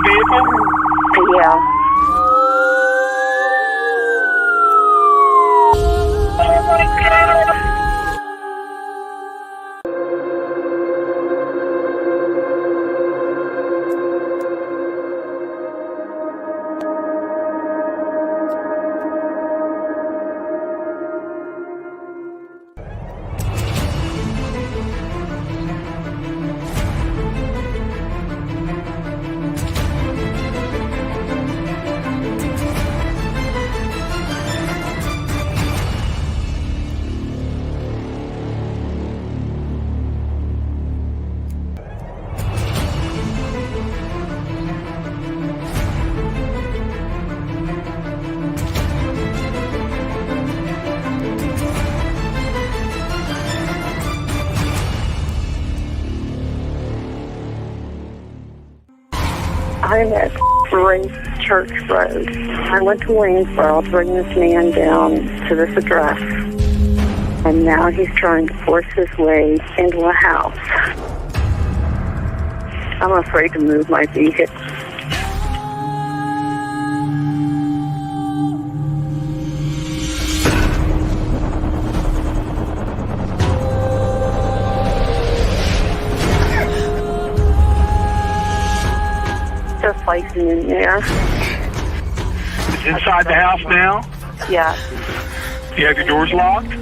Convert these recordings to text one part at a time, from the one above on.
vehicle? Yeah. I'm at Race Church Road. I went to Waynesboro to bring this man down to this address. And now he's trying to force his way into a house. I'm afraid to move my vehicle. Just fighting in there. It's inside the house now? Yeah, You have your doors locked?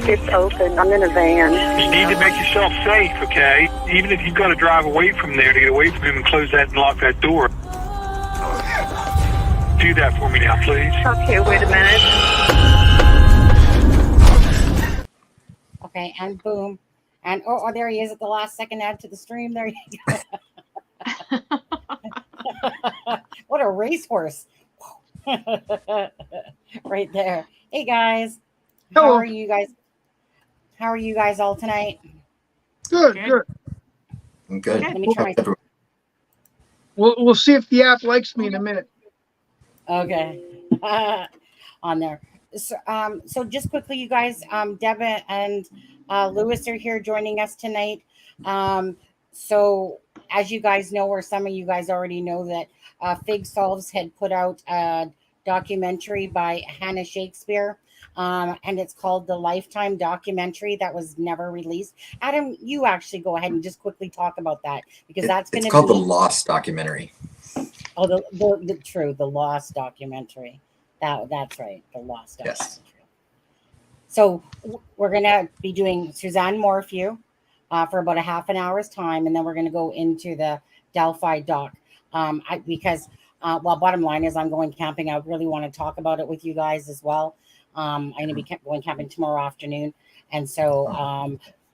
it's open. I'm in a van. You need to make yourself safe, okay? Even if you've got to drive away from there to get away from him and close that and lock that door. Do that for me now, please. Okay, wait a minute. Okay, and boom. And oh, there he is at the last second, add to the stream. There you go. What a racehorse. Right there. Hey guys. How Hello. are you guys? How are you guys all tonight? Good, good. I'm good. Let me try. We'll see if the app likes me in a minute. Okay. On there. So just quickly, you guys, Deb and Lewis are here joining us tonight. So as you guys know, or some of you guys already know, that Fig Solves had put out a documentary by Hannah Shakespeare, and it's called The Lifetime Documentary that was never released. Adam, you actually go ahead and just quickly talk about that, because that's going to be... It's called The Lost Documentary. Oh, the Lost Documentary. That's right, The Lost Documentary. Yes. So we're going to be doing Suzanne Morphew for about a half an hour's time, and then we're going to go into the Delphi doc. Because bottom line is I'm going camping. I really want to talk about it with you guys as well. I'm going to be going camping tomorrow afternoon. And so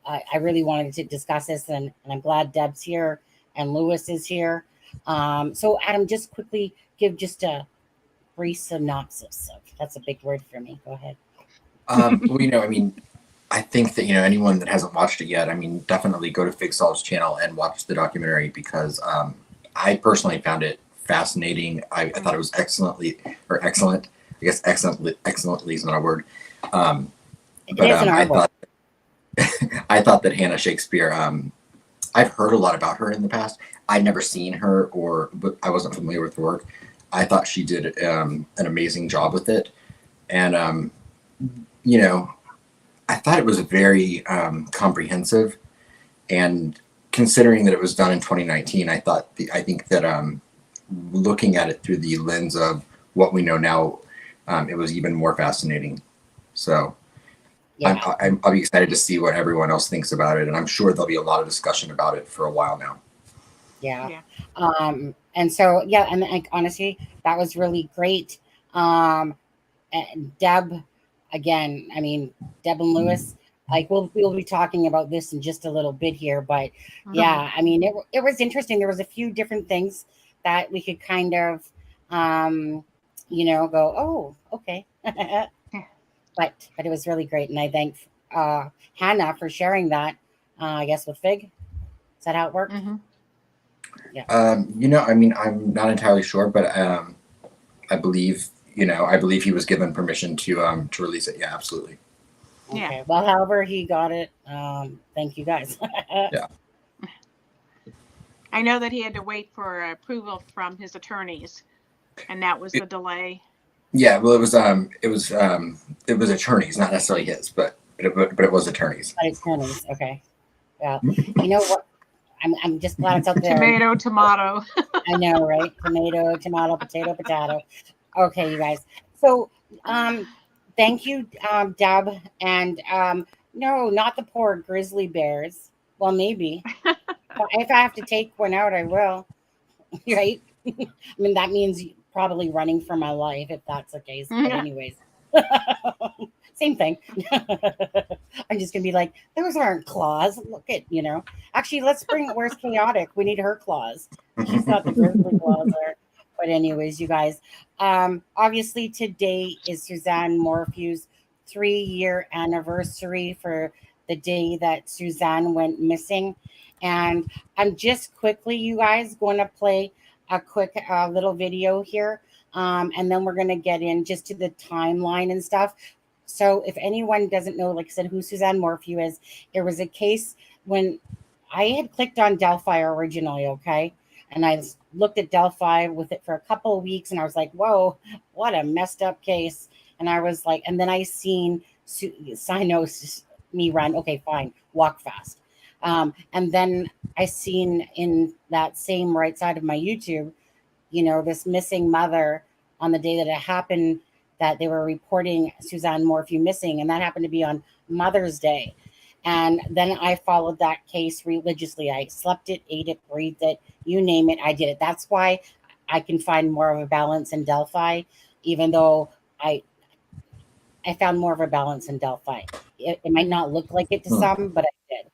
I really wanted to discuss this, and I'm glad Deb's here and Lewis is here. So Adam, just quickly give just a brief synopsis of, that's a big word for me. Go ahead. Well, I think that, anyone that hasn't watched it yet, definitely go to Fig Solve's channel and watch the documentary, because I personally found it fascinating. I thought it was excellent. I guess excellently is not a word. It is an art word. I thought that Hannah Shakespeare, I've heard a lot about her in the past. I'd never seen her, but I wasn't familiar with her work. I thought she did an amazing job with it. And, I thought it was very comprehensive. And considering that it was done in 2019, I think that looking at it through the lens of what we know now, it was even more fascinating. So yeah. I'll be excited to see what everyone else thinks about it. And I'm sure there'll be a lot of discussion about it for a while now. Yeah. And so, yeah, and honestly, that was really great. And Deb, again, Deb and Lewis, we'll be talking about this in just a little bit here, but yeah, it was interesting. There was a few different things that we could kind of, go, oh, okay. But it was really great. And I thank Hannah for sharing that, I guess, with Fig. Is that how it worked? Mm-hmm. Yeah. I'm not entirely sure, but I believe he was given permission to release it. Yeah, absolutely. Okay. Yeah. Well, however he got it, thank you guys. Yeah. I know that he had to wait for approval from his attorneys, and that was the delay. Yeah, well, it was attorneys, not necessarily his, but it was attorneys. Attorneys, okay. Well, you know what? I'm just glad it's out there. Tomato, tomato. I know, right? Tomato, tomato, potato, potato. Okay, you guys. So, thank you, Deb. And no, not the poor grizzly bears. Well, maybe. But if I have to take one out, I will. Right? I mean, that means probably running for my life if that's the case. But anyways, same thing. I'm just gonna be like, those aren't claws. Look at, Actually, let's bring. Where's Chaotic? We need her claws. She's got the grizzly claws there. But anyways, you guys. Obviously, today is Suzanne Morphew's 3-year anniversary for the day that Suzanne went missing, and I'm just quickly, you guys, going to play a quick little video here, and then we're going to get in just to the timeline and stuff. So if anyone doesn't know, like I said, who Suzanne Morphew is, there was a case when I had clicked on Delphi originally, okay? And I looked at Delphi with it for a couple of weeks, and I was like, whoa, what a messed up case. And I was like, and then I seen Sinos me run, okay, fine, walk fast. And then I seen in that same right side of my YouTube, this missing mother on the day that it happened, that they were reporting Suzanne Morphew missing, and that happened to be on Mother's Day. And then I followed that case religiously. I slept it, ate it, breathed it, you name it, I did it. That's why I can find more of a balance in Delphi, even though I found more of a balance in Delphi. It might not look like it to some, but I did,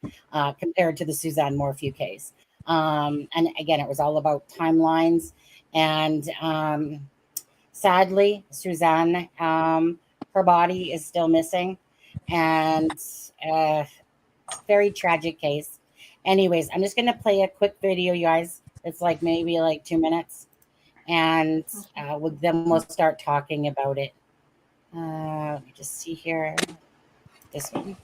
compared to the Suzanne Morphew case. And again, it was all about timelines. And sadly, Suzanne, her body is still missing. And very tragic case. Anyways, I'm just going to play a quick video, you guys. It's like maybe like 2 minutes. And then we'll start talking about it. Let me just see here. This one.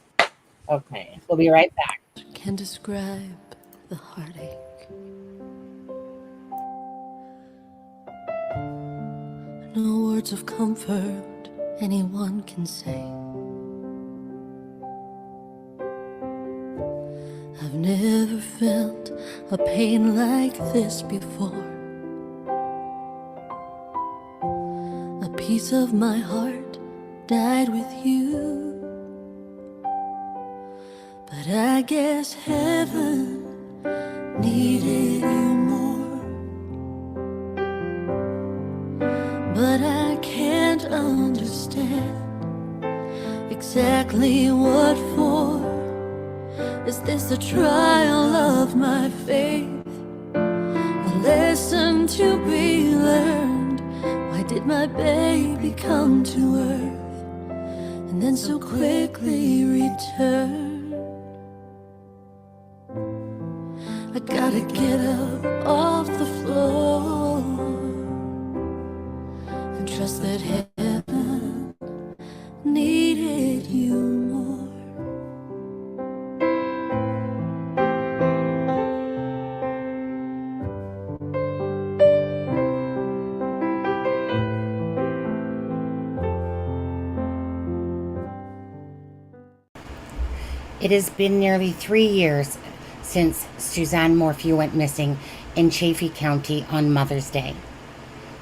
Okay, we'll be right back. Can describe the heartache. No words of comfort anyone can say. I've never felt a pain like this before. A piece of my heart died with you. But I guess heaven needed you more. But I can't understand exactly what for. Is this a trial of my faith? A lesson to be learned? Why did my baby come to earth and then so quickly return? I gotta get up off the floor and trust that heaven needed you more. It has been nearly 3 years since Suzanne Morphew went missing in Chaffee County on Mother's Day.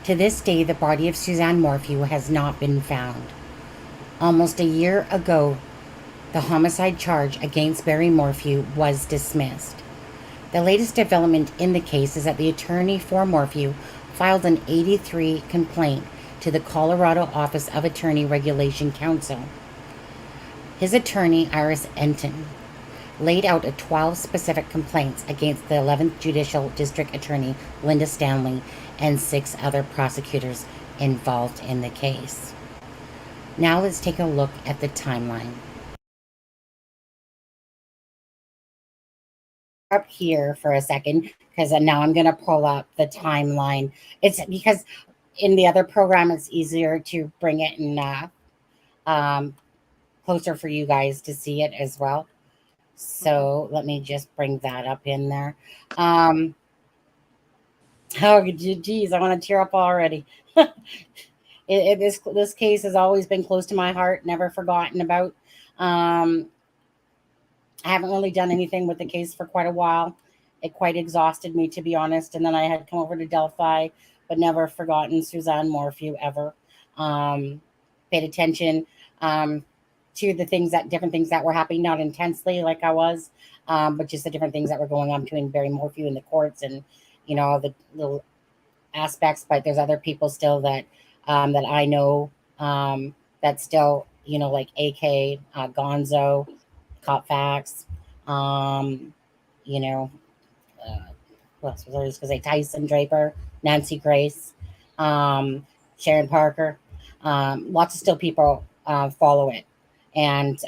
To this day, the body of Suzanne Morphew has not been found. Almost a year ago, the homicide charge against Barry Morphew was dismissed. The latest development in the case is that the attorney for Morphew filed an 83 complaint to the Colorado Office of Attorney Regulation Council. His attorney, Iris Enton, laid out 12 specific complaints against the 11th Judicial District Attorney, Linda Stanley, and 6 other prosecutors involved in the case. Now let's take a look at the timeline. Up here for a second, because now I'm going to pull up the timeline. It's because in the other program, it's easier to bring it in closer for you guys to see it as well. So let me just bring that up in there. Oh, geez, I want to tear up already. This case has always been close to my heart, never forgotten about. Um, I haven't really done anything with the case for quite a while. It quite exhausted me, to be honest. And then I had come over to Delphi, but never forgotten Suzanne Morphew ever. Paid attention to the different things that were happening, not intensely like I was, but just the different things that were going on between Barry Morphew and the courts, and all the little aspects. But there's other people still that I know, that still, like AK, Gonzo, Cop Facts, um, you know, uh, what else was I just going to say? Tyson Draper, Nancy Grace, Sharon Parker. Lots of still people follow it. And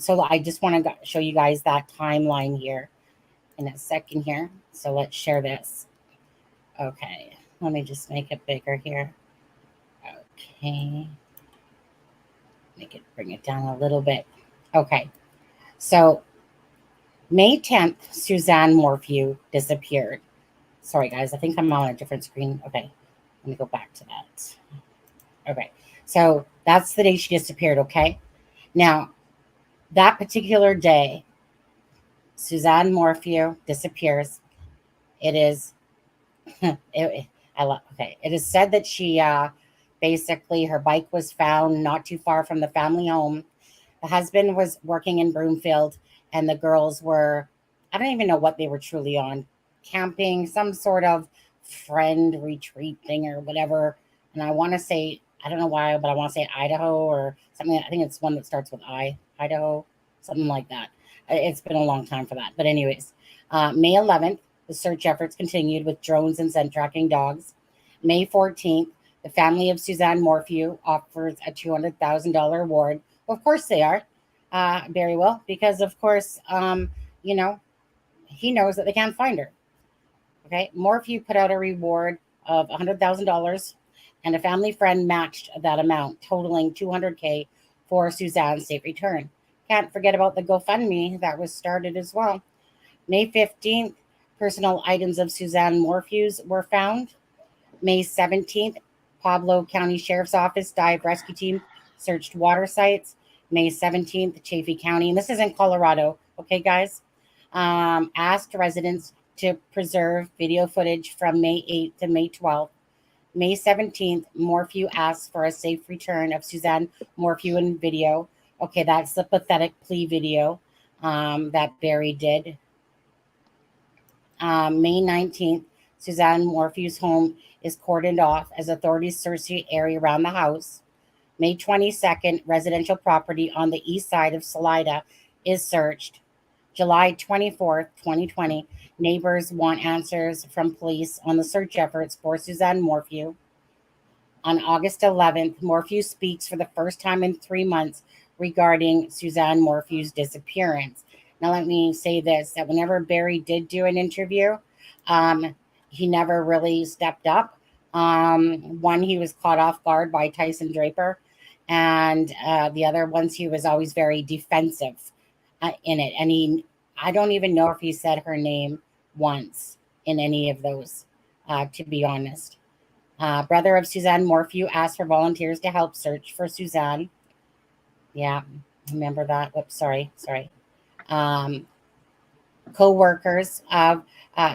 so I just want to show you guys that timeline here in a second here. So let's share this. Okay, let me just make it bigger here. Okay, bring it down a little bit. Okay, so May 10th, Suzanne Morphew disappeared. Sorry, guys, I think I'm on a different screen. Okay, let me go back to that. Okay, so that's the day she disappeared, okay? Now, that particular day, Suzanne Morphew disappears. It is, it is said that she, basically, her bike was found not too far from the family home. The husband was working in Broomfield, and the girls were, I don't even know what they were truly on, camping, some sort of friend retreat thing or whatever. And I want to say, I don't know why, but I want to say Idaho or something. I think it's one that starts with Idaho, something like that. It's been a long time for that. But anyways, May 11th, the search efforts continued with drones and scent tracking dogs. May 14th, the family of Suzanne Morphew offers a $200,000 reward. Well, of course they are, very well, because of course, he knows that they can't find her. Okay, Morphew put out a reward of $100,000, and a family friend matched that amount, totaling $200K for Suzanne's safe return. Can't forget about the GoFundMe that was started as well. May 15th, personal items of Suzanne Morphew's were found. May 17th, Pablo County Sheriff's Office dive rescue team searched water sites. May 17th, Chaffee County, and this is in Colorado, okay, guys, asked residents to preserve video footage from May 8th to May 12th. May 17th, Morphew asked for a safe return of Suzanne Morphew in video. Okay, that's the pathetic plea video that Barry did. May 19th, Suzanne Morphew's home is cordoned off as authorities search the area around the house. May 22nd, residential property on the east side of Salida is searched. July 24th, 2020, neighbors want answers from police on the search efforts for Suzanne Morphew. On August 11th, Morphew speaks for the first time in 3 months regarding Suzanne Morphew's disappearance. Now, let me say this, that whenever Barry did do an interview, he never really stepped up. One, he was caught off guard by Tyson Draper, and the other ones, he was always very defensive in it. And I don't even know if he said her name once in any of those, to be honest. Brother of Suzanne Morphew asked for volunteers to help search for Suzanne. Yeah, remember that. Whoops, sorry. Co-workers of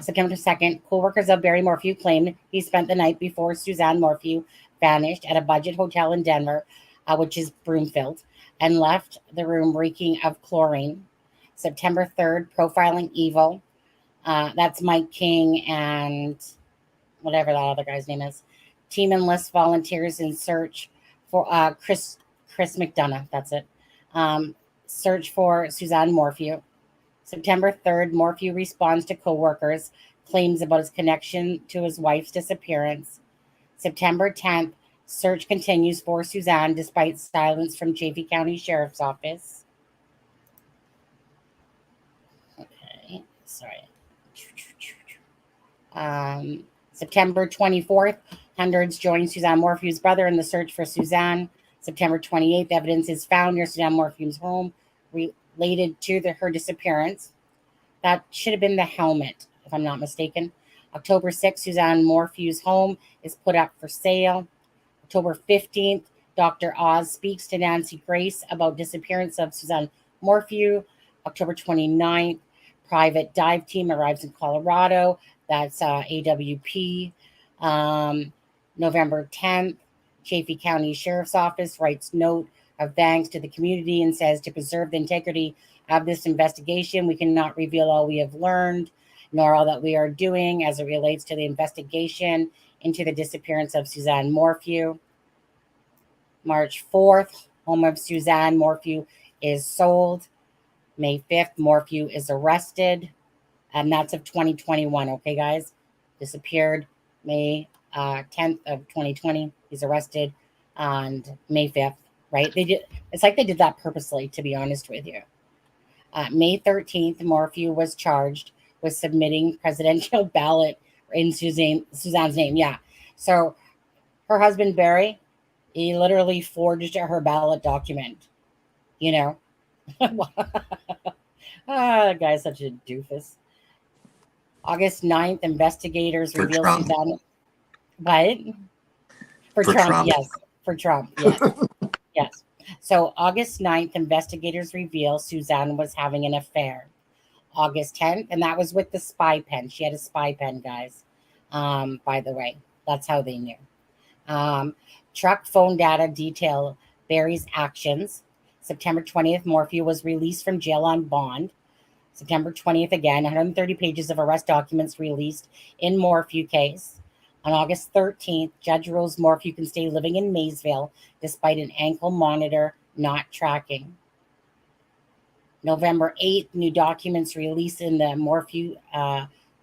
September 2nd, co-workers of Barry Morphew claimed he spent the night before Suzanne Morphew vanished at a budget hotel in Denver, which is Broomfield, and left the room reeking of chlorine. September 3rd, Profiling Evil. That's Mike King and whatever that other guy's name is. Team enlists volunteers in search for Chris McDonough. That's it. Search for Suzanne Morphew. September 3rd, Morphew responds to coworkers, claims about his connection to his wife's disappearance. September 10th, search continues for Suzanne despite silence from Chaffee County Sheriff's Office. Okay, sorry. September 24th, hundreds join Suzanne Morphew's brother in the search for Suzanne. September 28th, evidence is found near Suzanne Morphew's home related to her disappearance. That should have been the helmet, if I'm not mistaken. October 6th, Suzanne Morphew's home is put up for sale. October 15th, Dr. Oz speaks to Nancy Grace about disappearance of Suzanne Morphew. October 29th, private dive team arrives in Colorado. That's AWP. November 10th, Chaffee County Sheriff's Office writes note of thanks to the community and says, to preserve the integrity of this investigation, we cannot reveal all we have learned, nor all that we are doing as it relates to the investigation into the disappearance of Suzanne Morphew. March 4th, home of Suzanne Morphew is sold. May 5th, Morphew is arrested. And that's of 2021, okay, guys? Disappeared May 10th of 2020. He's arrested on May 5th, right? It's like they did that purposely, to be honest with you. May 13th, Morphew was charged with submitting presidential ballot in Suzanne's name. Yeah. So her husband, Barry, he literally forged her ballot document, you know. That guy's such a doofus. August 9th, investigators For reveal Trump. Suzanne. What? For Trump, yes. For Trump, yes. Yes. So August 9th, investigators reveal Suzanne was having an affair. August 10th, and that was with the spy pen. She had a spy pen, guys. By the way, that's how they knew. Truck phone data detail Barry's actions. September 20th, Morphew was released from jail on bond. September 20th, again, 130 pages of arrest documents released in Morphew case. On August 13th, judge rules Morphew can stay living in Maysville despite an ankle monitor not tracking. November 8th, new documents released in the Morphew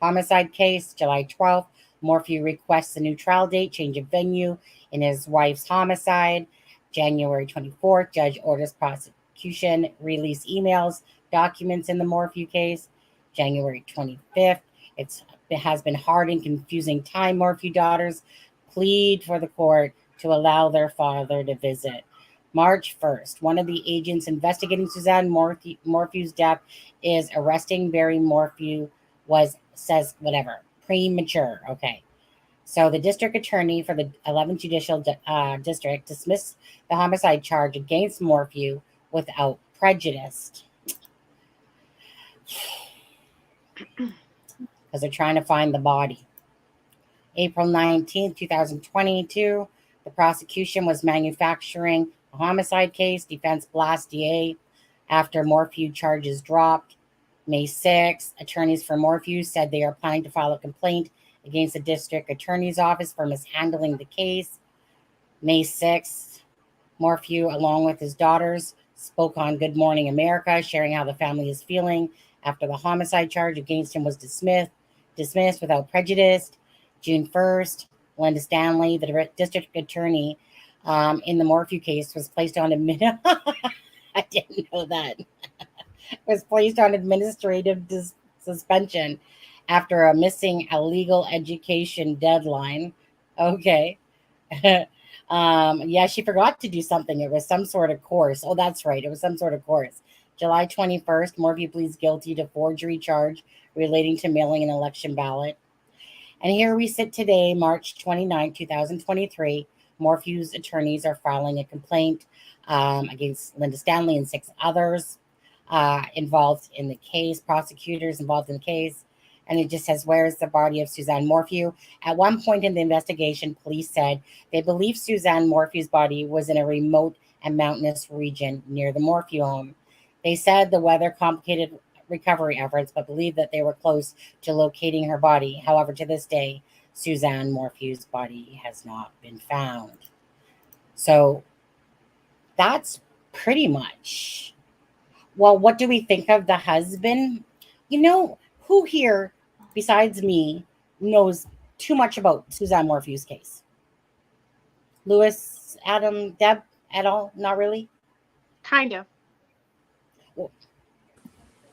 homicide case. July 12th, Morphew requests a new trial date, change of venue in his wife's homicide. January 24th, judge orders prosecution release emails, documents in the Morphew case. January 25th, it has been hard and confusing time. Morphew daughters plead for the court to allow their father to visit. March 1st, one of the agents investigating Suzanne Morphew's death is arresting Barry Morphew says whatever, premature. Okay. So the district attorney for the 11th Judicial District dismissed the homicide charge against Morphew without prejudice. Because they're trying to find the body. April 19th, 2022, the prosecution was manufacturing a homicide case. Defense blast DA after Morphew charges dropped. May 6th, attorneys for Morphew said they are planning to file a complaint against the district attorney's office for mishandling the case. May 6th, Morphew, along with his daughters, spoke on Good Morning America, sharing how the family is feeling after the homicide charge against him was dismissed without prejudice. June 1st, Linda Stanley, the district attorney in the Morphew case, was placed on I didn't know that. Was placed on administrative suspension after a missing illegal education deadline. Okay. Yeah, she forgot to do something. It was some sort of course. Oh, that's right. It was some sort of course. July 21st, Morphew pleads guilty to forgery charge relating to mailing an election ballot. And here we sit today, March 29, 2023. Morphew's attorneys are filing a complaint against Linda Stanley and 6 others involved in the case, prosecutors involved in the case. And it just says, where is the body of Suzanne Morphew? At one point in the investigation, police said they believe Suzanne Morphew's body was in a remote and mountainous region near the Morphew home. They said the weather complicated recovery efforts, but believed that they were close to locating her body. However, to this day, Suzanne Morphew's body has not been found. So that's pretty much. Well, what do we think of the husband? You know, who here, besides me, knows too much about Suzanne Morphew's case? Louis, Adam, Deb, at all? Not really? Kind of.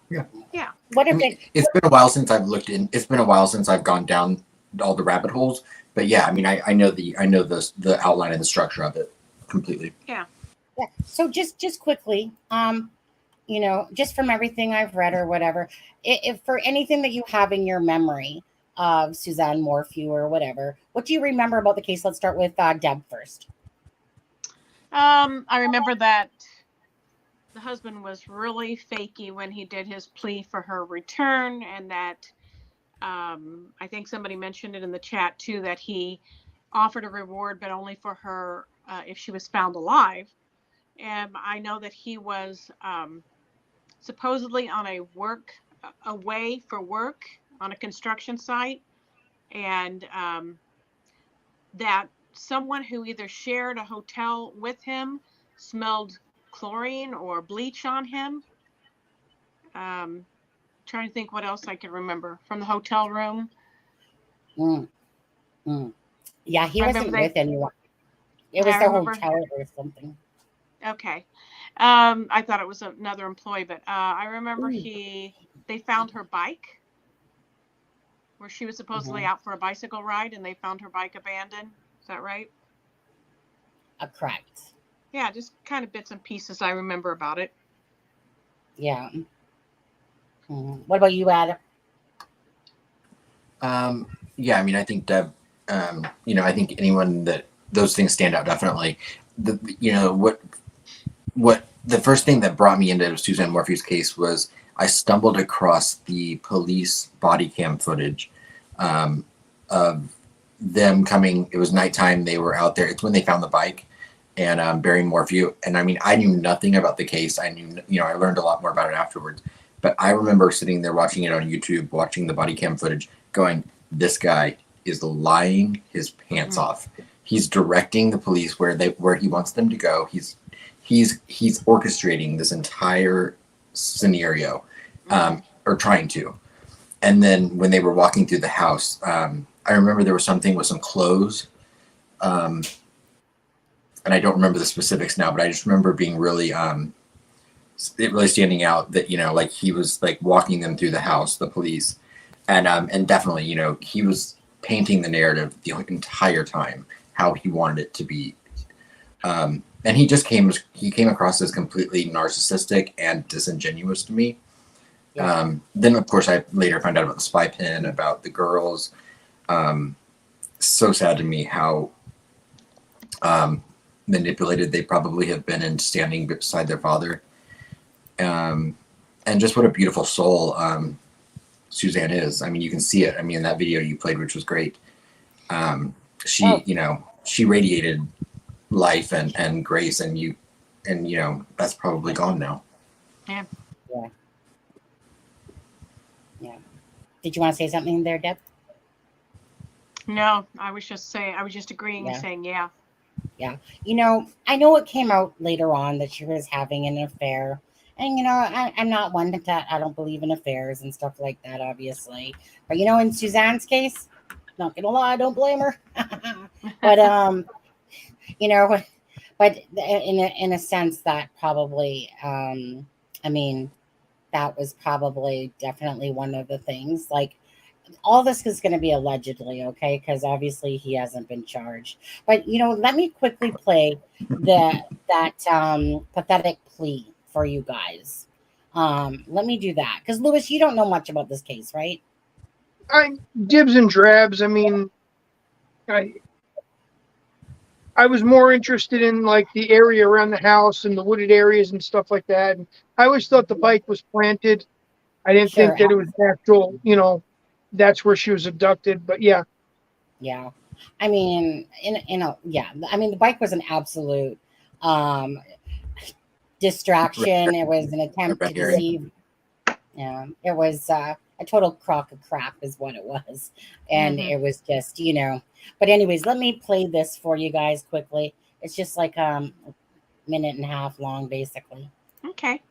Yeah. Yeah. What if It's been a while since I've looked in. It's been a while since I've gone down all the rabbit holes. But yeah, I mean, I know the outline and the structure of it completely. Yeah. Yeah. So just quickly, you know, just from everything I've read or whatever, if for anything that you have in your memory, of Suzanne Morphew or whatever. What do you remember about the case? Let's start with Deb first. I remember that the husband was really fakey when he did his plea for her return, and that I think somebody mentioned it in the chat too, that he offered a reward, but only for her if she was found alive. And I know that he was supposedly on away for work on a construction site, and that someone who either shared a hotel with him smelled chlorine or bleach on him. Trying to think what else I can remember from the hotel room. Mm, mm. Yeah, he I remember wasn't with anyone. It was I the remember. hotel or something. Okay. I thought it was another employee, but I remember they found her bike where she was supposedly out for a bicycle ride, and they found her bike abandoned. Is that right? Correct. Yeah, just kind of bits and pieces I remember about it. Yeah. What about you, Adam? Yeah, I mean, I think Deb, I think anyone that those things stand out definitely. What the first thing that brought me into Suzanne Morphew's case was I stumbled across the police body cam footage of them coming. It was nighttime. They were out there. It's when they found the bike and Barry Morphew. And I mean, I knew nothing about the case. I knew, I learned a lot more about it afterwards. But I remember sitting there watching it on YouTube, watching the body cam footage, going, this guy is lying his pants off. He's directing the police where he wants them to go. He's orchestrating this entire scenario, or trying to. And then when they were walking through the house, I remember there was something with some clothes, and I don't remember the specifics now, but I just remember being really, it really standing out that, like he was like walking them through the house, the police, and definitely, he was painting the narrative the entire time, how he wanted it to be. And he came across as completely narcissistic and disingenuous to me. Yeah. Then of course I later found out about the spy pin, about the girls. So sad to me how manipulated they probably have been in standing beside their father. And just what a beautiful soul Suzanne is. I mean, you can see it. I mean, in that video you played, which was great. She radiated life and grace, and that's probably gone now. Yeah. Did you want to say something there, Deb? No, I was just agreeing and saying yeah. I know it came out later on that she was having an affair, and I'm not one that I don't believe in affairs and stuff like that, obviously, but in Suzanne's case, not gonna lie, I don't blame her. But but in a sense that probably, that was probably definitely one of the things. Like, all this is going to be allegedly, okay? Because obviously he hasn't been charged. But let me quickly play that pathetic plea for you guys. Let me do that because Lewis, you don't know much about this case, right? Dibs and drabs. I mean, I was more interested in like the area around the house and the wooded areas and stuff like that. And I always thought the bike was planted. I didn't think that it was actual, that's where she was abducted. But yeah. I mean, the bike was an absolute distraction. It was an attempt to deceive. Yeah, it was a total crock of crap is what it was. And it was just, but anyways, let me play this for you guys quickly. It's just like a minute and a half long, basically. Okay.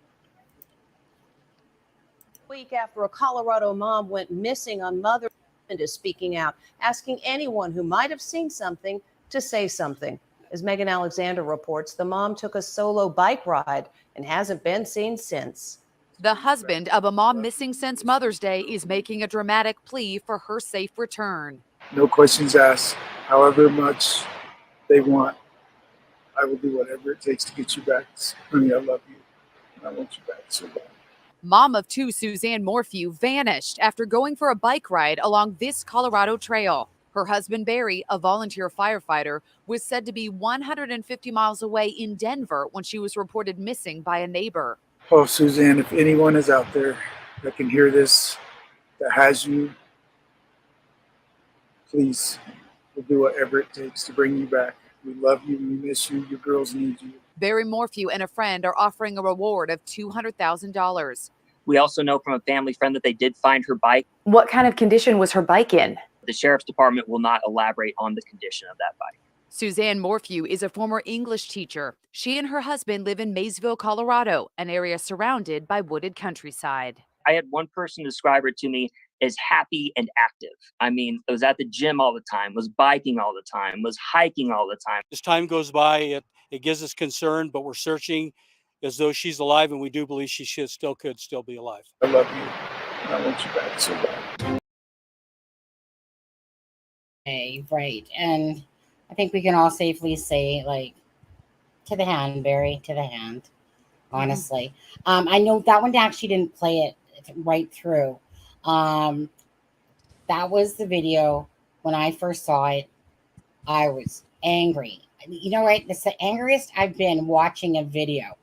Week after a Colorado mom went missing on Mother's Day, is speaking out, asking anyone who might have seen something to say something. As Megan Alexander reports, the mom took a solo bike ride and hasn't been seen since. The husband of a mom missing since Mother's Day is making a dramatic plea for her safe return. No questions asked. However much they want, I will do whatever it takes to get you back. Honey, I love you, and I want you back so bad. Mom of two, Suzanne Morphew, vanished after going for a bike ride along this Colorado trail. Her husband, Barry, a volunteer firefighter, was said to be 150 miles away in Denver when she was reported missing by a neighbor. Oh, Suzanne, if anyone is out there that can hear this, that has you, please, we'll do whatever it takes to bring you back. We love you. We miss you. Your girls need you. Barry Morphew and a friend are offering a reward of $200,000. We also know from a family friend that they did find her bike. What kind of condition was her bike in? The sheriff's department will not elaborate on the condition of that bike. Suzanne Morphew is a former English teacher. She and her husband live in Maysville, Colorado, an area surrounded by wooded countryside. I had one person describe her to me as happy and active. I mean, was at the gym all the time, was biking all the time, was hiking all the time. As time goes by, it gives us concern, but we're searching as though she's alive, and we do believe she could still be alive. I love you. I want you back so bad. Okay, right. And I think we can all safely say, like, to the hand, Barry, to the hand, honestly. I know that one actually didn't play it right through. That was the video. When I first saw it, I was angry. You know, right? It's the angriest I've been watching a video,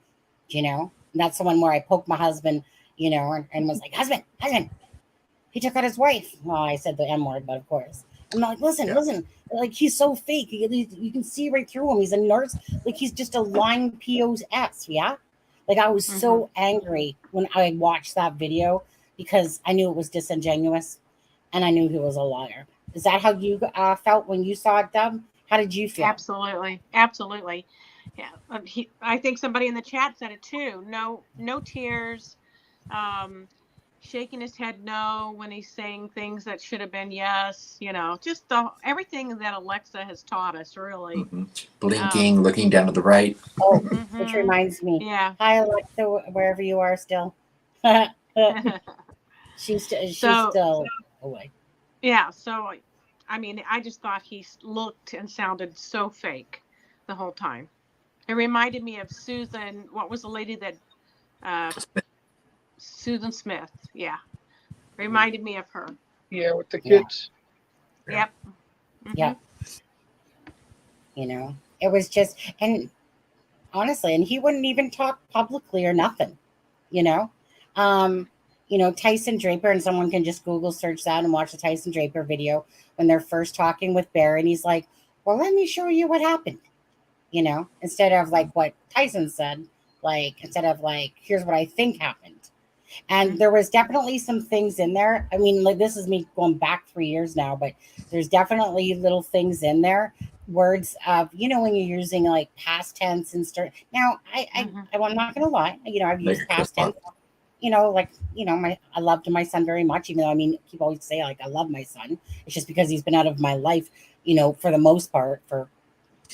you know? And that's the one where I poked my husband, you know, and was like, husband, he took out his wife. Well, I said the M word, but of course. I'm like, listen, like, he's so fake. You can see right through him. He's a nurse. Like, he's just a lying POS, yeah? Like, I was so angry when I watched that video because I knew it was disingenuous and I knew he was a liar. Is that how you felt when you saw it, Deb? How did you feel? Absolutely. Yeah. I think somebody in the chat said it too. No tears. Shaking his head no when he's saying things that should have been yes, you know, just everything that Alexa has taught us, really. Blinking, looking down to the right. Oh, which reminds me. Yeah. Hi, Alexa, wherever you are still. she's still away. Yeah, so, I mean, I just thought he looked and sounded so fake the whole time. It reminded me of Susan, what was the lady that... Susan Smith, yeah. Reminded me of her. Yeah, with the kids. Yep. Yeah. You know, it was just, and honestly, and he wouldn't even talk publicly or nothing, you know. You know, Tyson Draper, and someone can just Google search that and watch the Tyson Draper video when they're first talking with Bear, and he's like, well, let me show you what happened, you know, instead of like what Tyson said, like, instead of like, here's what I think happened. And there was definitely some things in there. I mean, like, this is me going back 3 years now, but there's definitely little things in there. Words of, you know, when you're using like past tense and start. Now, I'm not going to lie. You know, I've used past tense. You know, like, you know, I loved my son very much, even though, I mean, people always say like I love my son. It's just because he's been out of my life, you know, for the most part for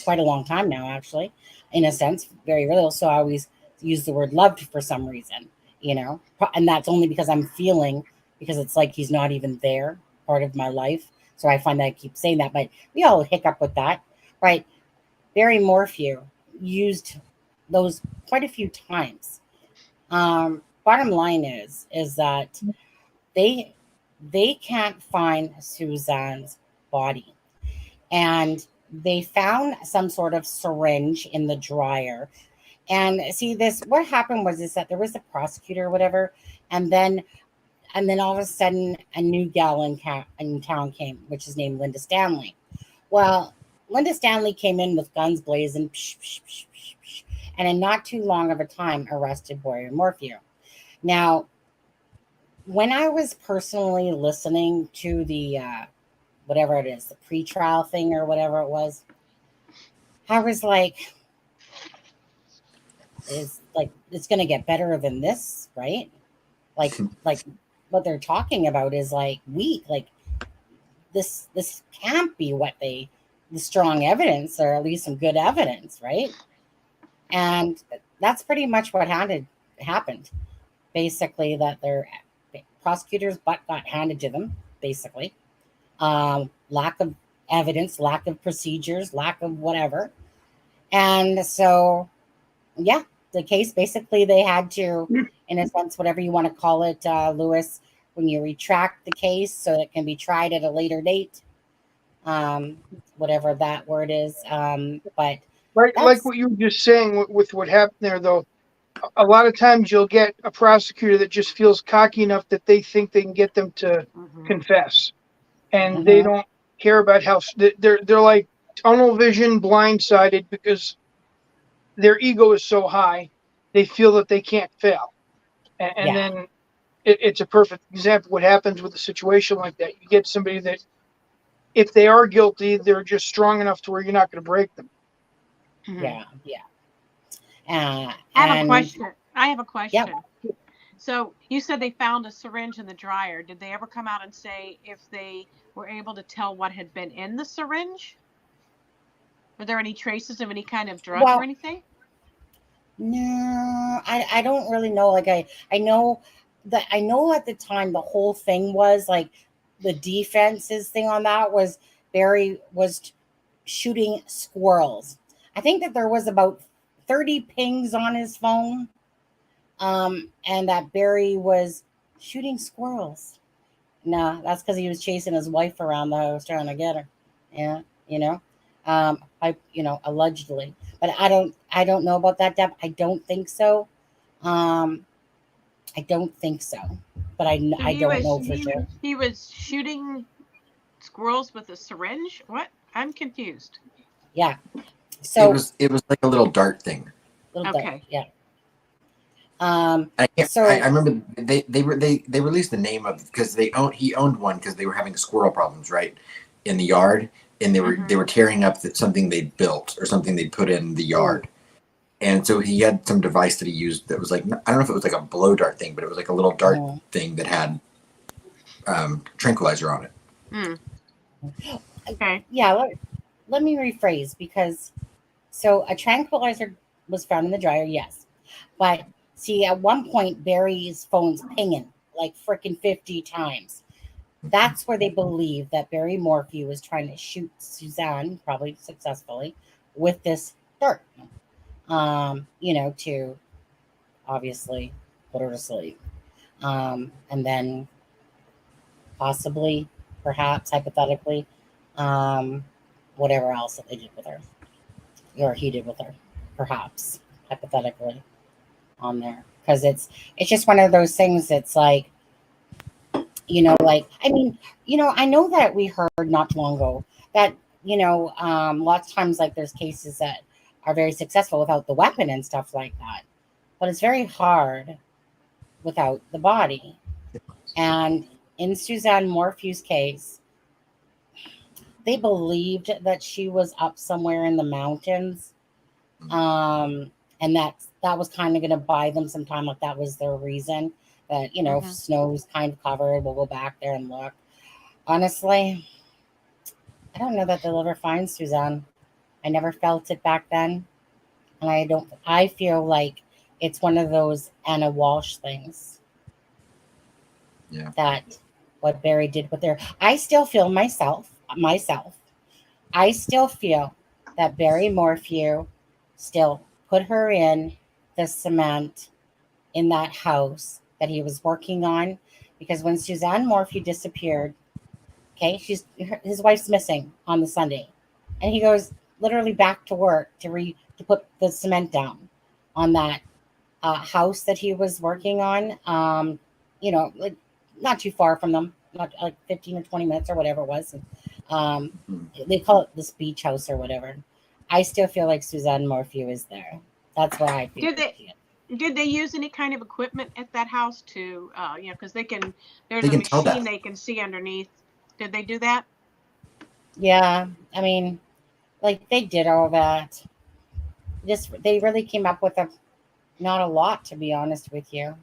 quite a long time now, actually, in a sense, very little. So I always use the word loved for some reason. You know, and that's only because I'm feeling, because it's like he's not even there, part of my life. So I find that I keep saying that, but we all hiccup with that, right? Barry Morphew used those quite a few times. Bottom line is that they can't find Suzanne's body, and they found some sort of syringe in the dryer. And see, what happened was that there was a prosecutor or whatever, and then all of a sudden a new gal in town came, which is named Linda Stanley. Well, Linda Stanley came in with guns blazing, and in not too long of a time arrested Barry Morphew. Now, when I was personally listening to the whatever it is, the pretrial thing or whatever it was, I was like, it's going to get better than this, right? Like what they're talking about is like weak, like this can't be the strong evidence, or at least some good evidence, right? And that's pretty much what happened. Basically, that their prosecutors' butt got handed to them, basically. Lack of evidence, lack of procedures, lack of whatever. And so, yeah, the case. Basically, they had to, in a sense, whatever you want to call it, Lewis, when you retract the case so it can be tried at a later date, whatever that word is. But like what you were just saying with what happened there, though. A lot of times you'll get a prosecutor that just feels cocky enough that they think they can get them to confess, and they don't care about how they're like tunnel vision, blindsided because their ego is so high, they feel that they can't fail, and then it's a perfect example of what happens with a situation like that. You get somebody that, if they are guilty, they're just strong enough to where you're not going to break them. Yeah. I have a question. Yeah. So you said they found a syringe in the dryer. Did they ever come out and say if they were able to tell what had been in the syringe? Were there any traces of any kind of drug or anything? No, I don't really know. Like I know that at the time the whole thing was like the defense's thing on that was Barry was shooting squirrels. I think that there was about 30 pings on his phone, and that Barry was shooting squirrels. No, that's because he was chasing his wife around the house trying to get her. Yeah, allegedly, but I don't know about that, Deb. I don't think so. I don't think so, but I don't know for sure. He was shooting squirrels with a syringe. What? I'm confused. Yeah. So it was like a little dart thing. Dart, yeah. I remember they released the name of, because he owned one because they were having squirrel problems right in the yard, and they were tearing up something they built or something they put in the yard, and so he had some device that he used that was like, I don't know if it was like a blow dart thing, but it was like a little dart thing that had tranquilizer on it. Okay. Yeah. Let me rephrase, because so a tranquilizer was found in the dryer, yes, but see, at one point Barry's phone's pinging like freaking 50 times. That's where they believe that Barry Morphew was trying to shoot Suzanne, probably successfully, with this dart, to obviously put her to sleep, and then possibly, perhaps, hypothetically, whatever else that they did with her, or he did with her, perhaps, hypothetically, on there, because it's just one of those things. It's like, I know that we heard not too long ago that, lots of times, like, there's cases that are very successful without the weapon and stuff like that, but it's very hard without the body. And in Suzanne Morphew's case, they believed that she was up somewhere in the mountains, and that was kind of going to buy them some time. Like, that was their reason. That, if snow's kind of covered, we'll go back there and look. Honestly, I don't know that they'll ever find Suzanne. I never felt it back then, and I feel like it's one of those Anna Walsh things. Yeah. That what Barry did with her. I still feel myself. I still feel that Barry Morphew still put her in the cement in that house that he was working on, because when Suzanne Morphew disappeared, okay, his wife's missing on the Sunday, and he goes literally back to work to put the cement down on that house that he was working on. Like, not too far from them, not like 15 or 20 minutes or whatever it was. They call it this beach house or whatever. I still feel like Suzanne Morphew is there. That's why I feel. Did they use any kind of equipment at that house to, because there's a machine they can see underneath. Did they do that? Yeah, I mean, like, they did all that. They really came up with not a lot, to be honest with you.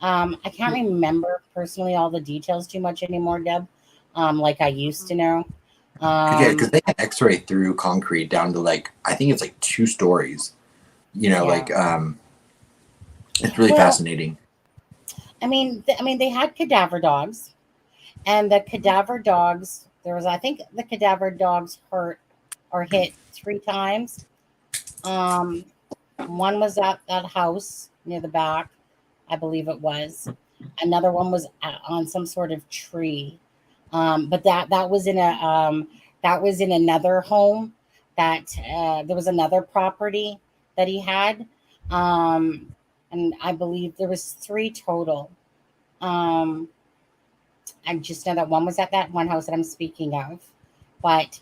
I can't remember personally all the details too much anymore, Deb, like I used to know. Because they can X-ray through concrete down to, like, I think it's like 2 stories. It's really fascinating. I mean, they had cadaver dogs, and the cadaver dogs. I think the cadaver dogs hurt or hit 3 times. One was at that house near the back, I believe it was. Another one was on some sort of tree. But that was in another home that there was another property that he had. And I believe there was 3 total. I just know that one was at that one house that I'm speaking of. But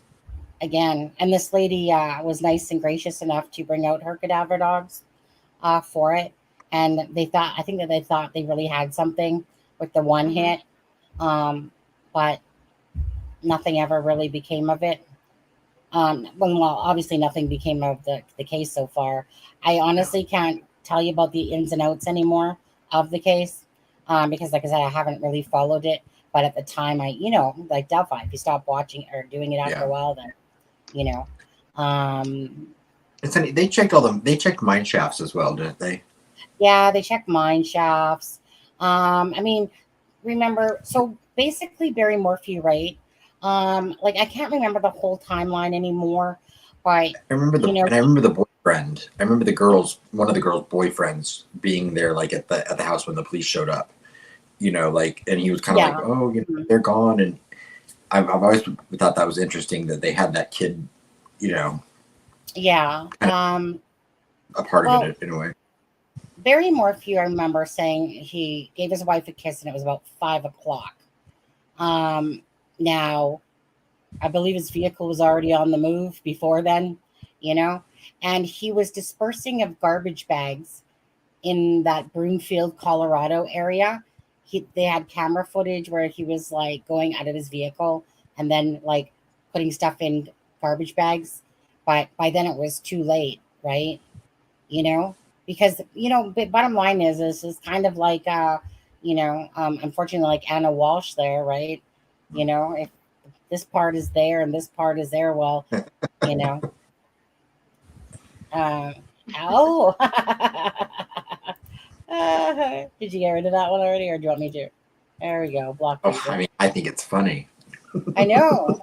again, and this lady was nice and gracious enough to bring out her cadaver dogs for it. And I think that they thought they really had something with the one hit. But nothing ever really became of it. Well, obviously nothing became of the case so far. I honestly can't tell you about the ins and outs anymore of the case because, like I said, I haven't really followed it. But at the time, like Delphi, if you stop watching or doing it after a while, then, It's funny, they checked mine shafts as well, didn't they? Yeah, they checked mine shafts. I mean, remember, so basically Barry Morphew, right? Like I can't remember the whole timeline anymore, but I remember the boyfriend. I remember one of the girls' boyfriends being there, like at the house when the police showed up. And he was kind of like, oh, they're gone. And I've always thought that was interesting that they had that kid, yeah, a part of it in a way. Barry Morphew, I remember saying he gave his wife a kiss and it was about 5:00. Now, I believe his vehicle was already on the move before then, and he was dispersing of garbage bags in that Broomfield, Colorado area. They had camera footage where he was like going out of his vehicle and then like putting stuff in garbage bags. But by then it was too late, right? Because the bottom line is kind of like unfortunately like Anna Walsh there, right? If this part is there and this part is there, well, oh. Did you get rid of that one already, or do you want me to? There we go. Block. I mean, I think it's funny. I know.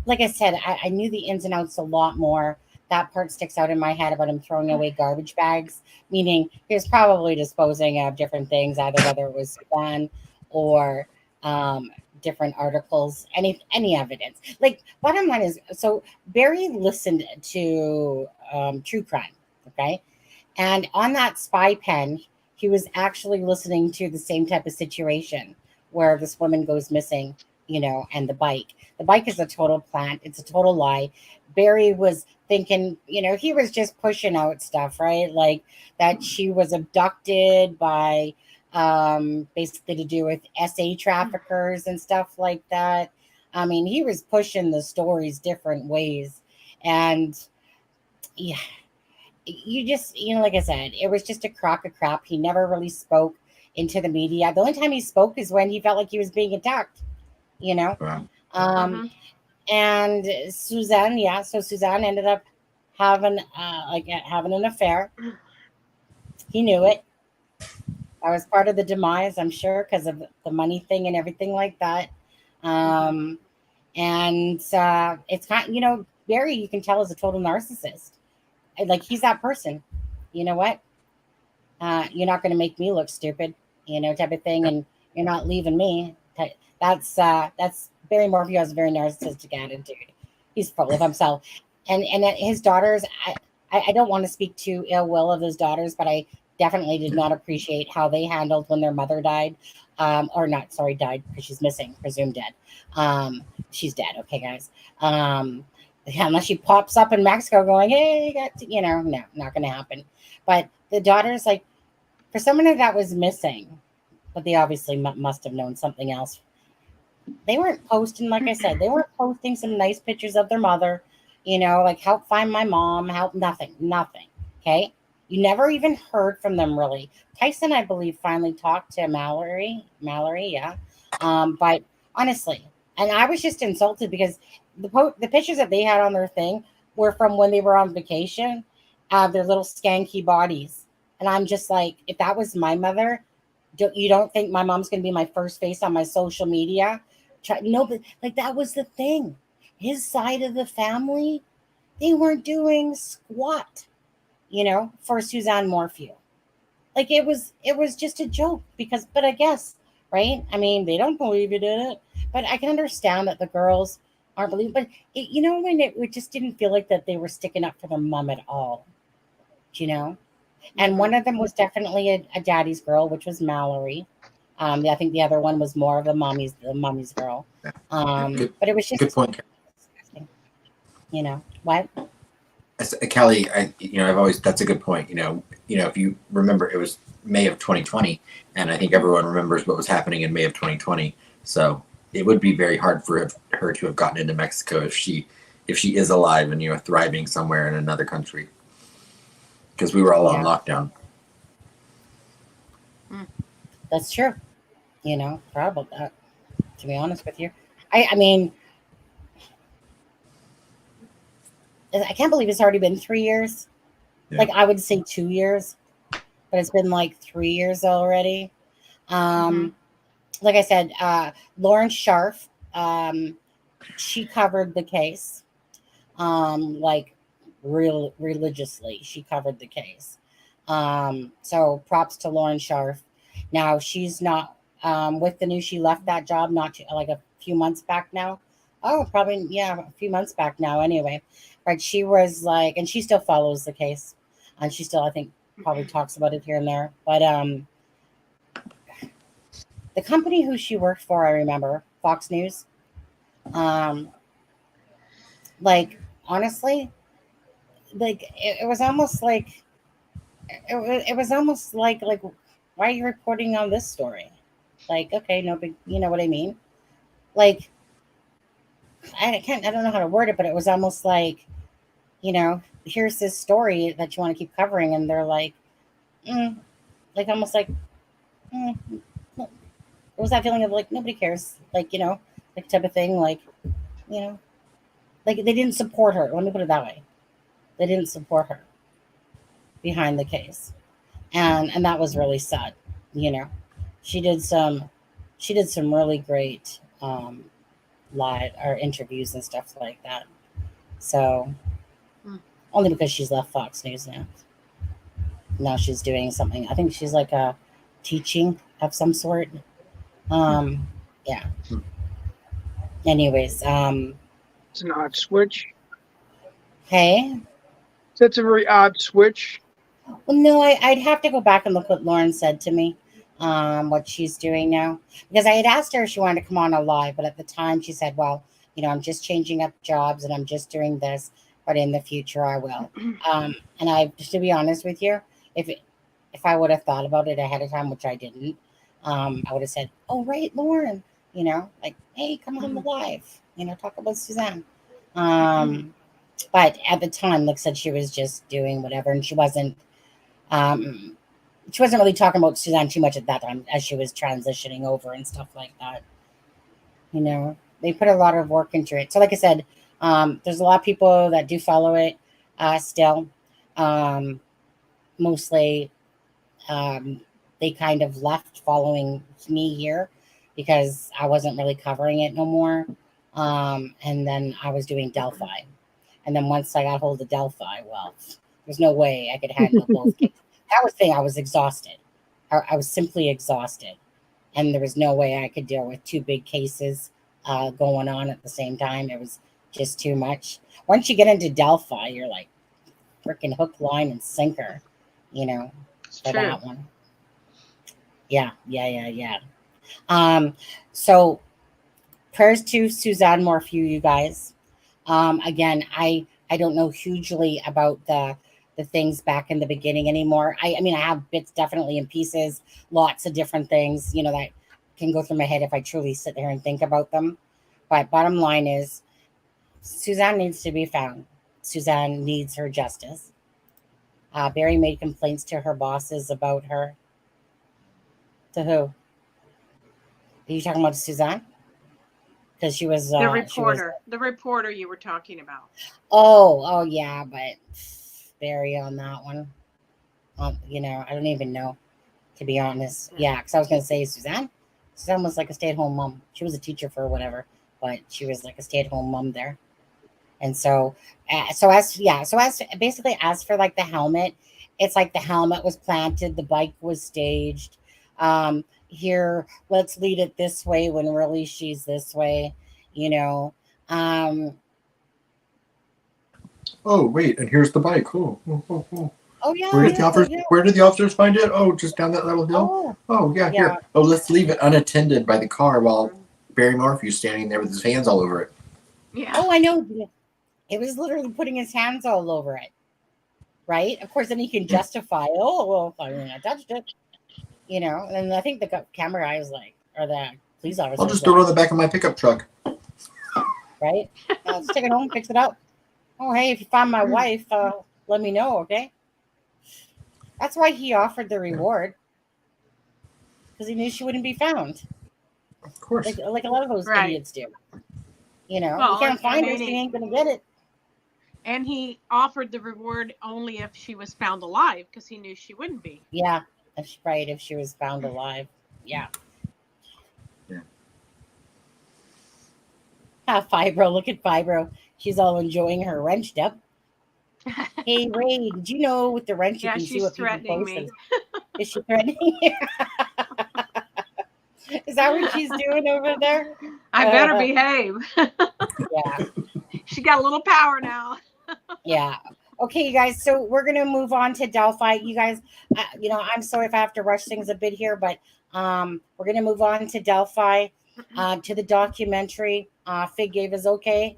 Like I said, I knew the ins and outs a lot more. That part sticks out in my head about him throwing away garbage bags, meaning he was probably disposing of different things, either whether it was fun or different articles, any evidence. Like bottom line is, so Barry listened to true crime, okay, and on that spy pen, he was actually listening to the same type of situation where this woman goes missing, and the bike. The bike is a total plant. It's a total lie. Barry was thinking, he was just pushing out stuff, right? Like that she was abducted by basically to do with SA traffickers and stuff like that. I mean, he was pushing the stories different ways. And yeah, you just, like I said, it was just a crock of crap. He never really spoke into the media. The only time he spoke is when he felt like he was being attacked, Wow. And Suzanne, so Suzanne ended up having having an affair. He knew it. I was part of the demise, I'm sure, because of the money thing and everything like that. And it's kind of, Barry, you can tell is a total narcissist. Like he's that person. You know what? You're not going to make me look stupid, type of thing, and you're not leaving me. That's Barry Morphew has a very narcissistic attitude. He's full of himself, and his daughters. I don't want to speak too ill will of his daughters, but I definitely did not appreciate how they handled when their mother died, died because she's missing, presumed dead. She's dead. Okay, guys. Unless she pops up in Mexico going, hey, no, not going to happen. But the daughters, like, for someone that was missing, but they obviously must have known something else. They weren't posting, like I said, they weren't posting some nice pictures of their mother, like help find my mom, help nothing. Okay. You never even heard from them really. Tyson, I believe, finally talked to Mallory, yeah. But honestly, and I was just insulted because the pictures that they had on their thing were from when they were on vacation, their little skanky bodies. And I'm just like, if that was my mother, you don't think my mom's going to be my first face on my social media? No, but like that was the thing. His side of the family, they weren't doing squat, for Suzanne Morphew. Like it was just a joke but I guess, right? I mean, they don't believe you did it, but I can understand that the girls aren't believing. But when it just didn't feel like that they were sticking up for their mom at all, And one of them was definitely a daddy's girl, which was Mallory. I think the other one was more of the mommy's girl. But it was just good point. disgusting. What? Kelly, that's a good point. If you remember, it was May of 2020, and I think everyone remembers what was happening in May of 2020. So it would be very hard for her to have gotten into Mexico if she is alive and thriving somewhere in another country, because we were all on lockdown. That's true. Proud about that. To be honest with you, I mean, I can't believe it's already been 3 years. Yeah. Like I would say 2 years, but it's been like 3 years already. Like I said, Lauren Sharf, she covered the case, like real religiously. She covered the case. So props to Lauren Sharf. Now she's not with the news. She left that job like a few months back now. Oh, probably, a few months back now anyway. Right. She was like, and she still follows the case. And she still, I think, probably talks about it here and there. But the company who she worked for, I remember, Fox News. Like, honestly, like, it was almost like, it was almost like, why are you reporting on this story? Like, okay, no big, you know what I mean? Like, I don't know how to word it, but it was almost like, here's this story that you want to keep covering. And they're like, like almost like, it was that feeling of like, nobody cares. Like, like type of thing. Like, like they didn't support her. Let me put it that way. They didn't support her behind the case. And that was really sad. She did some really great, live or interviews and stuff like that. So only because she's left Fox News now. Now she's doing something. I think she's like a teaching of some sort. Yeah. Anyways, it's an odd switch. Hey, that's a very odd switch. Well, no, I'd have to go back and look what Lauren said to me, what she's doing now, because I had asked her if she wanted to come on a live, but at the time she said, well, I'm just changing up jobs and I'm just doing this, but in the future I will. And to be honest with you, if I would have thought about it ahead of time, which I didn't, I would have said, oh, right, Lauren, like, hey, come on the live, talk about Suzanne. But at the time, like I said, she was just doing whatever, and she wasn't really talking about Suzanne too much at that time as she was transitioning over and stuff like that. They put a lot of work into it. So like I said, there's a lot of people that do follow it still. Mostly they kind of left following me here because I wasn't really covering it no more. And then I was doing Delphi. And then once I got hold of Delphi, well, there's no way I could handle both cases. That was the thing. I was exhausted. I was simply exhausted. And there was no way I could deal with two big cases going on at the same time. It was just too much. Once you get into Delphi, you're like freaking hook, line, and sinker, for that one. Yeah. So prayers to Suzanne Morphew, you guys. Again, I don't know hugely about the things back in the beginning anymore. I mean, I have bits definitely in pieces, lots of different things, that can go through my head if I truly sit there and think about them. But bottom line is, Suzanne needs to be found. Suzanne needs her justice. Barry made complaints to her bosses about her. To who? Are you talking about Suzanne? Because she was the reporter. The reporter you were talking about. Oh yeah, but Barry on that one. I don't even know, to be honest. Yeah, because I was going to say Suzanne was like a stay-at-home mom. She was a teacher for whatever, but she was like a stay-at-home mom there. And so basically as for like the helmet, it's like the helmet was planted, the bike was staged. Here, let's lead it this way when really she's this way, you know. Oh, wait, and here's the bike. Oh. Oh yeah, Where did the officers? yeah. Where did the officers find it? Oh, just down that little hill. Oh, Oh, yeah, here. Oh, let's leave it unattended by the car while Barry Morphew's standing there with his hands all over it. Yeah. Oh, I know. It was literally putting his hands all over it, right? Of course, then he can justify. Oh, well, I mean, I touched it, you know. And I think the camera guy was like, or the police officer. I'll just throw it on the back of my pickup truck. Right? Let's take it home, fix it up. Oh, hey, if you find my wife, let me know, okay? That's why he offered the reward, because he knew she wouldn't be found. Of course. Like a lot of those idiots do. You know, Well, you can't find her, and so you ain't going to get it. And he offered the reward only if she was found alive, because he knew she wouldn't be. Yeah, that's right, if she was found alive. Yeah. Fibro, look at Fibro. She's all enjoying her wrenched up. Hey, Ray, did you know with the wrench you can see what people post? Is she threatening you? Is that what she's doing over there? I better behave. Yeah. She got a little power now. Yeah. Okay, you guys. So we're going to move on to Delphi. You guys, I'm sorry if I have to rush things a bit here, but we're going to move on to Delphi, to the documentary. Fig gave us okay.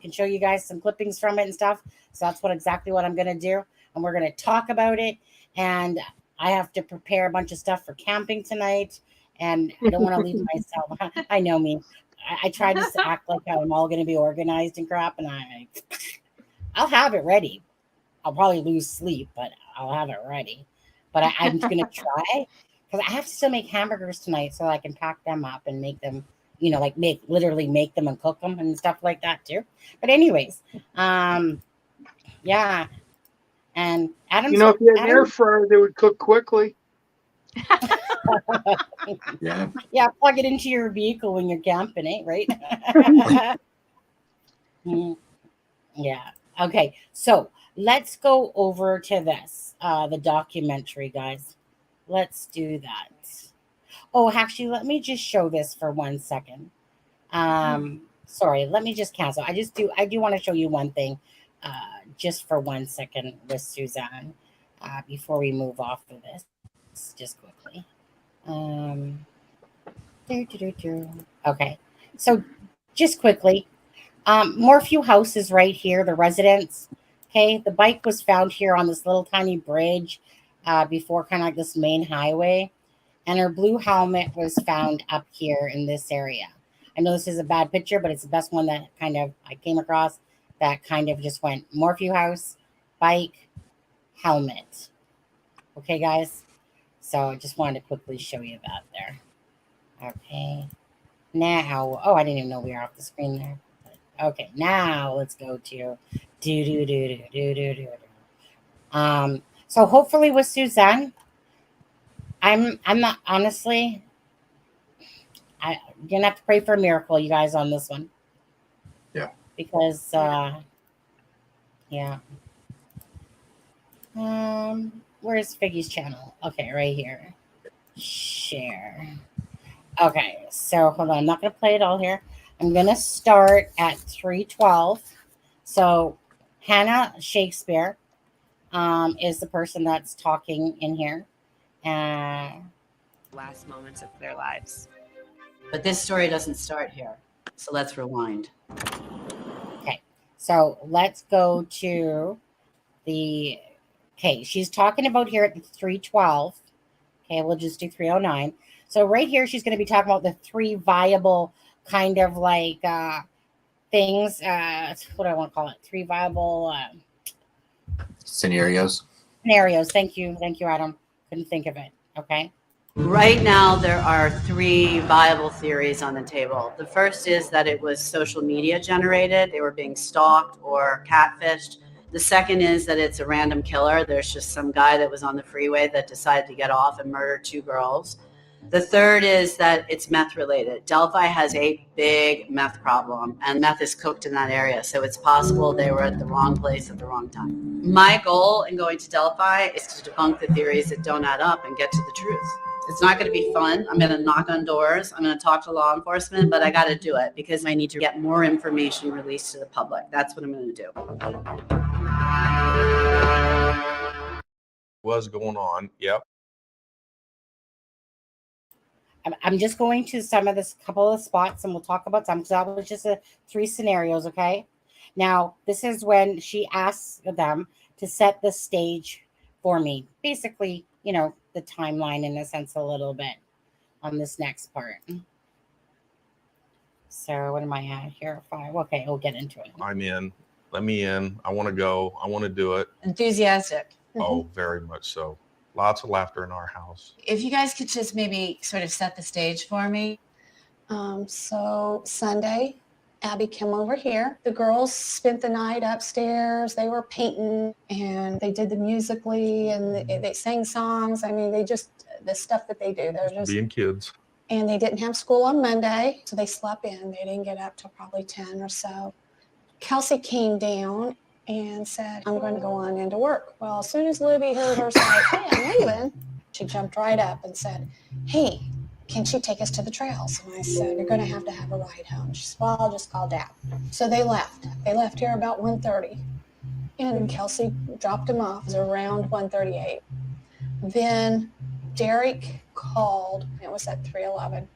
Can show you guys some clippings from it and stuff. So that's exactly what I'm going to do. And we're going to talk about it. And I have to prepare a bunch of stuff for camping tonight. And I don't want to leave myself. I know me. I try to act like I'm all going to be organized and crap. And I'll have it ready. I'll probably lose sleep, but I'll have it ready. But I'm going to try, because I have to still make hamburgers tonight so I can pack them up and make them, literally make them and cook them and stuff like that too. But anyways, yeah. And Adam, if you had an air fryer, they would cook quickly. Yeah. Yeah, plug it into your vehicle when you're camping, right? Yeah. Okay. So let's go over to this, the documentary, guys. Let's do that. Oh, actually, let me just show this for 1 second. Sorry, let me just cancel. I do want to show you one thing, just for 1 second with Suzanne, before we move off of this, just quickly. Okay, so just quickly, Morphew House is right here, the residence. Okay, the bike was found here on this little tiny bridge, before kind of like this main highway. And her blue helmet was found up here in this area. I know this is a bad picture, but it's the best one that kind of I came across that kind of just went Morphew House, bike, helmet. Okay, guys? So I just wanted to quickly show you that there. Okay. Now, I didn't even know we were off the screen there. Okay, now let's go to so hopefully with Suzanne, I'm not, honestly, you're gonna have to pray for a miracle, you guys, on this one. Yeah. Because yeah. Where's Figgy's channel? Okay, right here. Share. Okay, so hold on, I'm not gonna play it all here. I'm gonna start at 3:12. So Hannah Shakespeare is the person that's talking in here. Last moments of their lives. But this story doesn't start here. So let's rewind. Okay, so let's go to she's talking about here at the 3:12. Okay, we'll just do 3:09. So right here, she's going to be talking about the three viable kind of like things. What do I want to call it? Three viable scenarios. Thank you, Adam. Couldn't think of it. Okay. Right now, there are three viable theories on the table. The first is that it was social media generated. They were being stalked or catfished. The second is that it's a random killer. There's just some guy that was on the freeway that decided to get off and murder two girls. The third is that it's meth related. Delphi has a big meth problem, and meth is cooked in that area. So it's possible they were at the wrong place at the wrong time. My goal in going to Delphi is to debunk the theories that don't add up and get to the truth. It's not going to be fun. I'm going to knock on doors. I'm going to talk to law enforcement, but I got to do it because I need to get more information released to the public. That's what I'm going to do. Was going on. Yep. I'm just going to some of this couple of spots and we'll talk about some. So that was just 3 scenarios. Okay. Now, this is when she asks them to set the stage for me. Basically, you know, the timeline in a sense a little bit on this next part. So what am I at here? 5. Okay, we'll get into it. I'm in. Let me in. I want to go. I want to do it. Enthusiastic. Oh, very much so. Lots of laughter in our house. If you guys could just maybe sort of set the stage for me. So Sunday, Abby came over here. The girls spent the night upstairs. They were painting and they did the musically and they sang songs. I mean, they just, the stuff that they do. They're just being kids. And they didn't have school on Monday, so they slept in. They didn't get up till probably 10 or so. Kelsey came down and said, I'm going to go on into work. Well, as soon as Libby heard her say, hey, I'm leaving, she jumped right up and said, hey, can she take us to the trails? And I said, you're going to have a ride home. She said, well, I'll just call Dad. So they left. They left here about 1:30. And Kelsey dropped them off. It was around 1:38. Then Derek called. It was at 3:11.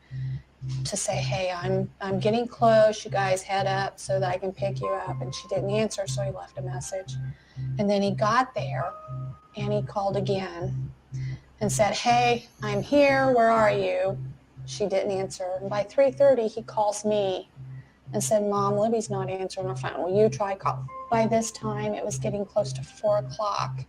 To say, hey, I'm getting close. You guys head up so that I can pick you up. And she didn't answer, so he left a message. And then he got there and he called again and said, hey, I'm here. Where are you? She didn't answer. And by 3:30, he calls me and said, Mom, Libby's not answering her phone. Will you try call? By this time, it was getting close to 4 o'clock.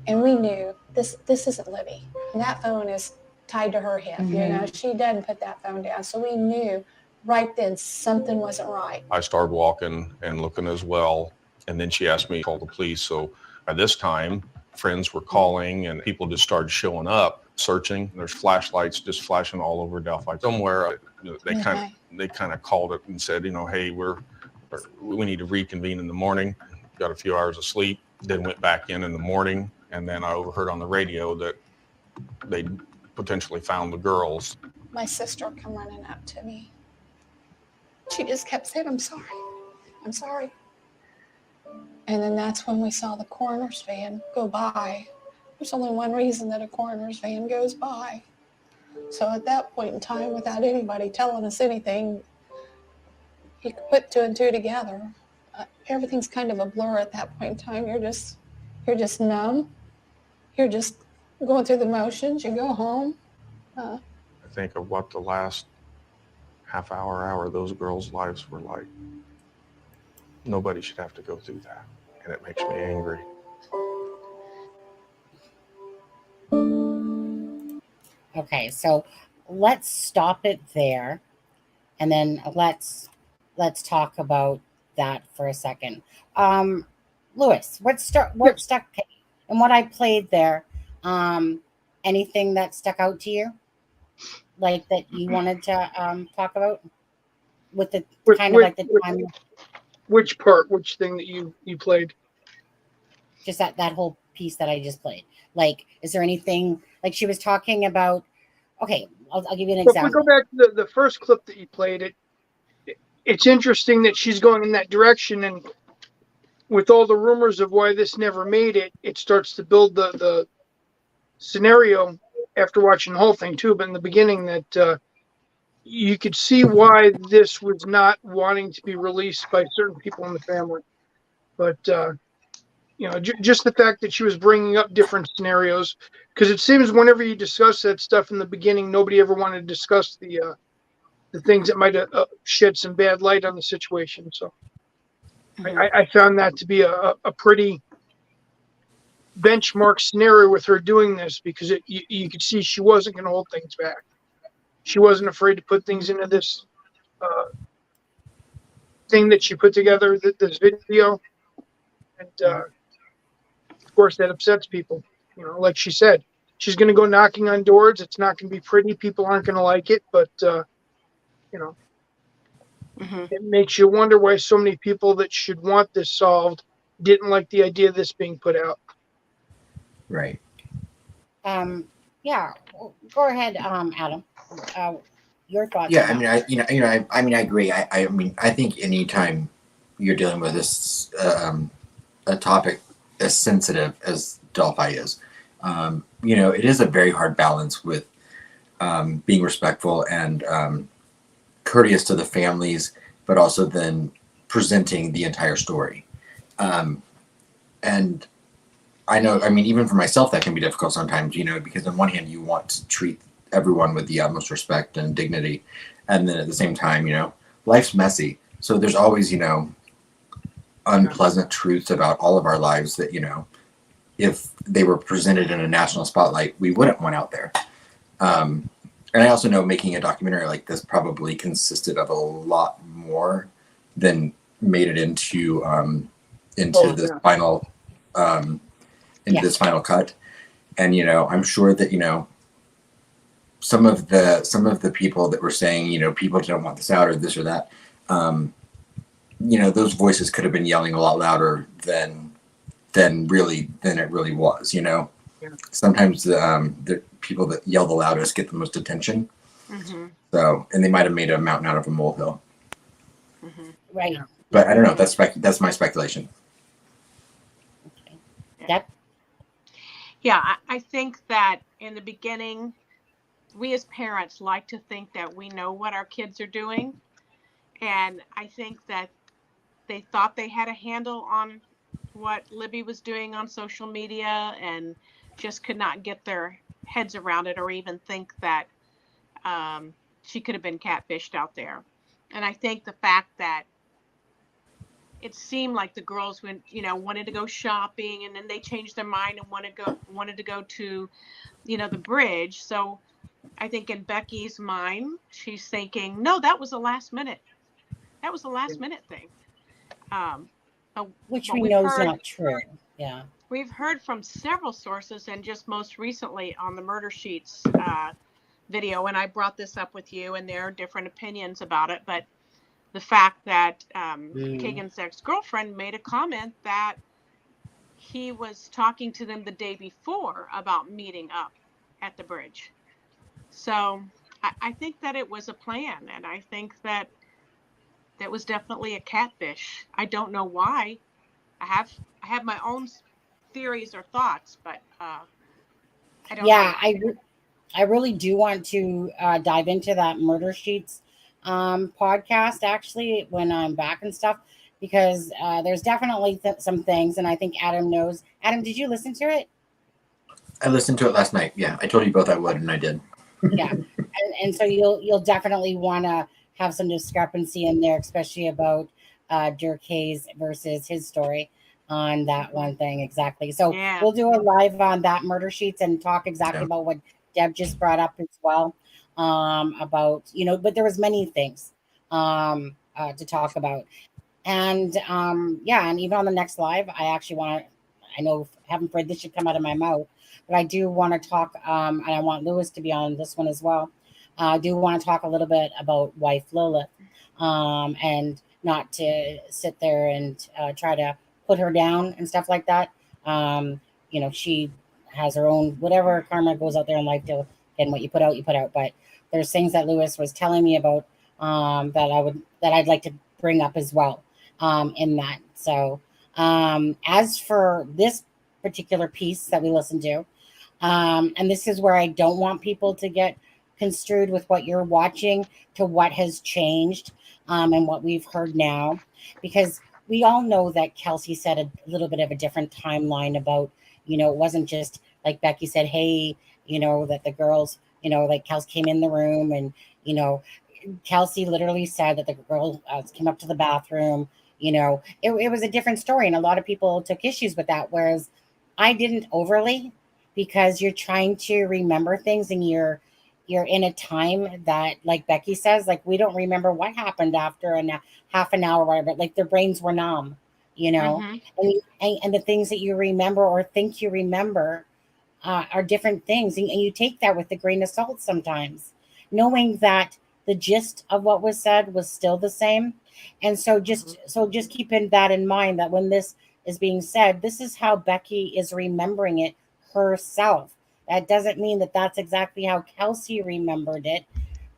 And we knew this isn't Libby. And that phone is tied to her hip. You know, she doesn't put that phone down. So we knew right then something wasn't right. I started walking and looking as well. And then she asked me to call the police. So by this time, friends were calling and people just started showing up, searching. There's flashlights just flashing all over Delphi. Somewhere they kind of called it and said, you know, hey, we need to reconvene in the morning. Got a few hours of sleep. Then went back in the morning. And then I overheard on the radio that they potentially found the girls. My sister come running up to me. She just kept saying, I'm sorry. I'm sorry. And then that's when we saw the coroner's van go by. There's only one reason that a coroner's van goes by. So at that point in time, without anybody telling us anything, you could put 2 and 2 together. Everything's kind of a blur at that point in time. You're just numb. You're just going through the motions. You go home. I think of what the last half hour, those girls' lives were like. Nobody should have to go through that. And it makes me angry. Okay, so let's stop it there. And then let's talk about that for a second. Lewis, what stuck and what I played there? Anything that stuck out to you, like that you wanted to talk about with the time? Which part? Which thing that you played? Just that whole piece that I just played. Like, is there anything like she was talking about? Okay, I'll give you an example. If we go back to the first clip that you played, it's interesting that she's going in that direction, and with all the rumors of why this never made it, it starts to build the scenario after watching the whole thing too. But in the beginning, that you could see why this was not wanting to be released by certain people in the family. But you know, just the fact that she was bringing up different scenarios, because it seems whenever you discuss that stuff in the beginning, nobody ever wanted to discuss the things that might have shed some bad light on the situation. So I found that to be a pretty benchmark scenario with her doing this, because you could see she wasn't going to hold things back. She wasn't afraid to put things into this thing that she put together, this video. And of course, that upsets people, you know, like she said. she's going to go knocking on doors. It's not going to be pretty. People aren't going to like it, but it makes you wonder why so many people that should want this solved didn't like the idea of this being put out. Right. Yeah. Go ahead, Adam. Your thoughts? Yeah, on I mean, I agree. I mean, I think anytime you're dealing with this a topic as sensitive as Delphi is, it is a very hard balance with being respectful and courteous to the families, but also then presenting the entire story. And I know, I mean, even for myself, that can be difficult sometimes, because on one hand, you want to treat everyone with the utmost respect and dignity. And then at the same time, life's messy. So there's always, unpleasant truths about all of our lives that, if they were presented in a national spotlight, we wouldn't want out there. And I also know making a documentary like this probably consisted of a lot more than made it into this final this final cut. And I'm sure that some of the people that were saying people don't want this out or this or that, those voices could have been yelling a lot louder than it really was. Sometimes the people that yell the loudest get the most attention. So, and they might have made a mountain out of a molehill. Right. But I don't know. That's my speculation. Yep. Yeah, I think that in the beginning, we as parents like to think that we know what our kids are doing. And I think that they thought they had a handle on what Libby was doing on social media and just could not get their heads around it or even think that she could have been catfished out there. And I think the fact that it seemed like the girls wanted to go shopping, and then they changed their mind and wanted to go to, the bridge. So I think in Becky's mind, she's thinking, no, that was a last minute. That was a last minute thing. Which we know is not true. Yeah. We've heard from several sources, and just most recently on the Murder Sheets video, and I brought this up with you, and there are different opinions about it, but the fact that Kagan's ex-girlfriend made a comment that he was talking to them the day before about meeting up at the bridge. So I think that it was a plan, and I think that was definitely a catfish. I don't know why. I have my own theories or thoughts, but I don't know. I really do want to dive into that Murder Sheets podcast actually when I'm back and stuff, because there's definitely some things, and I think Adam knows. Adam, did you listen to it? I listened to it last night. Yeah, I told you both I would, and I did. Yeah, and so you'll definitely want to have some discrepancy in there, especially about Dirk Hayes versus his story on that one thing. Exactly. So we'll do a live on that Murder Sheets and talk exactly about what Deb just brought up as well. About, but there was many things to talk about. And and even on the next live, I know heaven forbid this should come out of my mouth, but I do want to talk, and I want Lewis to be on this one as well. I do want to talk a little bit about wife Lilith, and not to sit there and try to put her down and stuff like that. She has her own, whatever karma goes out there in life, and what you put out, you put out. But there's things that Lewis was telling me about that I'd like to bring up as well in that. So as for this particular piece that we listened to, and this is where I don't want people to get construed with what you're watching to what has changed and what we've heard now, because we all know that Kelsey said a little bit of a different timeline about, it wasn't just like Becky said, hey, that the girls, like Kelsey came in the room and, Kelsey literally said that the girl came up to the bathroom. It was a different story, and a lot of people took issues with that, whereas I didn't overly, because you're trying to remember things, and you're in a time that, like Becky says, like we don't remember what happened after half an hour or whatever, like their brains were numb, and the things that you remember or think you remember, are different things, and you take that with a grain of salt sometimes, knowing that the gist of what was said was still the same. And so just keeping that in mind, that when this is being said, this is how Becky is remembering it herself. That doesn't mean that that's exactly how Kelsey remembered it,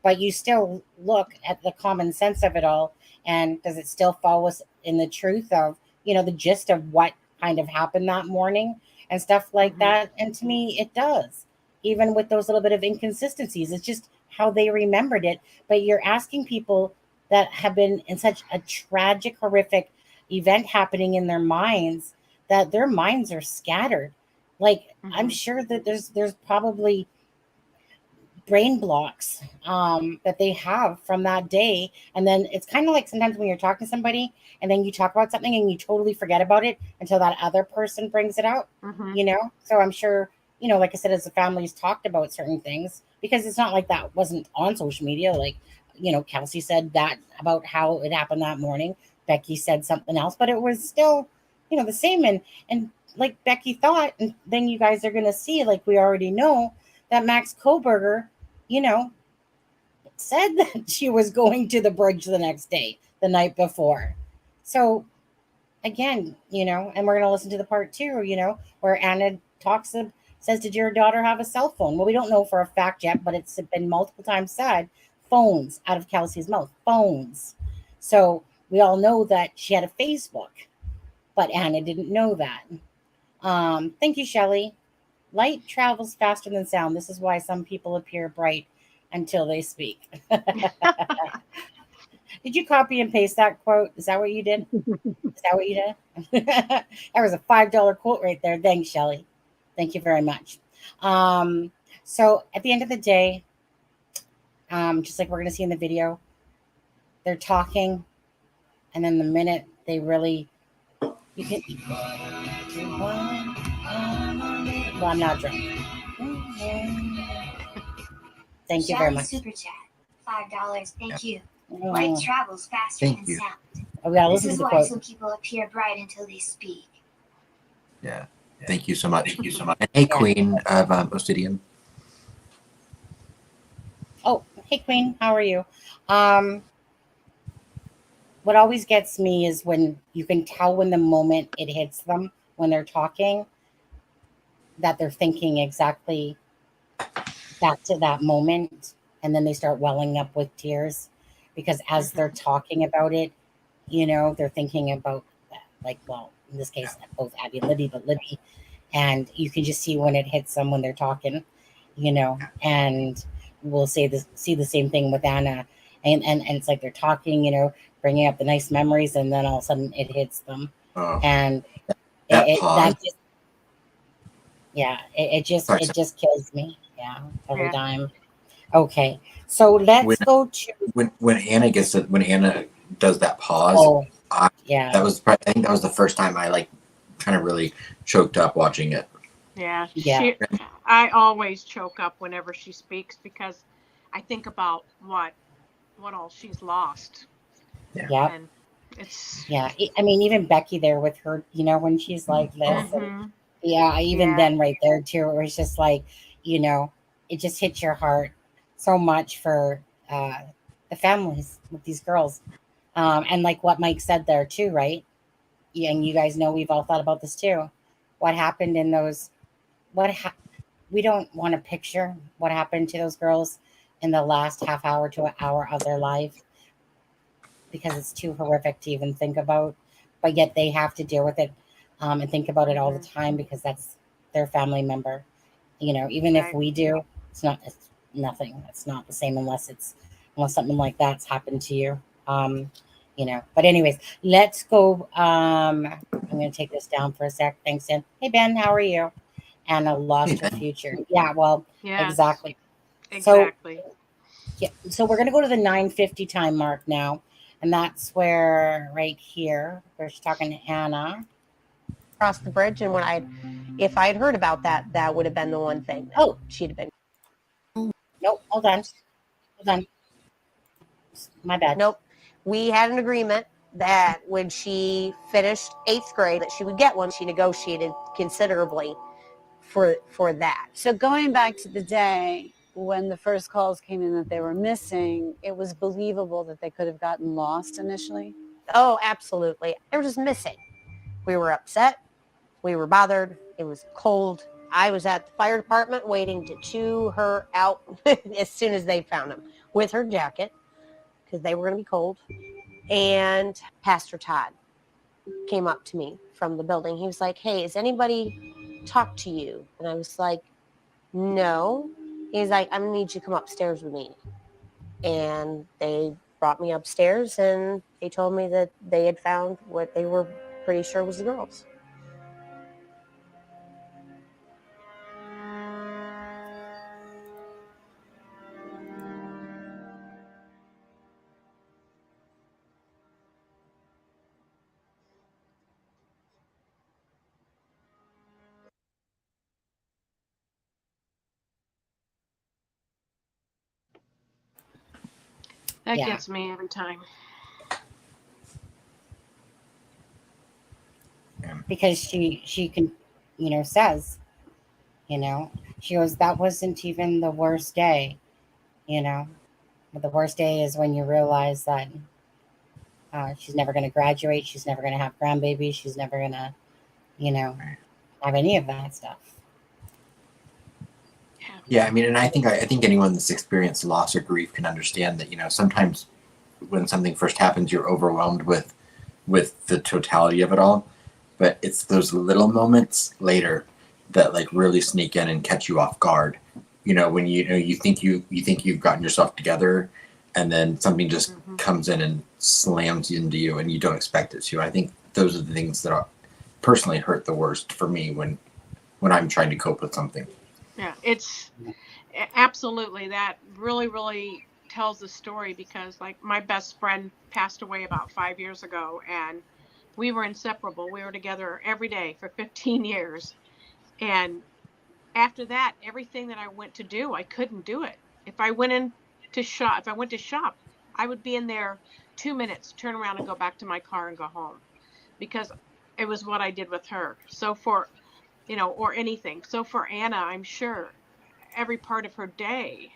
but you still look at the common sense of it all, and does it still follow us in the truth of, the gist of what kind of happened that morning and stuff like that. And to me, it does, even with those little bit of inconsistencies. It's just how they remembered it. But you're asking people that have been in such a tragic, horrific event happening in their minds, that their minds are scattered. Like, I'm sure that there's probably brain blocks that they have from that day. And then it's kind of like sometimes when you're talking to somebody and then you talk about something and you totally forget about it until that other person brings it out, So I'm sure, like I said, as the families talked about certain things, because it's not like that wasn't on social media. Like, Kelsey said that about how it happened that morning. Becky said something else, but it was still, the same. And like Becky thought, and then you guys are going to see, like we already know, that Max Koberger, said that she was going to the bridge the next day, the night before. So again, and we're going to listen to the part 2, where Anna says, did your daughter have a cell phone? Well, we don't know for a fact yet, but it's been multiple times said, phones out of Kelsey's mouth, phones. So we all know that she had a Facebook, but Anna didn't know that. Thank you, Shelley. Light travels faster than sound. This is why some people appear bright until they speak. Did you copy and paste that quote? Is that what you did? Is that what you did? That was a $5 quote right there. Thanks, Shelley. Thank you very much. So at the end of the day, just like we're going to see in the video, they're talking, and then the minute they really, you can. Well, I'm not drunk. Thank you very much. Super chat, $5. Thank you. Oh. Light travels faster Thank than you. sound. Oh, we gotta This listen is to the why quote. some people appear bright until they speak. Yeah. Thank you so much. Thank you so much. And hey, Queen of Ostidium. Oh, hey, Queen. How are you? What always gets me is when you can tell when the moment it hits them, when they're talking, that they're thinking exactly back to that moment, and then they start welling up with tears, because as they're talking about it, they're thinking about that. Like, well, in this case, both Abby and Libby, but Libby, and you can just see when it hits them when they're talking, and we'll see the same thing with Anna, and it's like they're talking, bringing up the nice memories, and then all of a sudden it hits them, and pause. it just kills me, every time. Okay, so let's go to when Anna does that pause. I think that was the first time I kind of really choked up watching it. Yeah. I always choke up whenever she speaks, because I think about what all she's lost. Yeah. And it's I mean, even Becky there with her, when she's like this, and then right there too, where it's just like, it just hits your heart so much for the families with these girls, and like what Mike said there too, right? Yeah, and you guys know we've all thought about this too. What happened in those? We don't want to picture what happened to those girls in the last half hour to an hour of their life, because it's too horrific to even think about. But yet they have to deal with it, and think about it all the time, because that's their family member. Even if we do, it's nothing. It's not the same unless something like that's happened to you. But anyways, let's go. I'm going to take this down for a sec. Thanks, Dan. Hey, Ben, how are you? Anna lost her future. Yeah, well, exactly. Exactly. So we're going to go to the 9:50 time mark now. And that's where, right here, where she's talking to Anna. Across the bridge, and if I'd heard about that, that would have been the one thing. She'd have been. Nope, hold on. My bad. Nope. We had an agreement that when she finished 8th grade, that she would get one. She negotiated considerably for that. So going back to the day when the first calls came in that they were missing, it was believable that they could have gotten lost initially? Oh, absolutely. They were just missing. We were upset. We were bothered. It was cold. I was at the fire department waiting to chew her out as soon as they found him with her jacket because they were going to be cold. And Pastor Todd came up to me from the building. He was like, "Hey, has anybody talked to you?" And I was like, "No." He's like, "I'm going to need you to come upstairs with me." And they brought me upstairs and they told me that they had found what they were pretty sure was the girls. That Yeah. gets me every time. Because she can, says, she goes, that wasn't even the worst day, but the worst day is when you realize that she's never going to graduate, she's never going to have grandbabies, she's never going to, have any of that stuff. Yeah, I mean, and I think anyone that's experienced loss or grief can understand that, sometimes when something first happens, you're overwhelmed with the totality of it all. But it's those little moments later that like really sneak in and catch you off guard. When you think you've gotten yourself together, and then something just comes in and slams into you, and you don't expect it to. I think those are the things that personally hurt the worst for me when I'm trying to cope with something. Yeah, it's absolutely, that really, really tells the story, because like my best friend passed away about 5 years ago and we were inseparable. We were together every day for 15 years. And after that, everything that I went to do, I couldn't do it. If I went to shop, I would be in there 2 minutes, turn around and go back to my car and go home, because it was what I did with her. So for, or anything. So for Anna, I'm sure every part of her day,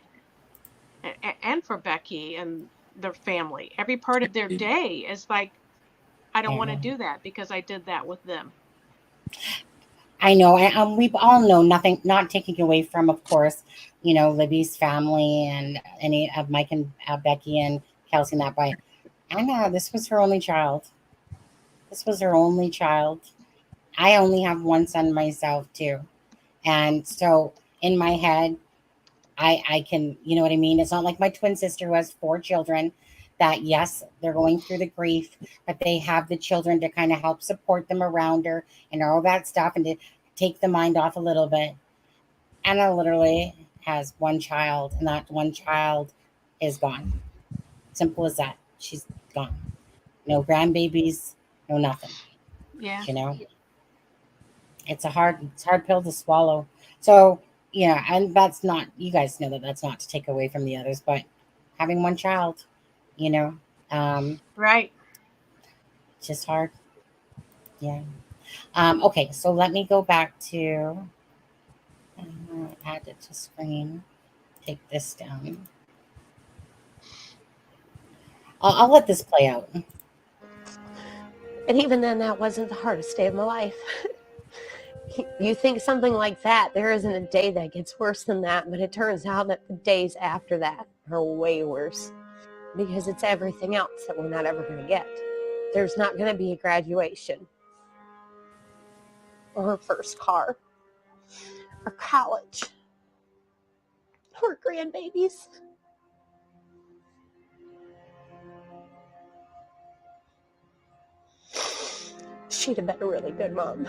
and for Becky and their family, every part of their day is like, I don't want to do that because I did that with them. I know, and we all know, not taking away from, of course, Libby's family and any of Mike and Becky and Kelsey and that, but Anna, this was her only child. I only have one son myself too. And so in my head, I can, you know what I mean? It's not like my twin sister who has 4 children that, yes, they're going through the grief, but they have the children to kind of help support them around her and all that stuff and to take the mind off a little bit. Anna literally has one child, and that one child is gone. Simple as that. She's gone. No grandbabies, no nothing. Yeah. It's a hard pill to swallow. So, yeah, and that's not, you guys know that that's not to take away from the others, but having one child, right. Just hard. Yeah. Okay, so let me go back to add it to screen. Take this down. I'll let this play out. And even then, that wasn't the hardest day of my life. You think something like that, there isn't a day that gets worse than that, but it turns out that the days after that are way worse, because it's everything else that we're not ever going to get. There's not going to be a graduation, or her first car, or college, or grandbabies. She'd have been a really good mom.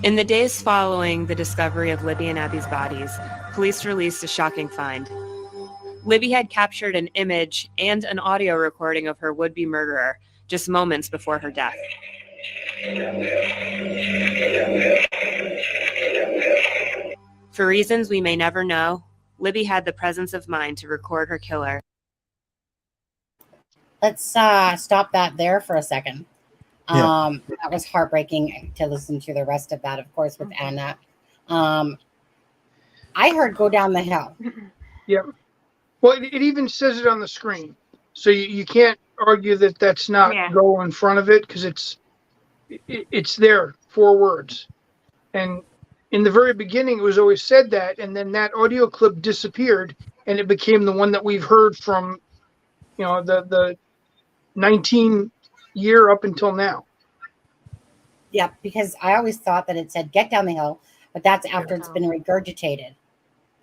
In the days following the discovery of Libby and Abby's bodies, police released a shocking find. Libby had captured an image and an audio recording of her would-be murderer just moments before her death. For reasons we may never know, Libby had the presence of mind to record her killer. let's stop that there for a second. Yeah. That was heartbreaking to listen to the rest of that, of course, with Anna. I heard "Go Down the Hill." Yep. Well, it even says it on the screen, so you can't argue that that's not Yeah. go in front of it because it's there, 4 words. And in the very beginning, it was always said that, and then that audio clip disappeared, and it became the one that we've heard from, the 19 year up until now. Yep, because I always thought that it said "Get Down the Hill," but that's after it's been regurgitated.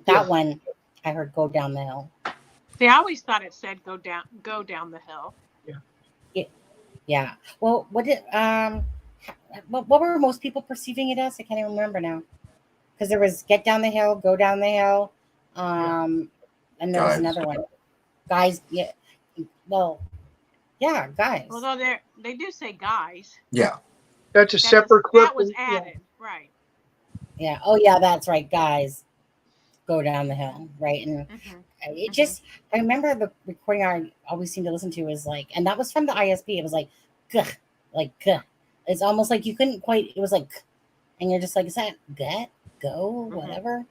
That one, I heard "Go Down the Hill." See, I always thought it said go down the hill. Yeah. Well, what were most people perceiving it as? I can't even remember now. Because there was "Get Down the Hill," "Go Down the Hill," and there was Guys. another one. Guys, yeah. Well, yeah, guys. Although they do say guys. Yeah. That's a separate clip. That was added, right? Yeah. Oh, yeah, that's right. Guys, go down the hill, right? And it just, I remember the recording I always seemed to listen to was like, and that was from the ISP. It was like, "Gah," like, "Gah." It's almost like you couldn't quite. It was like, and you're just like, is that "get," "go," whatever,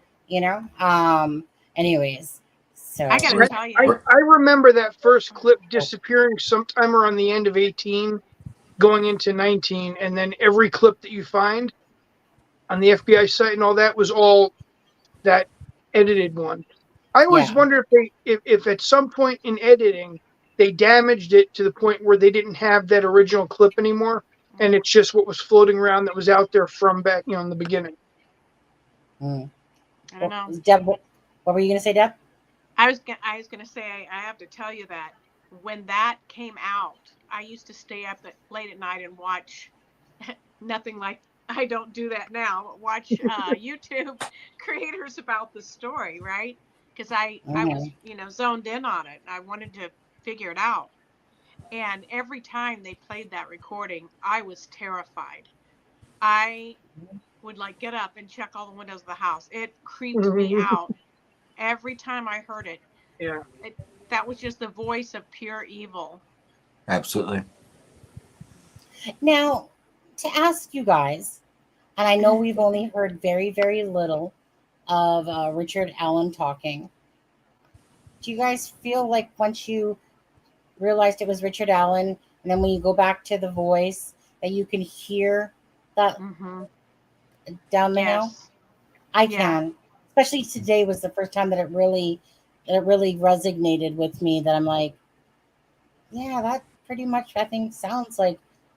Anyways, so I gotta tell you, I remember that first clip disappearing sometime around the end of 18, going into 19, and then every clip that you find on the FBI site and all that was all that edited one. I always wonder if at some point in editing they damaged it to the point where they didn't have that original clip anymore, and it's just what was floating around that was out there from back, in the beginning. I don't know. Deb, what were you gonna say, Deb? I was gonna say I have to tell you that when that came out, I used to stay up late at night and watch nothing like I don't do that now, but watch YouTube creators about the story, right? Because I was zoned in on it. I wanted to figure it out. And every time they played that recording, I was terrified. I would get up and check all the windows of the house. It creeped me out every time I heard it. Yeah. That was just the voice of pure evil. Absolutely. Now, to ask you guys, and I know we've only heard very, very little of Richard Allen talking. Do you guys feel like once you realized it was Richard Allen, and then when you go back to the voice, that you can hear that down the hill? I can. Especially today was the first time that it really resonated with me. That I'm like, yeah, that pretty much I think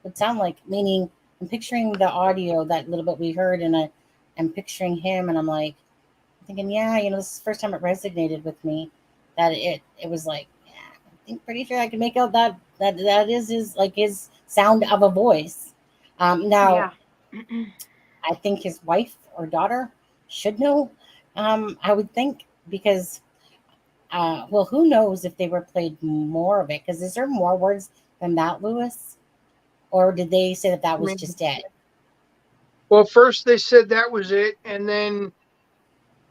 would sound like. Meaning, I'm picturing the audio that little bit we heard, and I'm picturing him, and I'm like, thinking, yeah, this is the first time it resonated with me. That it was like, yeah, I think pretty sure I can make out that is his sound of a voice. Now, I think his wife or daughter should know. I would think because, who knows if they were played more of it? Because is there more words than that, Lewis? Or did they say that was just it? Well, first they said that was it, and then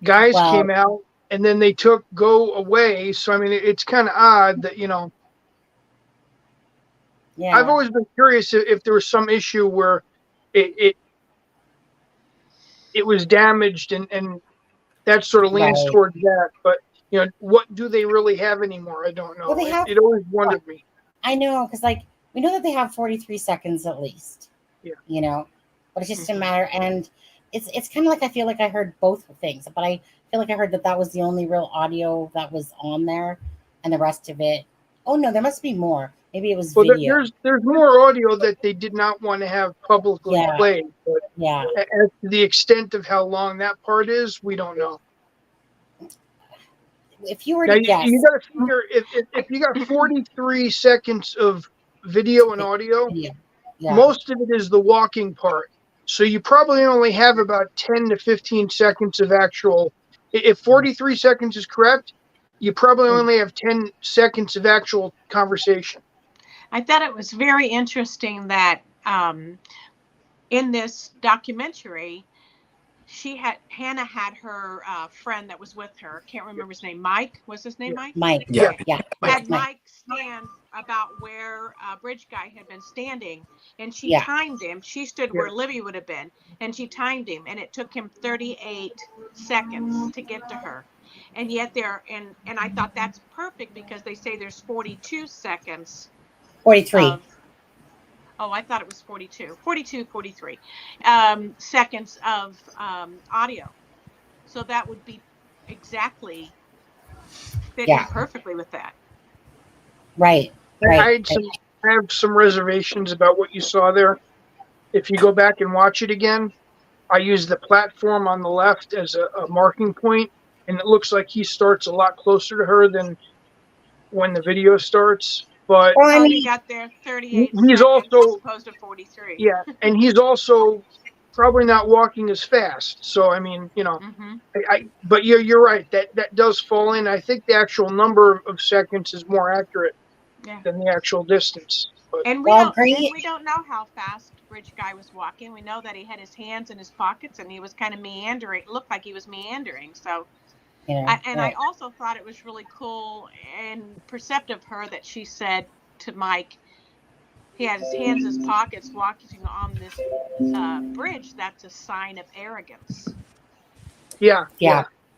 guys came out, and then they took "go" away. So I mean, it's kind of odd that Yeah. I've always been curious if there was some issue where it was damaged, and that sort of leans towards that. But what do they really have anymore? I don't know. Well, it always wondered me. I know, because we know that they have 43 seconds at least. Yeah. But it's just a matter, and it's kind of like I feel like I heard both things, but I feel like I heard that was the only real audio that was on there, and the rest of it. Oh no, there must be more. Maybe it was video. There's more audio that they did not want to have publicly played. But as to the extent of how long that part is, we don't know. If you were to guess, you got to figure if you got 43 seconds of video and audio, most of it is the walking part. So you probably only have about 10 to 15 seconds of actual. If 43 seconds is correct, you probably only have 10 seconds of actual conversation. I thought it was very interesting that in this documentary, Hannah had her friend that was with her. Can't remember his name. Mike, was his name Mike? Mike. Yeah. Had Mike stand about where Bridge Guy had been standing, and she Yeah. timed him. She stood where Libby would have been, and she timed him, and it took him 38 seconds to get to her. And yet and I thought that's perfect because they say there's 42 seconds 43. of, oh, I thought it was 42, 43 seconds of audio. So that would be exactly fitting perfectly with that. Right. I have some reservations about what you saw there. If you go back and watch it again, I use the platform on the left as a marking point, and it looks like he starts a lot closer to her than when the video starts. But He got there 38 he's seconds also, as opposed to 43. yeah, and he's also probably not walking as fast. So I mean, but you're right. That does fall in. I think the actual number of seconds is more accurate than the actual distance. But, And we don't know how fast Bridge Guy was walking. We know that he had his hands in his pockets and he was kind of meandering. It looked like he was meandering. So, I also thought it was really cool and perceptive of her that she said to Mike, he had his hands in his pockets walking on this bridge. That's a sign of arrogance. Yeah.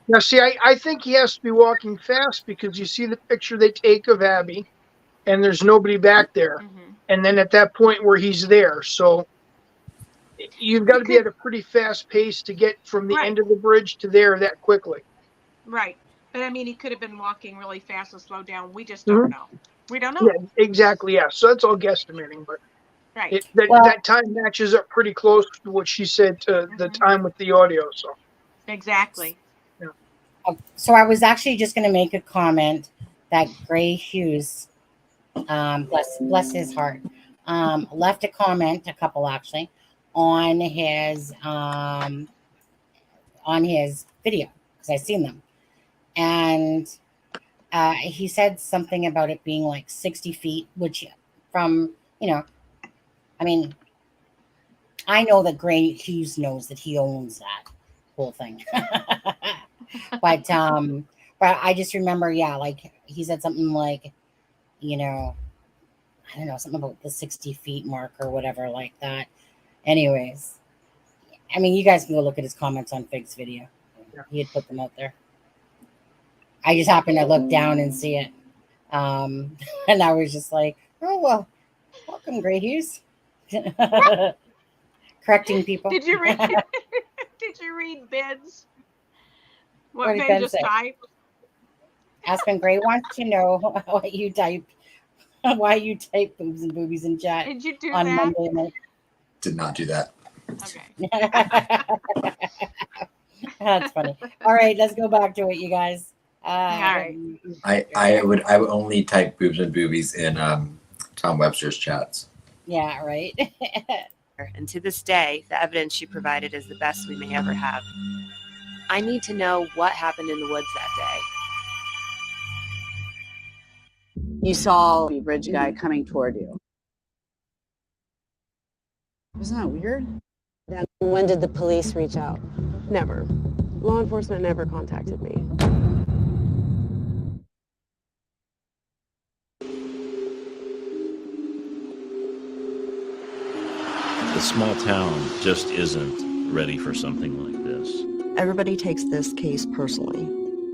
Now, see, I think he has to be walking fast because you see the picture they take of Abby, and there's nobody back there. And then at that point where he's there, so you've got to be at a pretty fast pace to get from the end of the bridge to there that quickly. Right. But I mean, he could have been walking really fast and slow down. We just don't know. We don't know. Yeah, exactly. Yeah. So that's all guesstimating, but right. That time matches up pretty close to what she said to the time with the audio. So exactly. Yeah. So I was actually just going to make a comment that Gray Hughes, bless his heart, left a comment, a couple actually, on his video because I seen them, and he said something about it being like 60 feet, which from I mean, I know that Gray Hughes knows that he owns that whole thing. but I just remember, like he said something like, I don't know, something about the 60 feet mark or whatever like that. Anyways, I mean, you guys can go look at his comments on Fig's video. He had put them out there. I just happened to look down and see it. And I was just like, oh, well, welcome, Gray Hughes. Correcting people. Did you read Ben's? What did Ben just typed? Aspen Gray wants to know what you type. Why you type boobs and boobies in chat. Did you do on that? Monday night? Did not do that. Okay. That's funny. All right, let's go back to it, you guys. All right. I would only type boobs and boobies in Tom Webster's chats. Yeah, right. And to this day, the evidence she provided is the best we may ever have. I need to know what happened in the woods that day. You saw the bridge guy coming toward you. Isn't that weird? Then when did the police reach out? Never. Law enforcement never contacted me. The small town just isn't ready for something like this. Everybody takes this case personally.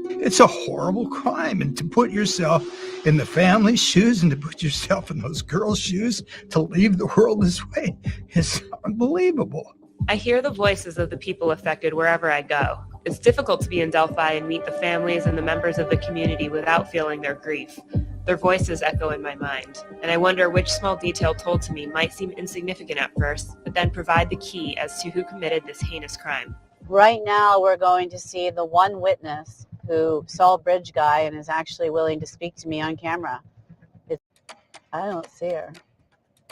It's a horrible crime, and to put yourself in the family's shoes and to put yourself in those girls' shoes to leave the world this way is unbelievable. I hear the voices of the people affected wherever I go. It's difficult to be in Delphi and meet the families and the members of the community without feeling their grief. Their voices echo in my mind, and I wonder which small detail told to me might seem insignificant at first, but then provide the key as to who committed this heinous crime. Right now, we're going to see the one witness who saw Bridge Guy and is actually willing to speak to me on camera. I don't see her.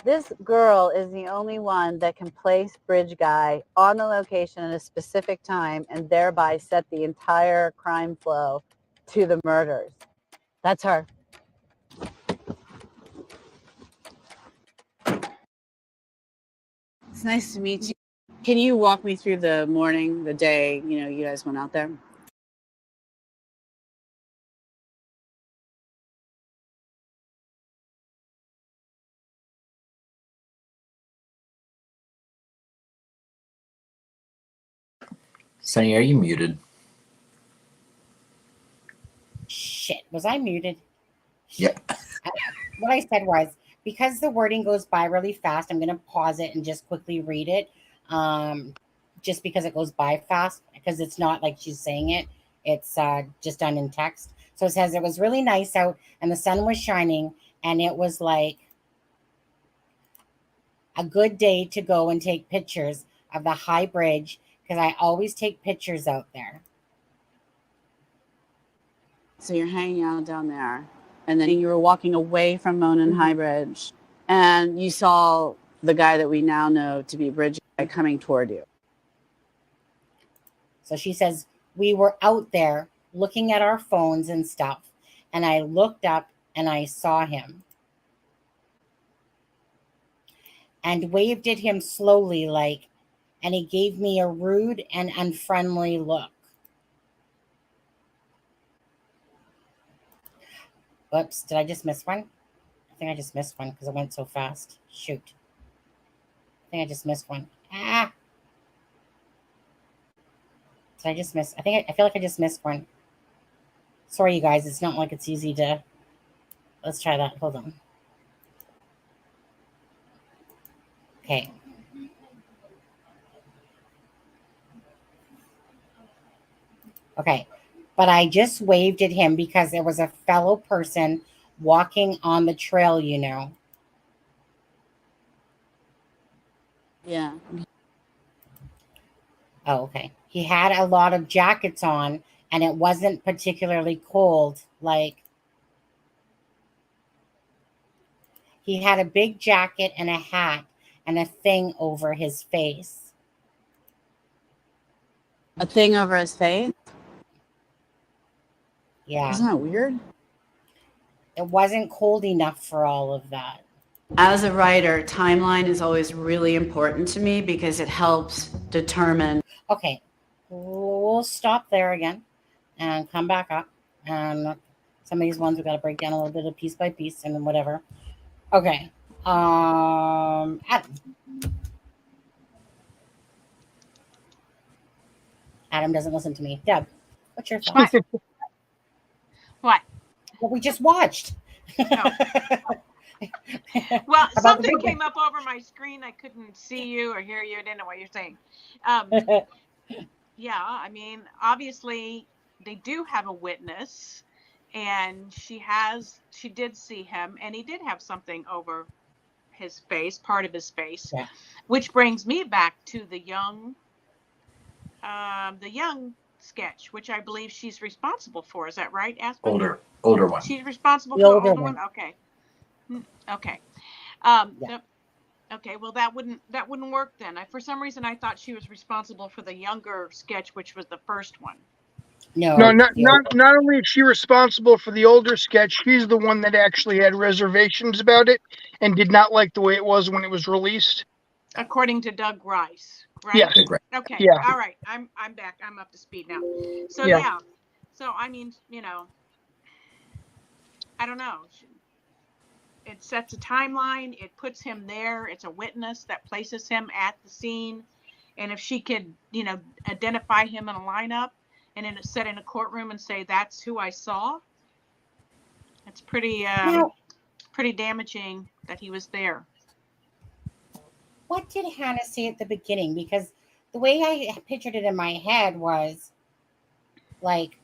This girl is the only one that can place Bridge Guy on the location at a specific time and thereby set the entire crime flow to the murders. That's her. It's nice to meet you. Can you walk me through the morning, the day, you guys went out there? Sunny, are you muted? Shit, was I muted? Yep. What I said was, because the wording goes by really fast, I'm going to pause it and just quickly read it. Just because it goes by fast, because it's not like she's saying it. It's just done in text. So it says, it was really nice out and the sun was shining and it was like a good day to go and take pictures of the high bridge because I always take pictures out there. So you're hanging out down there, and then you were walking away from Monon High Bridge, and you saw the guy that we now know to be Bridge Guy coming toward you. So she says, we were out there looking at our phones and stuff, and I looked up and I saw him and waved at him slowly, like, and he gave me a rude and unfriendly look. Whoops, did I just miss one? I think I just missed one because it went so fast. Shoot. I think I just missed one. Ah. Did I just miss? I feel like I just missed one. Sorry, you guys. It's not like it's easy to. Let's try that. Hold on. Okay. Okay. But I just waved at him because there was a fellow person walking on the trail, you know. Yeah. Oh, okay. He had a lot of jackets on and it wasn't particularly cold. Like, he had a big jacket and a hat and a thing over his face. A thing over his face? Yeah. Isn't that weird? It wasn't cold enough for all of that. As a writer, timeline is always really important to me because it helps determine. Okay, we'll stop there again and come back up. And some of these ones we got to break down a little bit of piece by piece and then whatever. Okay. Adam. Adam doesn't listen to me. Deb, what's your thoughts? What? What we just watched. Well, About something the came up over my screen. I couldn't see you or hear you. I didn't know what you're saying. Yeah, I mean, obviously they do have a witness, and she did see him, and he did have something over his face, part of his face, yeah. Which brings me back to the young sketch, which I believe she's responsible for. Is that right, Aspen? Older one. She's responsible The for the older older one. one. Okay. Okay. Yeah. Okay. Well, that wouldn't work then. For some reason, I thought she was responsible for the younger sketch, which was the first one. No, not only is she responsible for the older sketch, she's the one that actually had reservations about it and did not like the way it was when it was released. According to Doug Rice, right? Yeah. Okay. Yeah. All right. I'm back. I'm up to speed now. So Yeah. yeah. So I mean, I don't know. It sets a timeline. It puts him there. It's a witness that places him at the scene. And if she could, identify him in a lineup and then sit in a courtroom and say, that's who I saw. It's pretty damaging that he was there. What did Hannah say at the beginning? Because the way I pictured it in my head was like,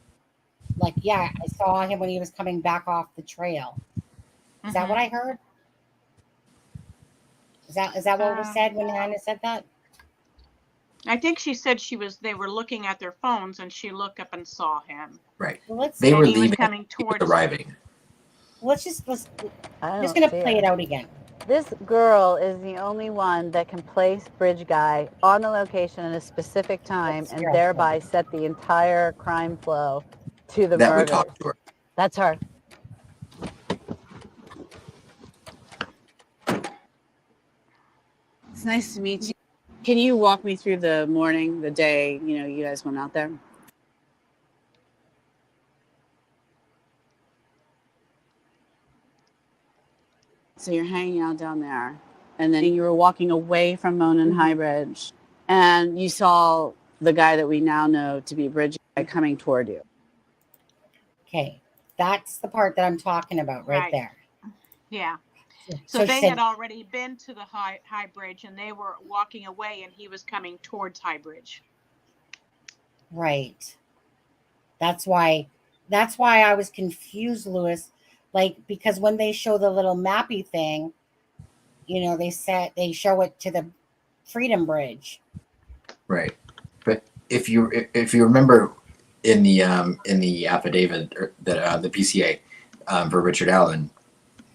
yeah, I saw him when he was coming back off the trail. Is that what I heard? Is that what was said when Hannah said that? I think she said they were looking at their phones and she looked up and saw him. Right. Well, they were he leaving. Was coming towards arriving. I'm just gonna play it out again. This girl is the only one that can place Bridge Guy on the location at a specific time and thereby set the entire crime flow to the that murder. We talked to her. That's her. It's nice to meet you. Can you walk me through the morning, the day, you guys went out there? So you're hanging out down there, and then you were walking away from Monon High Bridge, and you saw the guy that we now know to be Bridge Guy coming toward you. Okay, that's the part that I'm talking about right there. Yeah. So So she they said, had already been to the high bridge, and they were walking away, and he was coming towards High Bridge. right. That's why I was confused, Lewis. Like, because when they show the little mappy thing, you know, they show it to the Freedom Bridge. Right. But if you remember in the affidavit that the PCA for Richard Allen,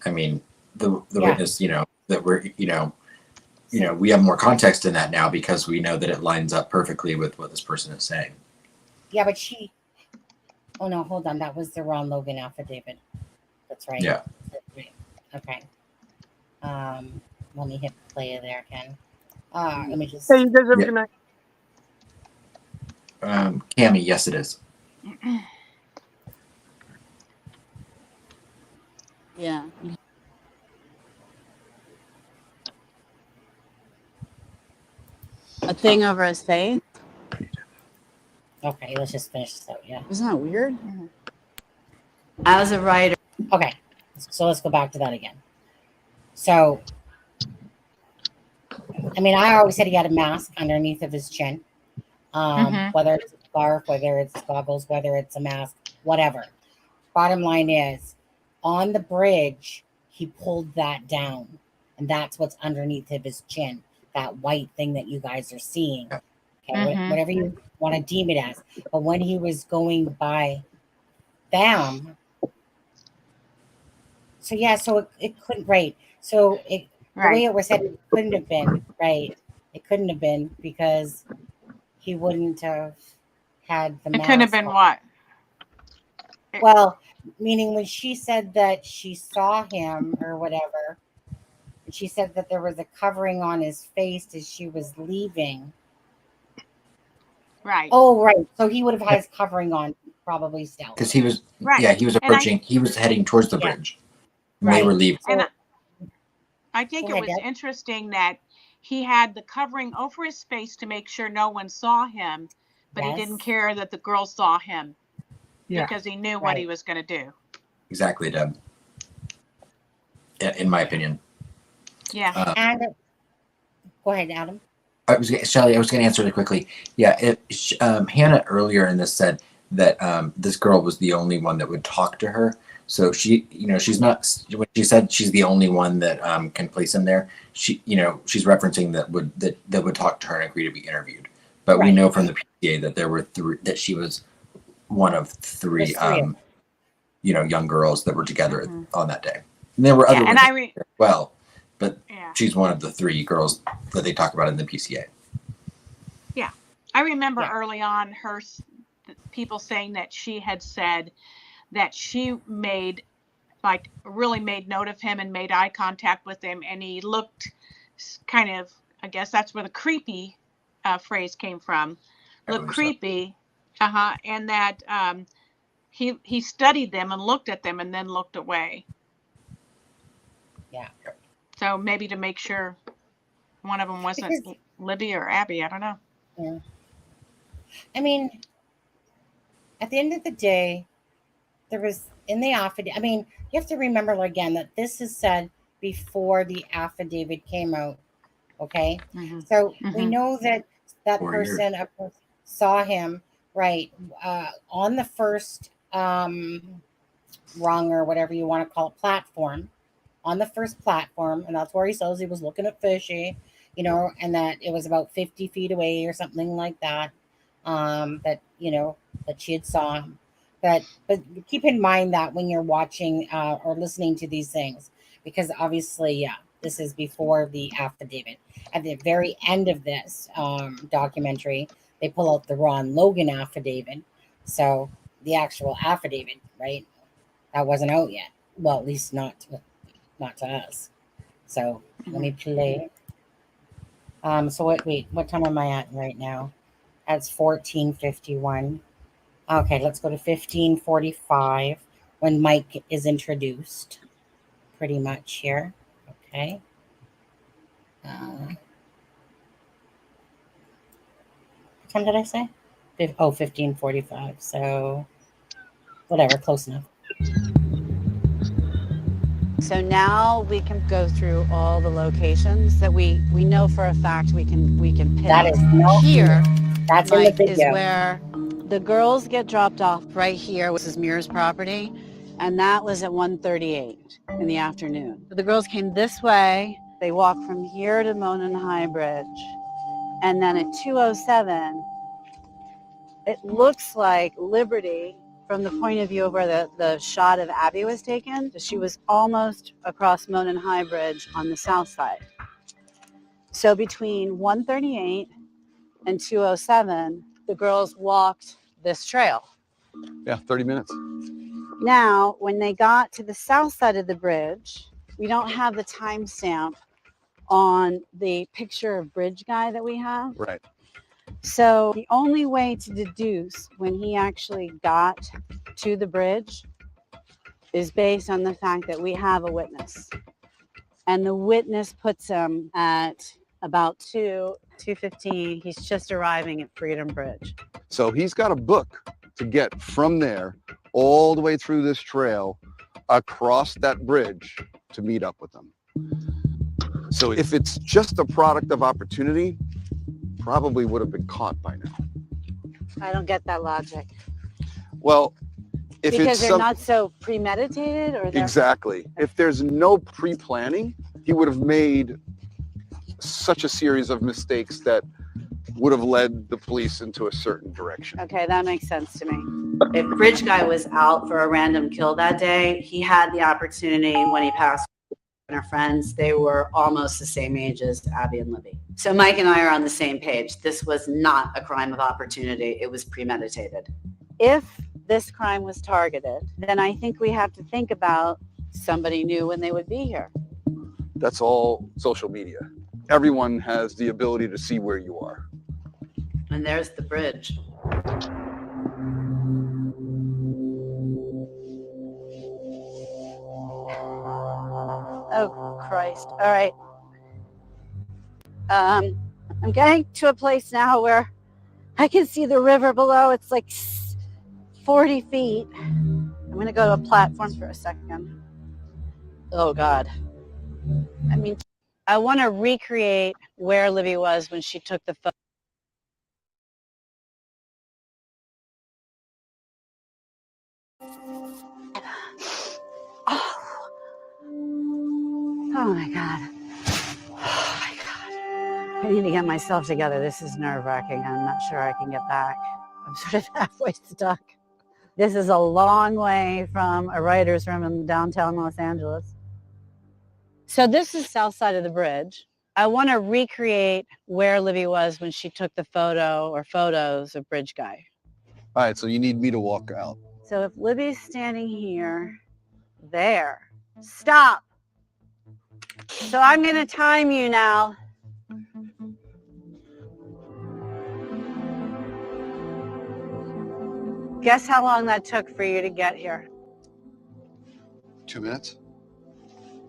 I mean the witness, you know, that we're you know we have more context in that now because we know that it lines up perfectly with what this person is saying. Yeah, but oh no, hold on, that was the Ron Logan affidavit. That's right. Yeah. Okay. Let me hit play there again. Let me just. Hey, you guys have a good night. Cammy, yes, it is. Yeah. A thing over his face. Okay, let's just finish this out. Yeah. Isn't that weird? As a writer. Okay, so let's go back to that again. So, I mean, I always said he had a mask underneath of his chin. Whether it's a scarf, whether it's goggles, whether it's a mask, whatever. Bottom line is, on the bridge, he pulled that down, and that's what's underneath of his chin, that white thing that you guys are seeing. Okay, whatever you want to deem it as. But when he was going by them, so yeah, so it couldn't, right. So the way it was said, it couldn't have been, right. It couldn't have been because he wouldn't have had the mask. It couldn't have been what? Well, meaning when she said that she saw him or whatever, and she said that there was a covering on his face as she was leaving. Right. Oh, right. So he would have had his covering on probably still. Because he was, Right. yeah, he was approaching. He was heading towards the bridge. And they were leaving. And I think Go it ahead, was Deb. interesting that he had the covering over his face to make sure no one saw him, but he didn't care that the girl saw him because he knew what he was going to do. Exactly, Deb. In my opinion. Yeah. And go ahead, Adam. Shelly, I was going to answer it quickly. Yeah, Hannah earlier in this said that this girl was the only one that would talk to her. So she, you know, she's not. When she said she's the only one that can place him there, she, you know, she's referencing that would talk to her and agree to be interviewed. But we know from the PCA that there were three. That she was one of three. You know, young girls that were together on that day. And there were other and women as well, but she's one of the three girls that they talk about in the PCA. Yeah. I remember early on people saying that she had said that she really made note of him and made eye contact with him, and he looked kind of, I guess that's where the creepy phrase came from. Looked creepy. And that he studied them and looked at them and then looked away. Yeah. So maybe to make sure one of them wasn't Libby or Abby. I don't know. Yeah. I mean, at the end of the day, there was in the affidavit. I mean, you have to remember again that this is said before the affidavit came out. Okay. So we know that 4 person saw him on the first rung or whatever you want to call it, platform, on the first platform, and that's where he says he was looking at fishy, you know, and that it was about 50 feet away or something like that. That you know that she had saw him. But keep in mind that when you're watching or listening to these things, because obviously, this is before the affidavit. At the very end of this documentary, they pull out the Ron Logan affidavit. So the actual affidavit, right? That wasn't out yet. Well, at least not to us. So let me play. So what time am I at right now? That's 14:51. Okay, let's go to 15:45 when Mike is introduced. Pretty much here. Okay. What time did I say? 15:45. So whatever, close enough. So now we can go through all the locations that we know for a fact we can pin. That is not Here, that's in the Mike, is video. where the girls get dropped off right here. This is Mira's property, and that was at 1:38 in the afternoon. The girls came this way. They walked from here to Monon High Bridge, and then at 2:07, it looks like Liberty, from the point of view of where the shot of Abby was taken, she was almost across Monon High Bridge on the south side. So between 1:38 and 2:07, the girls walked this trail. Yeah, 30 minutes. Now, when they got to the south side of the bridge, we don't have the timestamp on the picture of bridge guy that we have. Right. So the only way to deduce when he actually got to the bridge is based on the fact that we have a witness. And the witness puts him at about 2:15. He's just arriving at Freedom Bridge. So he's got a book to get from there all the way through this trail across that bridge to meet up with them. So if it's just a product of opportunity, probably would have been caught by now. I don't get that logic. Well, if because it's they're not so premeditated, or they're... Exactly. If there's no pre-planning, he would have made such a series of mistakes that would have led the police into a certain direction. Okay, that makes sense to me. If Bridge Guy was out for a random kill that day, he had the opportunity when he passed our friends. They were almost the same age as Abby and Libby. So Mike and I are on the same page. This was not a crime of opportunity. It was premeditated. If this crime was targeted, then I think we have to think about somebody knew when they would be here. That's all social media. Everyone has the ability to see where you are. And there's the bridge. Oh, Christ. All right. I'm getting to a place now where I can see the river below. It's like 40 feet. I'm going to go to a platform for a second. Oh, God. I mean, I want to recreate where Libby was when she took the photo. Oh my God. Oh my God. I need to get myself together. This is nerve-wracking. I'm not sure I can get back. I'm sort of halfway stuck. This is a long way from a writer's room in downtown Los Angeles. So this is south side of the bridge. I want to recreate where Libby was when she took the photo or photos of Bridge Guy. All right, so you need me to walk out. So if Libby's standing here, there, stop. So I'm going to time you now. Guess how long that took for you to get here? 2 minutes?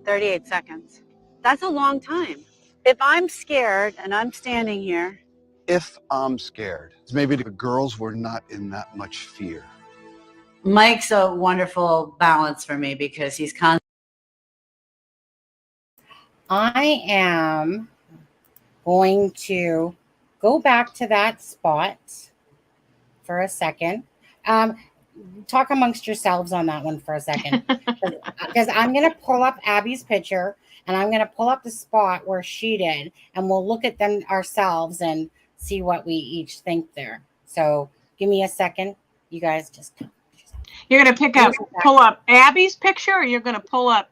38 seconds. That's a long time. If I'm scared and I'm standing here. If I'm scared. Maybe the girls were not in that much fear. Mike's a wonderful balance for me because he's constantly. I am going to go back to that spot for a second. Talk amongst yourselves on that one for a second. Because I'm going to pull up Abby's picture and I'm going to pull up the spot where she did, and we'll look at them ourselves and see what we each think there. So give me a second. You guys just... You're going to pull up Abby's picture, or you're going to pull up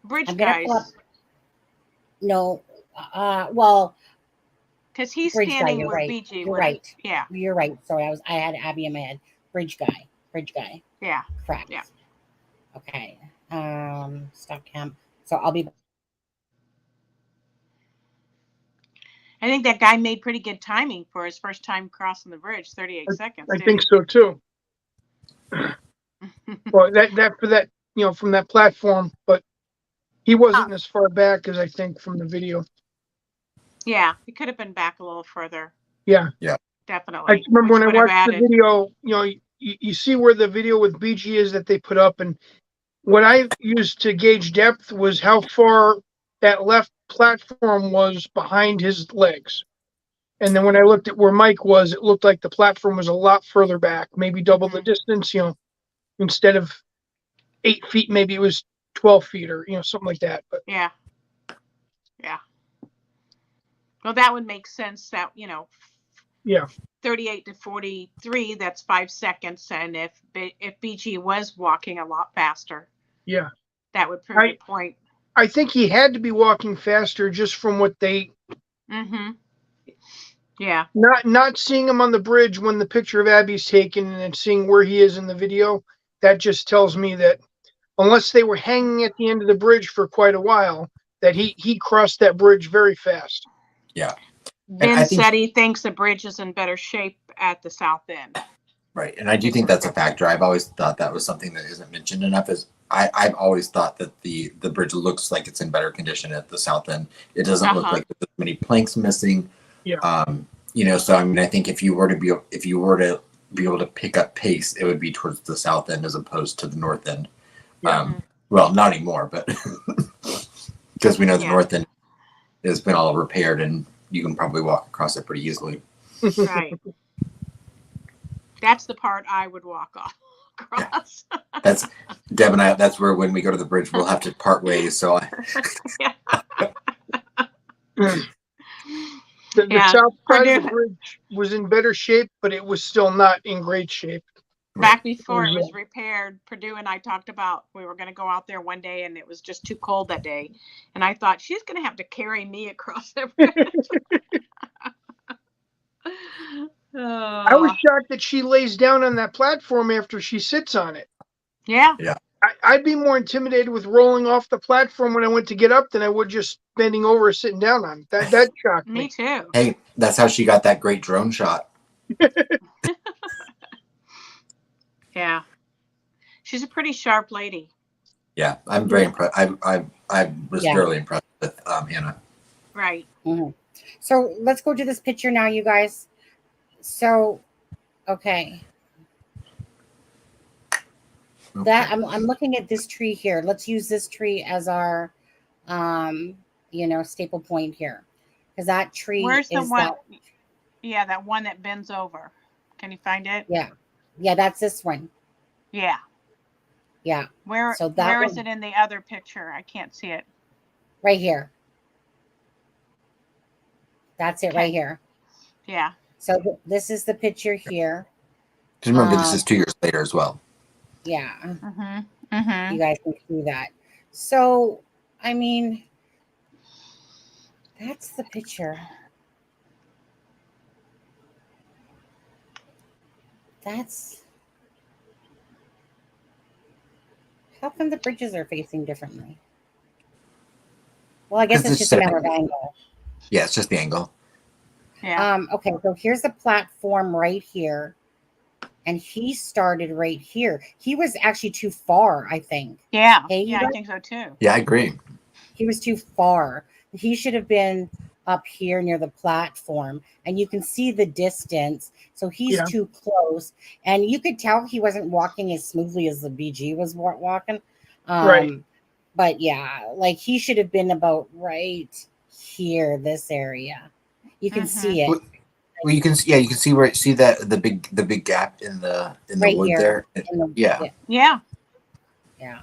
Bridge Guy's? No, well, because he's Bridge standing Guy, with right. BG. You're right. Yeah, you're right. Sorry, I had Abby in my head. Bridge Guy. Yeah, correct. Yeah. Okay. Stop cam. So I'll be. I think that guy made pretty good timing for his first time crossing the bridge. 38 seconds. I think so too. Well, that for that, from that platform, but he wasn't as far back as I think from the video. Yeah, he could have been back a little further. Yeah. Yeah. Definitely. I remember Which when I would have watched the added. video, you see where the video with BG is that they put up. And what I used to gauge depth was how far that left platform was behind his legs. And then when I looked at where Mike was, it looked like the platform was a lot further back, maybe double the distance, instead of 8 feet, maybe it was 12 feet or, something like that. But Yeah. Yeah. Well, that would make sense that, yeah, 38 to 43, that's 5 seconds. And if BG was walking a lot faster, yeah. that would prove your point. I think he had to be walking faster just from what they. Mm-hmm. Yeah. Not seeing him on the bridge when the picture of Abby's taken and then seeing where he is in the video, that just tells me that unless they were hanging at the end of the bridge for quite a while, that he crossed that bridge very fast. Yeah. Vin said he thinks the bridge is in better shape at the south end. Right. And I do think that's a factor. I've always thought that was something that isn't mentioned enough. Is I've always thought that the bridge looks like it's in better condition at the south end. It doesn't look like there's many planks missing. Yeah. So I mean, I think if you were to be able to pick up pace, it would be towards the south end as opposed to the north end. Well, not anymore, but because we know the north end has been all repaired and you can probably walk across it pretty easily. Right. That's the part I would walk across. That's Deb and I. That's where when we go to the bridge, we'll have to part ways. So The south side of the bridge was in better shape, but it was still not in great shape. Back before it was repaired, Purdue and I talked about we were going to go out there one day and it was just too cold that day. And I thought she's going to have to carry me across the bridge. I was shocked that she lays down on that platform after she sits on it. Yeah. Yeah. I'd be more intimidated with rolling off the platform when I went to get up than I would just bending over or sitting down on it. That shocked me. Me too. hey, that's how she got that great drone shot. Yeah. She's a pretty sharp lady. Yeah, I'm very impressed. I was really impressed with Hannah. Right. Mm-hmm. So let's go to this picture now, you guys. So, okay. That I'm looking at this tree here. Let's use this tree as our, staple point here, because that tree. Where's the is one? that, Yeah, that one that bends over. Can you find it? Yeah, that's this one. Yeah. Yeah. Where is it in the other picture? I can't see it. Right here. That's it right here. Yeah. So this is the picture here. Just remember, this is 2 years later as well. Yeah. Mm-hmm. Mm-hmm. You guys can see that. So, I mean, that's the picture. How come the bridges are facing differently? Well, I guess it's just a matter of angle. Yeah, it's just the angle. Yeah. Okay, so here's the platform right here. And he started right here. He was actually too far, I think. Yeah. Hey, I think so too. Yeah, I agree. He was too far. He should have been up here near the platform, and you can see the distance. So he's too close, and you could tell he wasn't walking as smoothly as the BG was walking. Right. But yeah, like he should have been about right here, this area. You can see it. Well, you can see the big gap in the right wood here, there. Yeah. Yeah.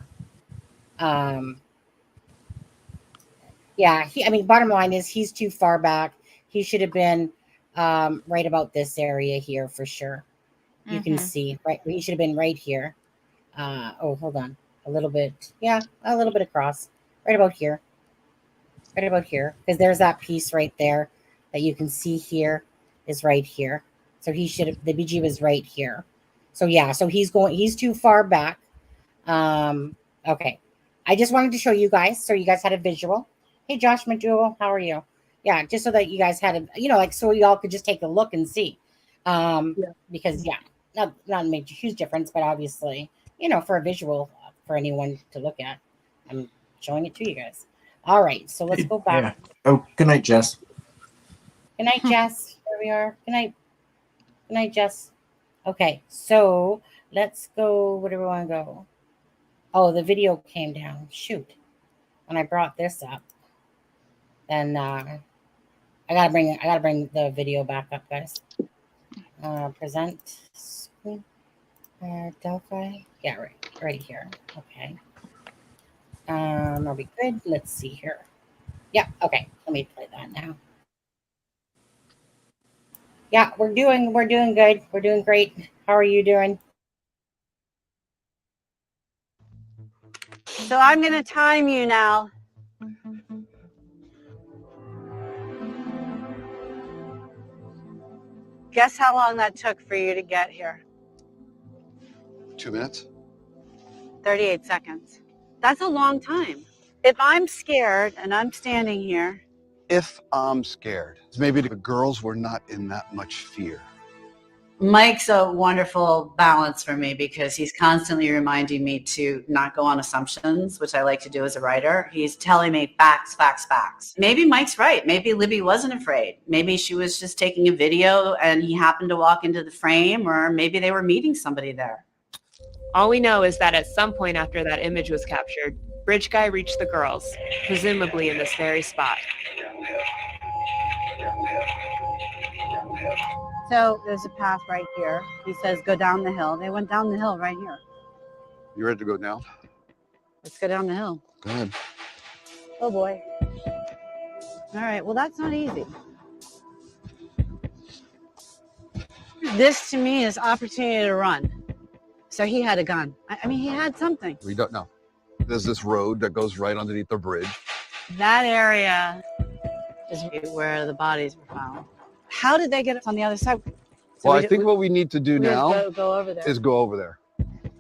Bottom line is he's too far back. He should have been right about this area here for sure. You can see, right? He should have been right here. Hold on. A little bit. Yeah, a little bit across. Right about here. Right about here. Because there's that piece right there that you can see here is right here. So the BG was right here. So yeah, so he's too far back. Okay. I just wanted to show you guys, so you guys had a visual. Hey, Josh Maduo, how are you? Yeah, just so that you guys had so y'all could just take a look and see. Because not make a huge difference, but obviously, for a visual for anyone to look at, I'm showing it to you guys. All right, so let's go back. Yeah. Oh, good night, Jess. Good night, Jess. we are. Good night, Jess. Okay, so let's go. Where do we want to go? Oh, the video came down. Shoot. When I brought this up, then I gotta bring the video back up, guys. Present screen. Delphi. Yeah, right here. Okay. Are we good? Let's see here. Yeah, okay. Let me play that now. Yeah, we're doing good. We're doing great. How are you doing? So I'm going to time you now. Guess how long that took for you to get here? 2 minutes. 38 seconds. That's a long time. If I'm scared and I'm standing here. If I'm scared, maybe the girls were not in that much fear. Mike's a wonderful balance for me because he's constantly reminding me to not go on assumptions, which I like to do as a writer. He's telling me facts, facts, facts. Maybe Mike's right. Maybe Libby wasn't afraid. Maybe she was just taking a video and he happened to walk into the frame, or maybe they were meeting somebody there. All we know is that at some point after that image was captured, Bridge Guy reached the girls, presumably in this very spot. So there's a path right here. He says, go down the hill. They went down the hill right here. You ready to go now? Let's go down the hill. Go ahead. Oh boy. All right, well, that's not easy. This to me is opportunity to run. So he had a gun. I mean, he had something. We don't know. There's this road that goes right underneath the bridge. That area is where the bodies were found. How did they get up on the other side? So Well, I think what we need to do now go over there. is go over there.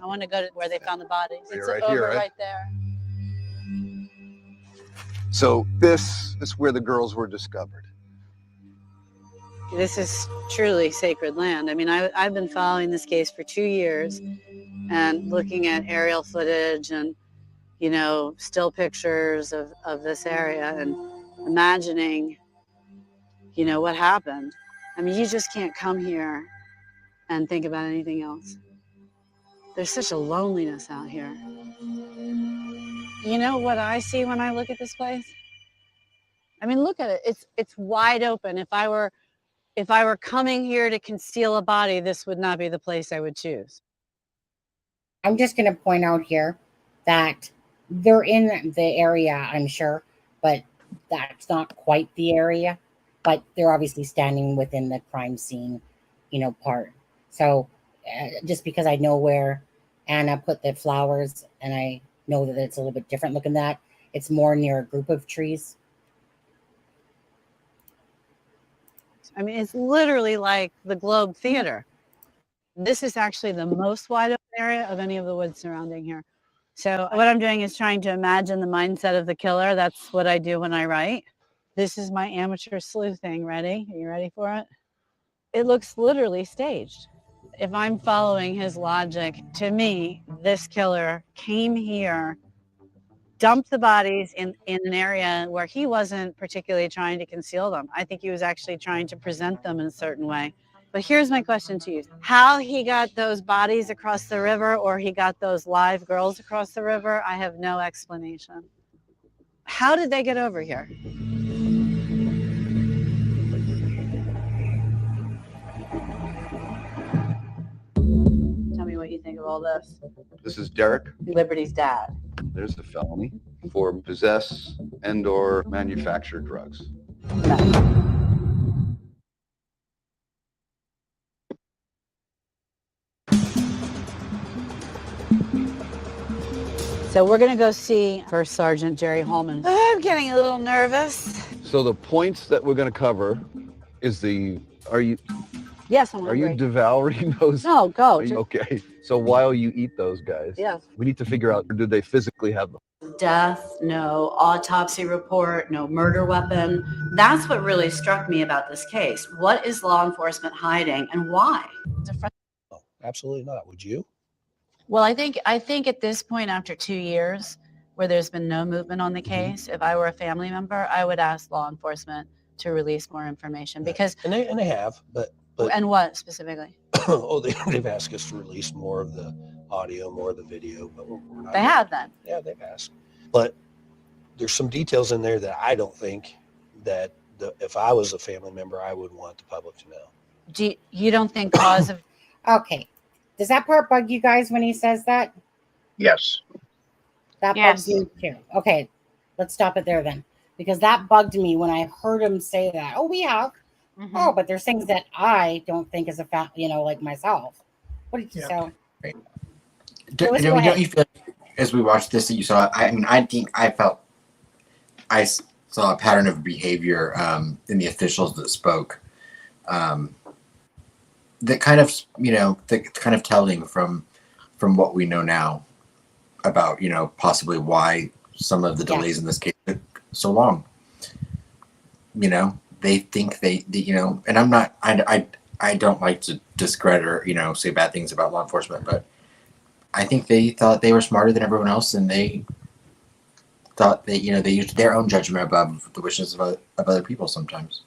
I want to go to where they found the bodies. You're It's right over here, right? right there. So this is where the girls were discovered. This is truly sacred land. I mean, I've been following this case for 2 years and looking at aerial footage and, you know, still pictures of this area and imagining, you know, what happened. I mean, you just can't come here and think about anything else. There's such a loneliness out here. You know what I see when I look at this place? I mean, look at it. It's wide open. If I were coming here to conceal a body, this would not be the place I would choose. I'm just going to point out here that they're in the area, I'm sure, but that's not quite the area. But they're obviously standing within the crime scene, you know, part. So just because I know where Anna put the flowers and I know that it's a little bit different looking that, it's more near a group of trees. I mean, it's literally like the Globe Theater. This is actually the most wide open area of any of the woods surrounding here. So what I'm doing is trying to imagine the mindset of the killer. That's what I do when I write. This is my amateur sleuthing. Ready? Are you ready for it? It looks literally staged. If I'm following his logic, to me, this killer came here, dumped the bodies in an area where he wasn't particularly trying to conceal them. I think he was actually trying to present them in a certain way. But here's my question to you. How he got those bodies across the river or he got those live girls across the river, I have no explanation. How did they get over here? Tell me what you think of all this. This is Derek. Liberty's dad. There's the felony for possess and or manufacture drugs. So we're going to go see First Sergeant Jerry Holman. I'm getting a little nervous. So the points that we're going to cover is Yes, I'm Are you hungry. devouring those? No, go. Okay. So while you eat those guys, Yes. we need to figure out, do they physically have them? Death, no autopsy report, no murder weapon. That's what really struck me about this case. What is law enforcement hiding and why? Absolutely not. Would you? Well, I think at this point, after 2 years where there's been no movement on the case, if I were a family member, I would ask law enforcement to release more information because and they have, but and what specifically? They've asked us to release more of the audio, more of the video, but we're not. They have then. Yeah, they've asked, but there's some details in there that I don't think that if I was a family member, I would want the public to know. You don't think cause of? Okay, does that part bug you guys when he says that? Yes. That bugs me too. Okay, let's stop it there then, because that bugged me when I heard him say that. Oh, we have. Mm-hmm. Oh, but there's things that I don't think as a like myself. What did you say? Right. Go Don't ahead. you feel like, as we watched this, that you saw? I mean, I think I saw a pattern of behavior in the officials that spoke. That kind of telling from what we know now about possibly why some of the delays in this case took so long. They think they and I'm not, I don't like to discredit or say bad things about law enforcement, but I think they thought they were smarter than everyone else, and they thought that they used their own judgment above the wishes of other people sometimes.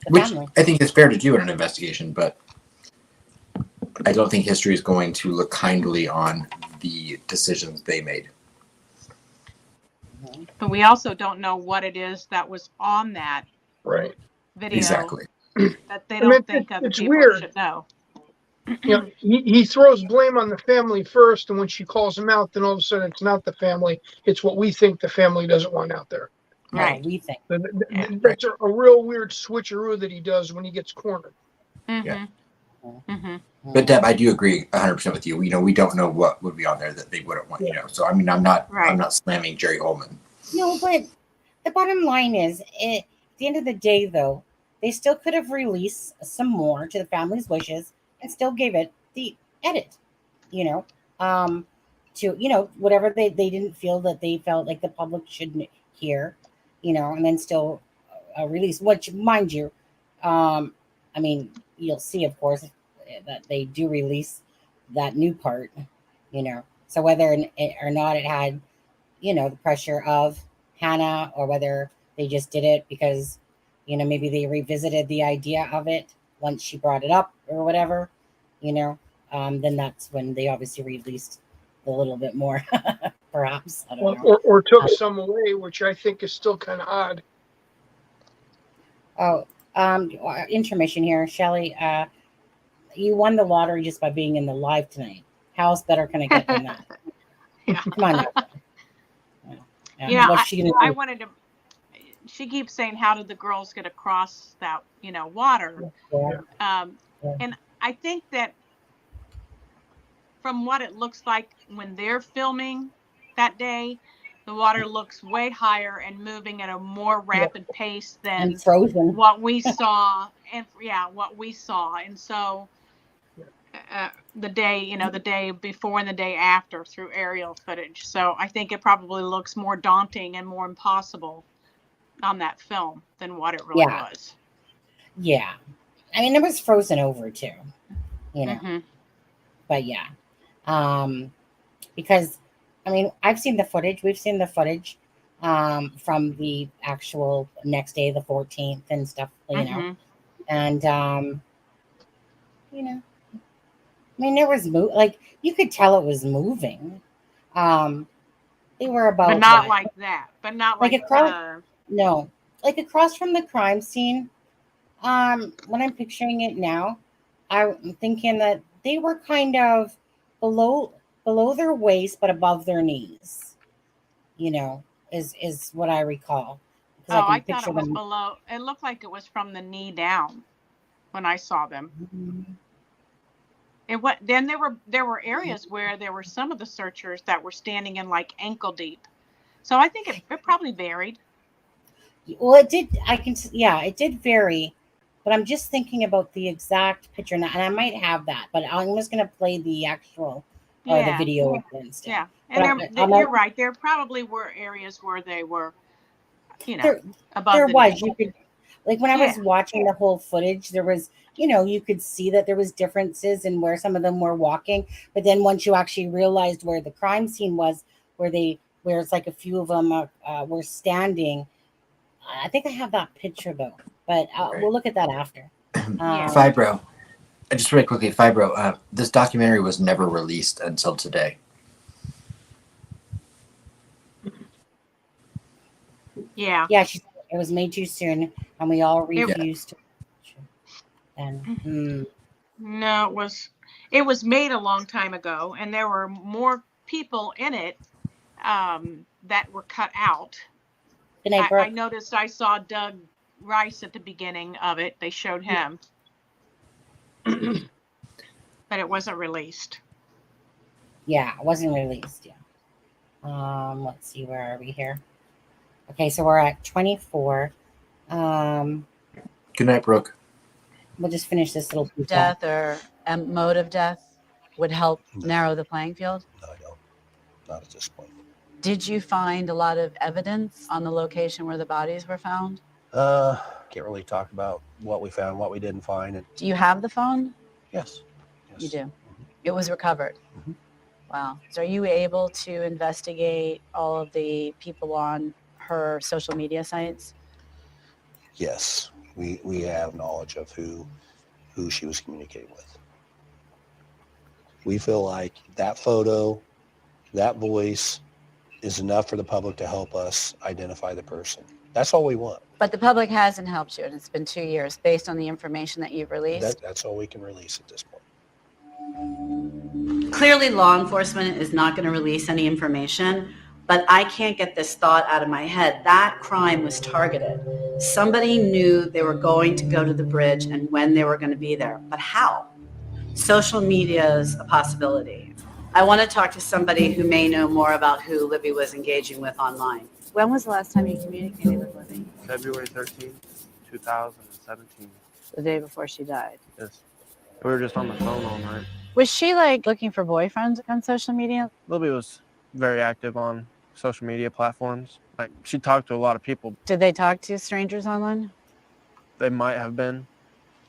Which I think is fair to do in an investigation, but I don't think history is going to look kindly on the decisions they made. But we also don't know what it is that was on that video. Exactly. That they don't think other it's people weird. should know. He throws blame on the family first, and when she calls him out, then all of a sudden it's not the family. It's what we think the family doesn't want out there. Right. We think. That's a real weird switcheroo that he does when he gets cornered. Yeah. But Deb, I do agree 100% with you. We don't know what would be on there that they wouldn't want. So I mean, I'm not slamming Jerry Holman. No, but the bottom line is, at the end of the day, though, they still could have released some more to the family's wishes and still gave it the edit, to whatever they didn't feel that they felt like the public should hear, and then still release. Which, mind you, I mean, you'll see, of course, that they do release that new part, So whether or not it had, the pressure of Hannah, or whether they just did it because, maybe they revisited the idea of it once she brought it up or whatever, then that's when they obviously released a little bit more, perhaps. I don't know. Or took some away, which I think is still kind of odd. Oh, intermission here, Shelley. You won the lottery just by being in the live tonight. How else better can I get than that? Come on now. I wanted to. She keeps saying, "How did the girls get across that, water?" And I think that from what it looks like when they're filming that day, the water looks way higher and moving at a more rapid pace than what we saw. And so the day before and the day after through aerial footage. So I think it probably looks more daunting and more impossible on that film than what it really was. Yeah. I mean, it was frozen over too, but because I mean, I've seen the footage. We've seen the footage from the actual next day, the 14th and stuff, and I mean, there was you could tell it was moving. They were about, but not like that. But not like across. No, like across from the crime scene. When I'm picturing it now, I'm thinking that they were kind of below their waist, but above their knees. Is what I recall. Oh, I thought it was below. It looked like it was from the knee down when I saw them. Then there were areas where there were some of the searchers that were standing in like ankle deep. So I think it probably varied. Well, it did. It did vary, but I'm just thinking about the exact picture now, and I might have that, but I'm just going to play the actual or the video instead. Yeah, and you're right. There probably were areas where they were, above. There was. You could, like when I was watching the whole footage, there was, you could see that there was differences in where some of them were walking, but then once you actually realized where the crime scene was, where it's like a few of them were standing. I think I have that picture though, but we'll look at that after. Fibro. Just really quickly, Fibro. This documentary was never released until today. Yeah. Yeah, she said it was made too soon, and we all refused to. And no, it was made a long time ago, and there were more people in it that were cut out. Good night, I Brooke. noticed I saw Doug Rice at the beginning of it. They showed him, but it wasn't released. Yeah, it wasn't released. Yeah. Let's see, where are we here? Okay, so we're at 24. Good night, Brooke. We'll just finish this little piece Death or mode of death would help narrow the playing field? No, I don't. Not at this point. Did you find a lot of evidence on the location where the bodies were found? Can't really talk about what we found, what we didn't find. And Do you have the phone? yes. You do. It was recovered. Wow. So are you able to investigate all of the people on her social media sites? Yes. We have knowledge of who she was communicating with. We feel like that photo, that voice is enough for the public to help us identify the person. That's all we want. But the public hasn't helped you, and it's been 2 years based on the information that you've released. That's all we can release at this point. Clearly, law enforcement is not going to release any information, but I can't get this thought out of my head. That crime was targeted. Somebody knew they were going to go to the bridge and when they were going to be there. But how? Social media is a possibility. I want to talk to somebody who may know more about who Libby was engaging with online. When was the last time you communicated with Libby? February 13th, 2017. The day before she died. Yes. We were just on the phone all night. Was she like looking for boyfriends on social media? Libby was very active on social media platforms. Like, she talked to a lot of people. Did they talk to strangers online? They might have been.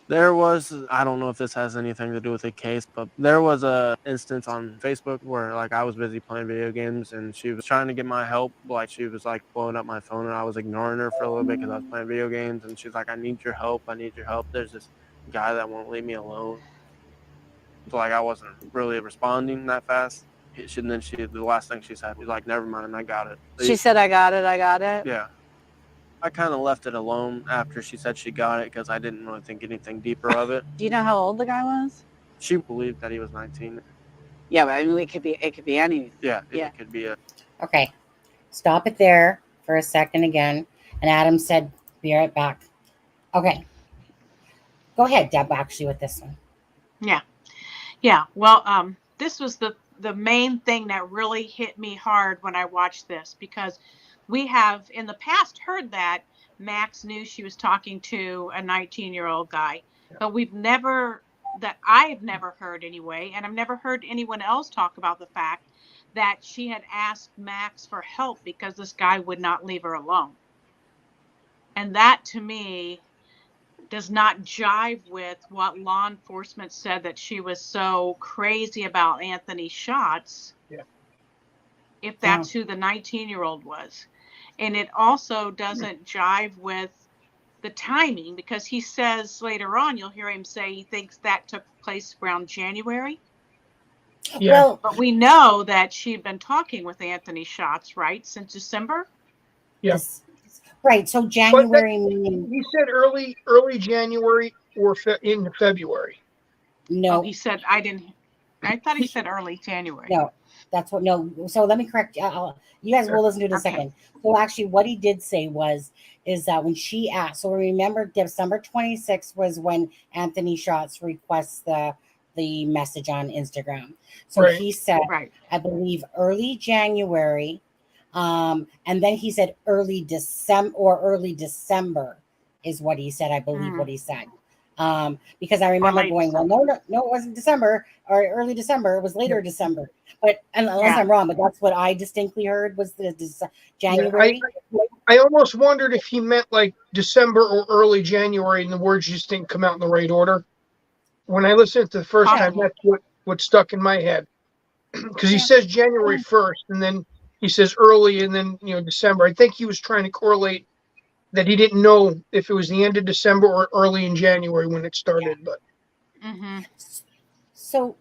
There was, I don't know if this has anything to do with the case, but there was a instance on Facebook where like I was busy playing video games and she was trying to get my help. Like she was like blowing up my phone and I was ignoring her for a little bit because I was playing video games, and she's like, I need your help. I need your help. There's this guy that won't leave me alone. So like I wasn't really responding that fast. And then the last thing she said was like, never mind, I got it. She said, I got it. Yeah. I kind of left it alone after she said she got it because I didn't really think anything deeper of it. Do you know how old the guy was? She believed that he was 19. Yeah, but I mean, it could be any. Yeah, it could be a. Okay, stop it there for a second again. And Adam said, be right back. Okay. Go ahead, Deb, actually, with this one. Yeah. Well, this was the main thing that really hit me hard when I watched this, because we have in the past heard that Max knew she was talking to a 19-year-old guy, but I've never heard anyway, and I've never heard anyone else talk about the fact that she had asked Max for help because this guy would not leave her alone. And that to me does not jive with what law enforcement said, that she was so crazy about Anthony Schatz. Yeah. If that's who the 19-year-old was. And it also doesn't jive with the timing, because he says later on, you'll hear him say he thinks that took place around January. Yeah. Well, But we know that she'd been talking with Anthony Schatz, right, since December? Yes. Right. So January meaning. He said early January or in February. No. Oh, he said I thought he said early January. No, that's what. No. So let me correct you. You guys will listen to it in a second. So actually, what he did say is that when she asked. So remember, December 26th was when Anthony Schatz requests the message on Instagram. So he said, I believe early January, and then he said early December is what he said. I believe what he said. Because I remember going, well, no, it wasn't December or early December. It was later December. But unless I'm wrong, but that's what I distinctly heard was the January. I almost wondered if he meant like December or early January, and the words just didn't come out in the right order. When I listened to the first time, that's what stuck in my head. Because he says January 1st, and then he says early, and then December. I think he was trying to correlate that he didn't know if it was the end of December or early in January when it started. But So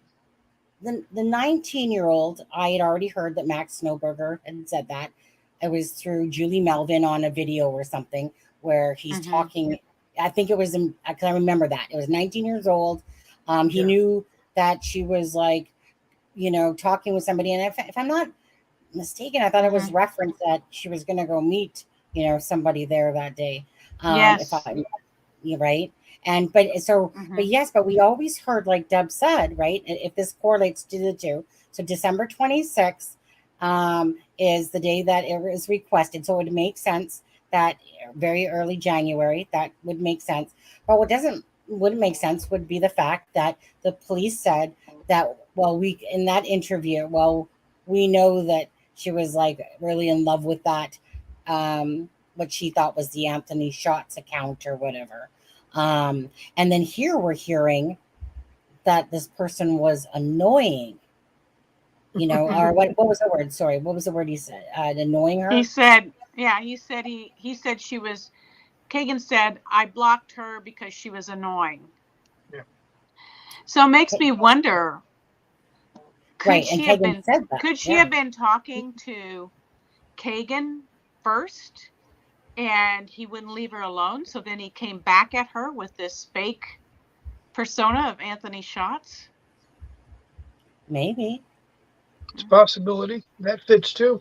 the 19-year-old, I had already heard that Max Snowberger had said that. It was through Julie Melvin on a video or something where he's talking. I think it was because I remember that it was 19 years old. He knew that she was like, talking with somebody, and if I'm not mistaken, I thought it was referenced that she was going to go meet, somebody there that day. Yes. You're right. And but yes, but we always heard, like Deb said, right? If this correlates to the two, so December 26th is the day that it was requested. So it would make sense that very early January, that would make sense. But what wouldn't make sense would be the fact that the police said that, in that interview, we know that she was like really in love with that, what she thought was the Anthony Shots account or whatever. And then here we're hearing that this person was annoying, or what was the word? Sorry, what was the word he said? Annoying her? He said she was, Kagan said, I blocked her because she was annoying. Yeah. So it makes me wonder, Right, and Kagan said that. Could she have been talking to Kagan first and he wouldn't leave her alone? So then he came back at her with this fake persona of Anthony Shots? Maybe. It's a possibility. That fits too.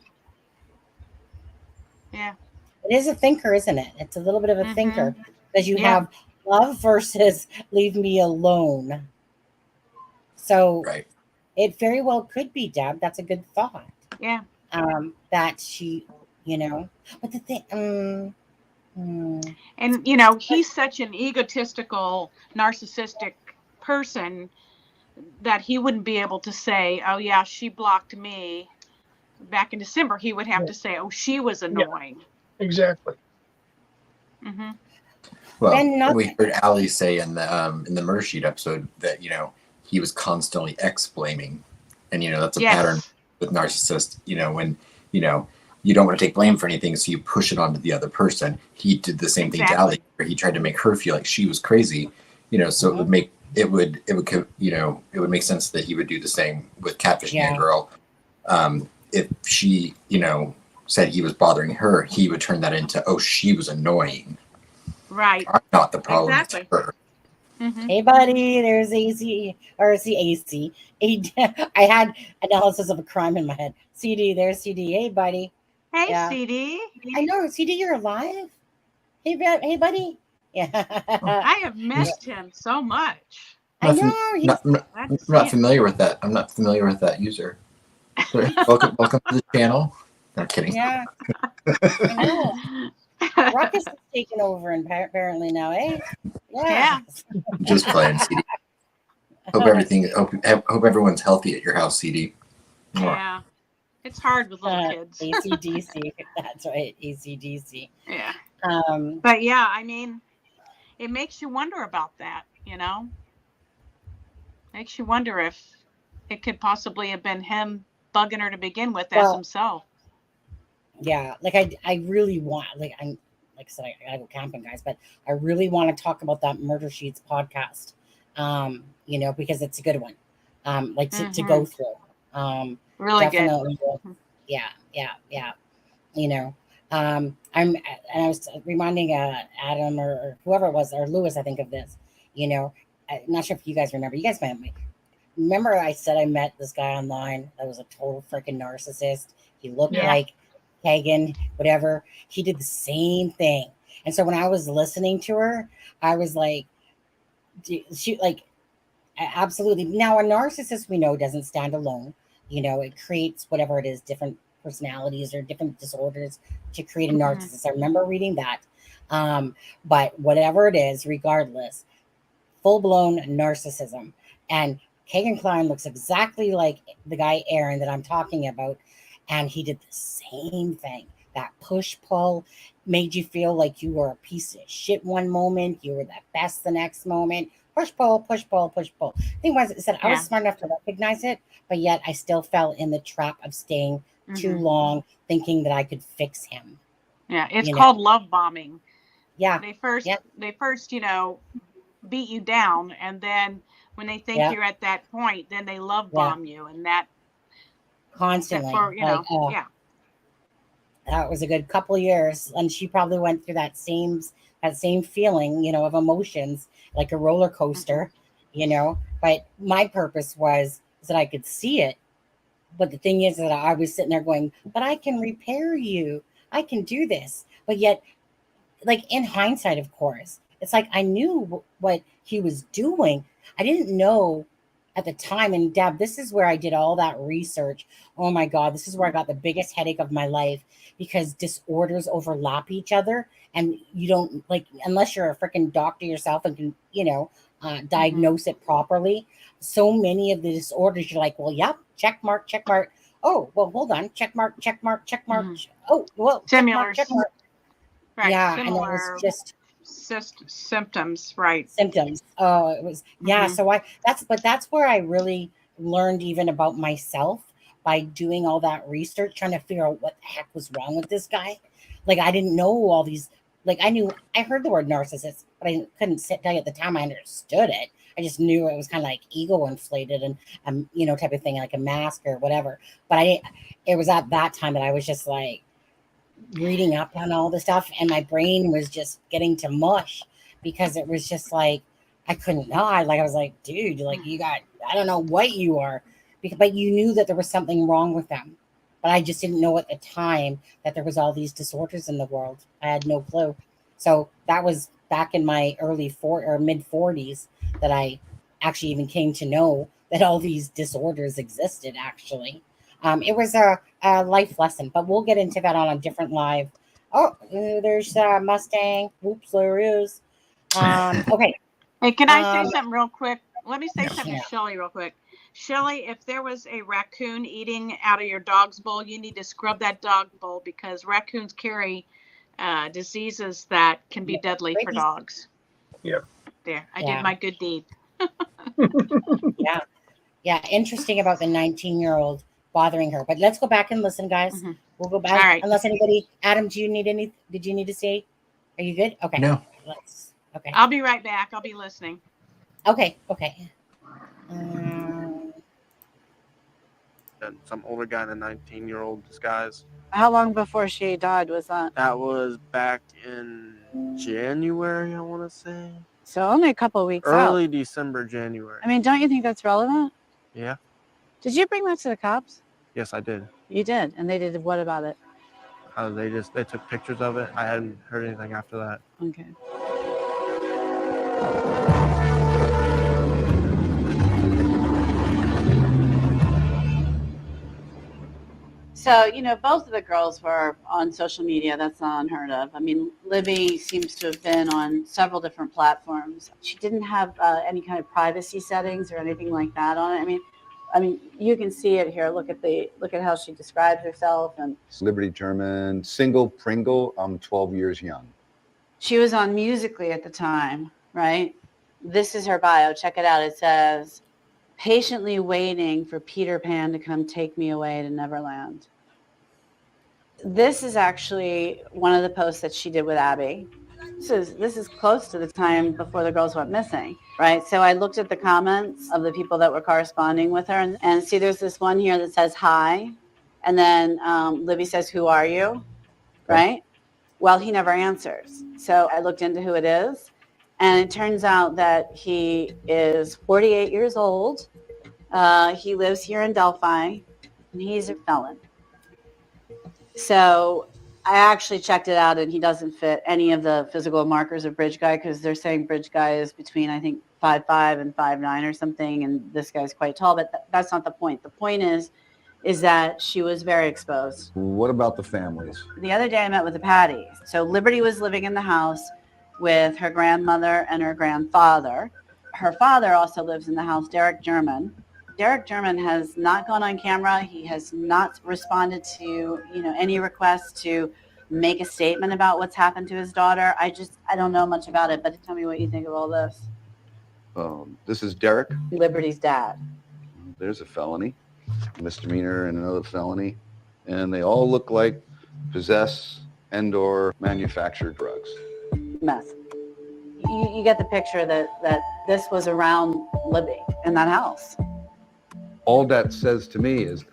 Yeah. It is a thinker, isn't it? It's a little bit of a thinker, because you have love versus leave me alone. So it very well could be, Deb. That's a good thought. Yeah. That she, but the thing, and he's such an egotistical, narcissistic person that he wouldn't be able to say, oh yeah, she blocked me back in December. He would have to say, oh, she was annoying. Yeah, exactly. Well, we heard Ali say in the murder sheet episode that he was constantly blaming, and that's a pattern with narcissists. When you don't want to take blame for anything, so you push it onto the other person. He did the same thing to Ali, where he tried to make her feel like she was crazy. So it would make sense that he would do the same with catfishing a girl. If she said he was bothering her, he would turn that into, oh, she was annoying. Right. I'm not the problem. Exactly. It's her. Hey, buddy, there's AC, or AC. I had analysis of a crime in my head. CD, there's CD. Hey, buddy. Hey, CD. I know, CD, you're alive. Hey, buddy. Yeah. I have missed him so much. I know. I'm not familiar with that. I'm not familiar with that user. Welcome to the channel. Not kidding. Yeah. I know. Ruckus is taking over apparently now, eh? Yeah. Just playing, CD. Hope everyone's healthy at your house, CD. Yeah. It's hard with little kids. AC/DC. That's right. AC/DC. Yeah. But yeah, I mean, it makes you wonder about that, Makes you wonder if it could possibly have been him bugging her to begin with as himself. Yeah, like I really want, like I said, I gotta go camping, guys, but I really want to talk about that Murder Sheets podcast, because it's a good one, to go through. Really definitely good. Yeah. I was reminding Adam or whoever it was, or Lewis, I think, of this. I'm not sure if you guys remember. You guys might remember. I said I met this guy online that was a total freaking narcissist. He looked like Kagan, whatever. He did the same thing. And so when I was listening to her, I was like, she absolutely. Now, a narcissist, we know, doesn't stand alone. It creates whatever it is, different personalities or different disorders to create a narcissist. I remember reading that. But whatever it is, regardless, full-blown narcissism. And Kagan Klein looks exactly like the guy Aaron that I'm talking about. And he did the same thing. That push-pull made you feel like you were a piece of shit one moment. You were the best the next moment. Push-pull, push-pull, push-pull. The thing was, I was smart enough to recognize it, but yet I still fell in the trap of staying too long, thinking that I could fix him. Yeah, it's called love bombing. Yeah. They first, Yep. you know, beat you down, and then when they think Yeah. you're at that point, then they love Yeah. bomb you, and that Constantly. for, you Like, know, yeah. that was a good couple of years, and she probably went through that same feeling, of emotions, like a roller coaster, But my purpose was that I could see it. But the thing is that I was sitting there going, but I can repair you. I can do this. But yet, like, in hindsight, of course, it's like I knew what he was doing. I didn't know at the time. And Deb, this is where I did all that research. Oh my God, this is where I got the biggest headache of my life, because disorders overlap each other, and you don't, like, unless you're a freaking doctor yourself and can, diagnose it properly. So many of the disorders, you're like, well, yep, check mark, check mark. Oh, well, hold on, check mark, check mark, check mark. Oh, well, check mark, check mark. Right. Yeah, and it was Similar just symptoms. Right. symptoms. Oh, it was, yeah. Mhm. So that's where I really learned even about myself, by doing all that research, trying to figure out what the heck was wrong with this guy. Like, I didn't know all these. Like, I heard the word narcissist, but I couldn't tell you at the time I understood it. I just knew it was kind of like ego inflated and type of thing, like a mask or whatever. But it was at that time that I was just like reading up on all the stuff, and my brain was just getting to mush, because it was just like I couldn't know. I was like, dude, like, you got, I don't know what you are, but you knew that there was something wrong with them. But I just didn't know at the time that there was all these disorders in the world. I had no clue. So that was back in my mid 40s that I actually even came to know that all these disorders existed, actually. It was a life lesson, but we'll get into that on a different live. Oh, there's Mustang. Oops, there is. Okay. Hey, can I say something real quick? Let me say Yeah. something to Shelly real quick. Shelly, if there was a raccoon eating out of your dog's bowl, you need to scrub that dog bowl, because raccoons carry diseases that can be deadly for dogs. Yep. There, I Yeah. did my good deed. Yeah. Yeah. Interesting about the 19-year-old bothering her. But let's go back and listen, guys. We'll go back. All right. Unless anybody, Adam, did you need to say? Are you good? Okay. No. Okay. I'll be right back. I'll be listening. Okay. And some older guy in a 19-year-old disguise. How long before she died was that? That was back in January, I want to say. So only a couple of weeks Early out. December, January. I mean, don't you think that's relevant? Yeah. Did you bring that to the cops? Yes, I did. You did, and they did what about it? They took pictures of it. I hadn't heard anything after that. Okay. So, both of the girls were on social media. That's not unheard of. I mean, Libby seems to have been on several different platforms. She didn't have any kind of privacy settings or anything like that on it. I mean, you can see it here. Look at how she describes herself. And Liberty German, single Pringle. I'm 12 years young. she was on Musical.ly at the time, right? This is her bio. Check it out. It says, patiently waiting for Peter Pan to come take me away to Neverland. This is actually one of the posts that she did with Abby. This is close to the time before the girls went missing, right? So I looked at the comments of the people that were corresponding with her, and see there's this one here that says hi, and then Libby says, who are you, right? Well, he never answers. So I looked into who it is, and it turns out that he is 48 years old. He lives here in Delphi, and he's a felon. So I actually checked it out, and he doesn't fit any of the physical markers of Bridge Guy, because they're saying Bridge Guy is between, I think, 5'5" and 5'9" or something, and this guy's quite tall, but that's not the point. The point is that she was very exposed. What about the families? The other day I met with the Patty. So Liberty was living in the house with her grandmother and her grandfather. Her father also lives in the house, Derek German. Derek German has not gone on camera. He has not responded to, any requests to make a statement about what's happened to his daughter. I don't know much about it, but tell me what you think of all this. This is Derek. Liberty's dad. There's a felony, misdemeanor, and another felony, and they all look like possess and or manufacture drugs. meth. You get the picture that this was around Libby in that house. All that says to me is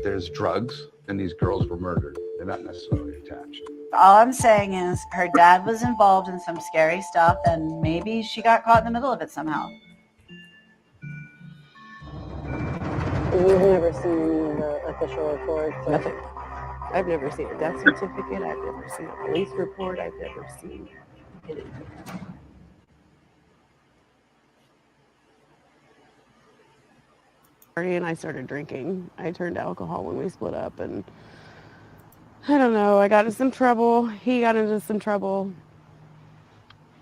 there's drugs and these girls were murdered. They're not necessarily attached. All I'm saying is her dad was involved in some scary stuff and maybe she got caught in the middle of it somehow. You've never seen any of the official reports? Nothing. I've never seen a death certificate. I've never seen a police report. I've never seen anything. And I started drinking. I turned to alcohol when we split up, and I don't know, I got into some trouble. He got into some trouble.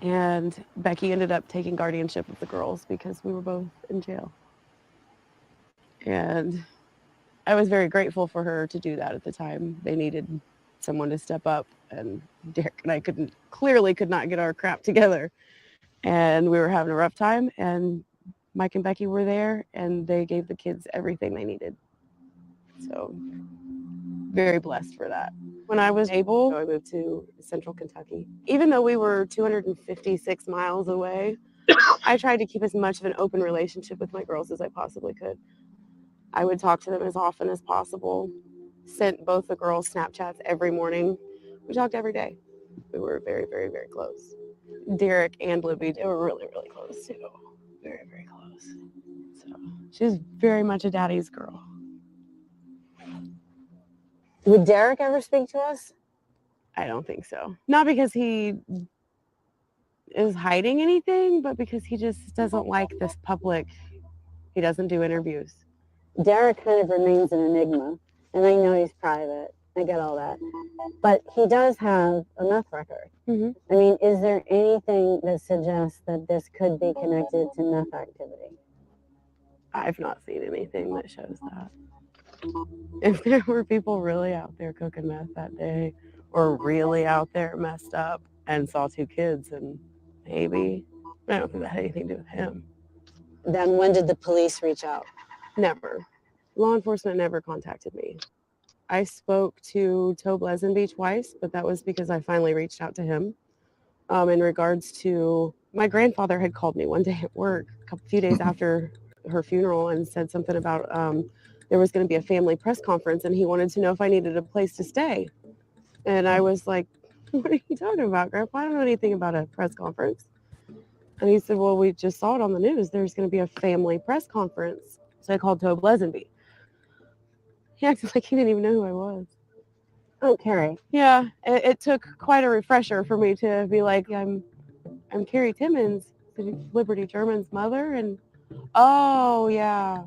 And Becky ended up taking guardianship of the girls because we were both in jail. And I was very grateful for her to do that at the time. They needed someone to step up, and Derek and I clearly could not get our crap together. And we were having a rough time, and Mike and Becky were there, and they gave the kids everything they needed. So very blessed for that. When I was able, I moved to Central Kentucky. Even though we were 256 miles away, I tried to keep as much of an open relationship with my girls as I possibly could. I would talk to them as often as possible. Sent both the girls Snapchats every morning. We talked every day. We were very, very, very close. Derek and Libby, they were really, really close too. Very, very close. So she's very much a daddy's girl. Would Derek ever speak to us? I don't think so. Not because he is hiding anything, but because he just doesn't like this public. He doesn't do interviews. Derek kind of remains an enigma, and I know he's private. I get all that. But he does have a meth record. Mm-hmm. I mean, is there anything that suggests that this could be connected to meth activity? I've not seen anything that shows that. If there were people really out there cooking meth that day, or really out there messed up and saw two kids, and maybe, I don't think that had anything to do with him. Then when did the police reach out? Never. Law enforcement never contacted me. I spoke to Tobe Lesenby twice, but that was because I finally reached out to him. In regards to, my grandfather had called me one day at work, a few days after her funeral, and said something about there was going to be a family press conference, and he wanted to know if I needed a place to stay. And I was like, what are you talking about, Grandpa? I don't know anything about a press conference. And he said, well, we just saw it on the news. There's going to be a family press conference. So I called Tobe Lesenby. He acted like he didn't even know who I was. Oh, Carrie. Yeah, it took quite a refresher for me to be like, I'm Carrie Timmons, Liberty German's mother. And, oh, yeah.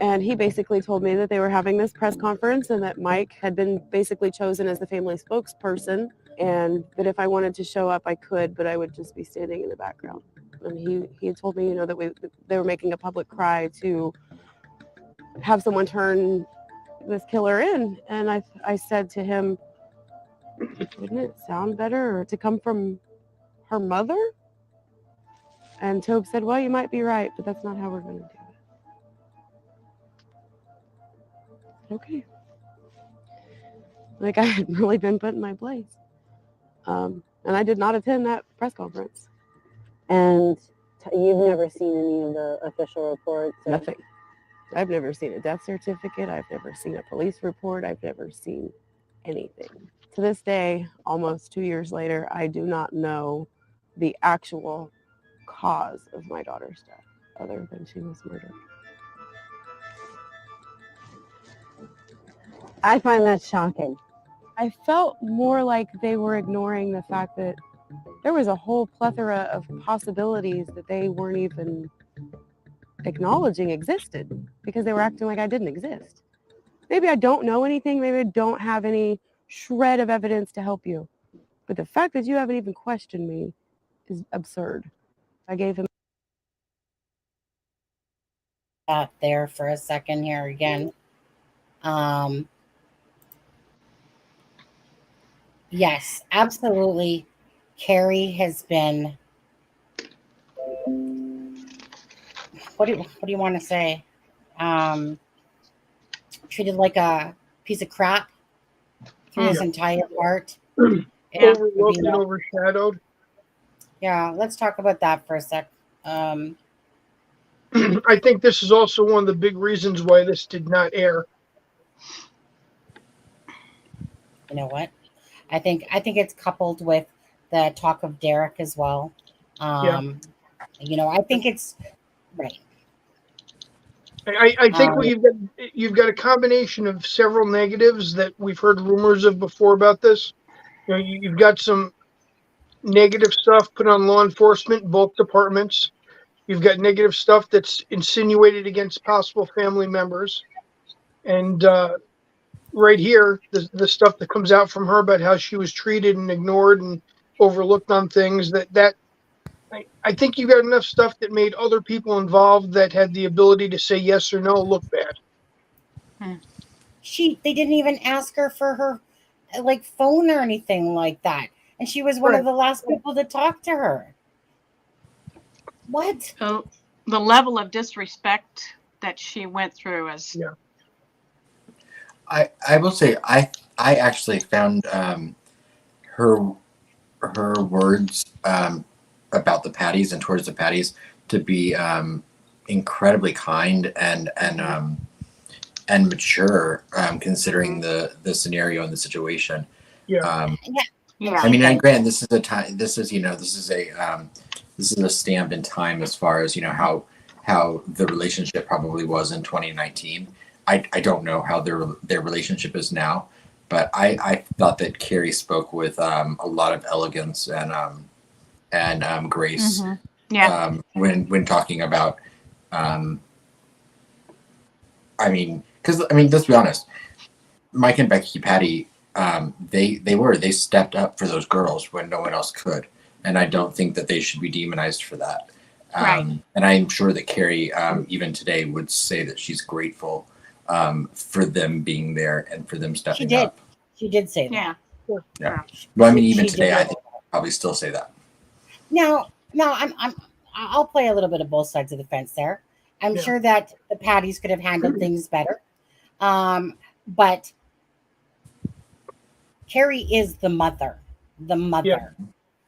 And he basically told me that they were having this press conference and that Mike had been basically chosen as the family spokesperson, and that if I wanted to show up, I could, but I would just be standing in the background. And he had told me, you know, that they were making a public cry to have someone turn this killer in. And I said to him, wouldn't it sound better to come from her mother? And Tobe said, well, you might be right, but that's not how we're going to do it. Okay. Like I had really been put in my place. And I did not attend that press conference. And you've never seen any of the official reports? Nothing. I've never seen a death certificate. I've never seen a police report. I've never seen anything. To this day, almost 2 years later, I do not know the actual cause of my daughter's death, other than she was murdered. I find that shocking. I felt more like they were ignoring the fact that there was a whole plethora of possibilities that they weren't even acknowledging existed, because they were acting like I didn't exist. Maybe I don't know anything. Maybe I don't have any shred of evidence to help you. But the fact that you haven't even questioned me is absurd. I gave him there for a second here again. Yes, absolutely. Carrie has been, what do you want to say? Treated like a piece of crap through his entire part. Overlooked and overshadowed. Yeah, let's talk about that for a sec. I think this is also one of the big reasons why this did not air. You know what? I think it's coupled with the talk of Derek as well. Yeah. You know, I think it's right. I think what you've got a combination of several negatives that we've heard rumors of before about this. You know, you've got some negative stuff put on law enforcement, both departments. You've got negative stuff that's insinuated against possible family members, and right here, the stuff that comes out from her about how she was treated and ignored and overlooked on things. I think you got enough stuff that made other people involved that had the ability to say yes or no look bad. They didn't even ask her for her like phone or anything like that, and she was one of the last people to talk to her. What? So the level of disrespect that she went through is. Yeah. I will say I actually found her words about the Patties and towards the Patties to be incredibly kind and mature, considering the scenario and the situation. Yeah. I mean, and granted, this is a time. This is a stamp in time as far as how the relationship probably was in 2019. I don't know how their relationship is now, but I thought that Carrie spoke with a lot of elegance and grace. Yeah. When talking about, let's be honest, Mike and Becky Patty, they stepped up for those girls when no one else could, and I don't think that they should be demonized for that. Right. And I'm sure that Carrie, even today, would say that she's grateful for them being there and for them stepping up. She did say that. Yeah. Well, I mean, even today, I think I'll probably still say that. Now, I'll play a little bit of both sides of the fence there. I'm sure that the Patties could have handled things better, but Carrie is the mother. Yeah.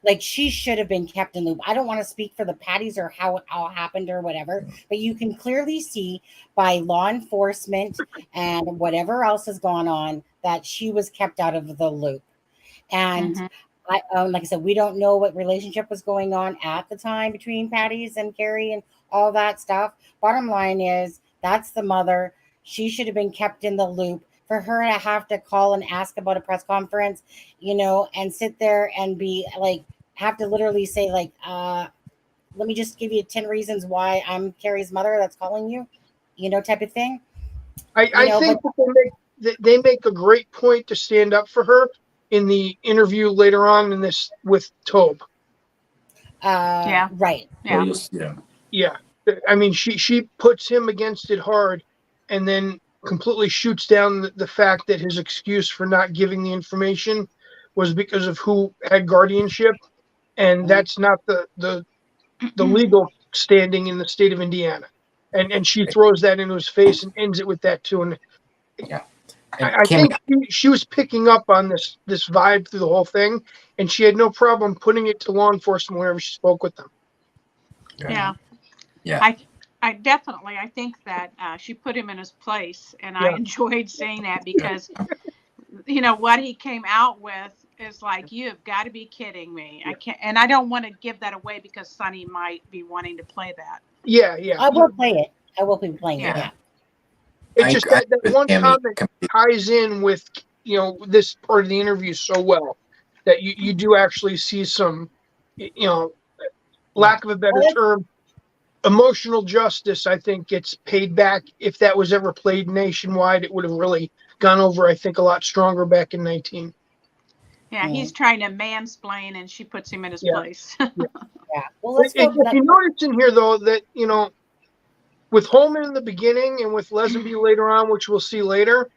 Like, she should have been kept in the loop. I don't want to speak for the Patties or how it all happened or whatever, but you can clearly see by law enforcement and whatever else has gone on that she was kept out of the loop. And like I said, we don't know what relationship was going on at the time between Patties and Carrie and all that stuff. Bottom line is, that's the mother. She should have been kept in the loop. For her to have to call and ask about a press conference, and sit there and be like, have to literally say like, let me just give you 10 reasons why I'm Carrie's mother that's calling you, type of thing. I think that they make a great point to stand up for her in the interview later on in this with Tobe. Right. Yeah. I mean, she puts him against it hard, and then completely shoots down the fact that his excuse for not giving the information was because of who had guardianship, and that's not the legal standing in the state of Indiana. And she throws that into his face and ends it with that too. And I think she was picking up on this vibe through the whole thing, and she had no problem putting it to law enforcement whenever she spoke with them. Yeah. I think that she put him in his place, and I enjoyed saying that because what he came out with is like, you've got to be kidding me. I can't, and I don't want to give that away because Sonny might be wanting to play that. Yeah. I will play it. I will be playing it. Yeah. It's just that one comment ties in with this part of the interview so well that you do actually see some lack of a better term, emotional justice. I think gets paid back. If that was ever played nationwide, it would have really gone over, I think, a lot stronger back in 19. Yeah, he's trying to mansplain, and she puts him in his place. Well, let's go. If you notice in here, though, that with Holman in the beginning and with Lesenby later on, which we'll see later,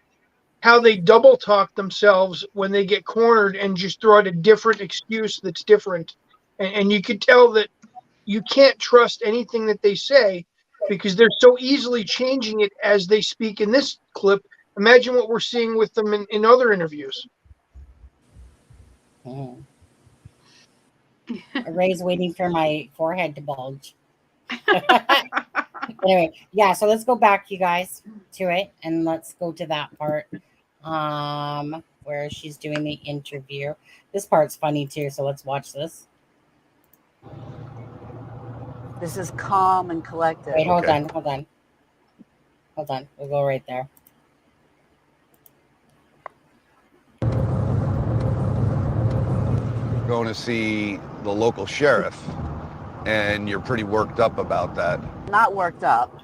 how they double talk themselves when they get cornered and just throw out a different excuse that's different, and you could tell that you can't trust anything that they say because they're so easily changing it as they speak in this clip. Imagine what we're seeing with them in other interviews. Ray's waiting for my forehead to bulge. Anyway, yeah, so let's go back, you guys, to it, and let's go to that part where she's doing the interview. This part's funny too, so let's watch this. This is calm and collected. Wait, hold on. We'll go right there. Going to see the local sheriff, and you're pretty worked up about that. Not worked up.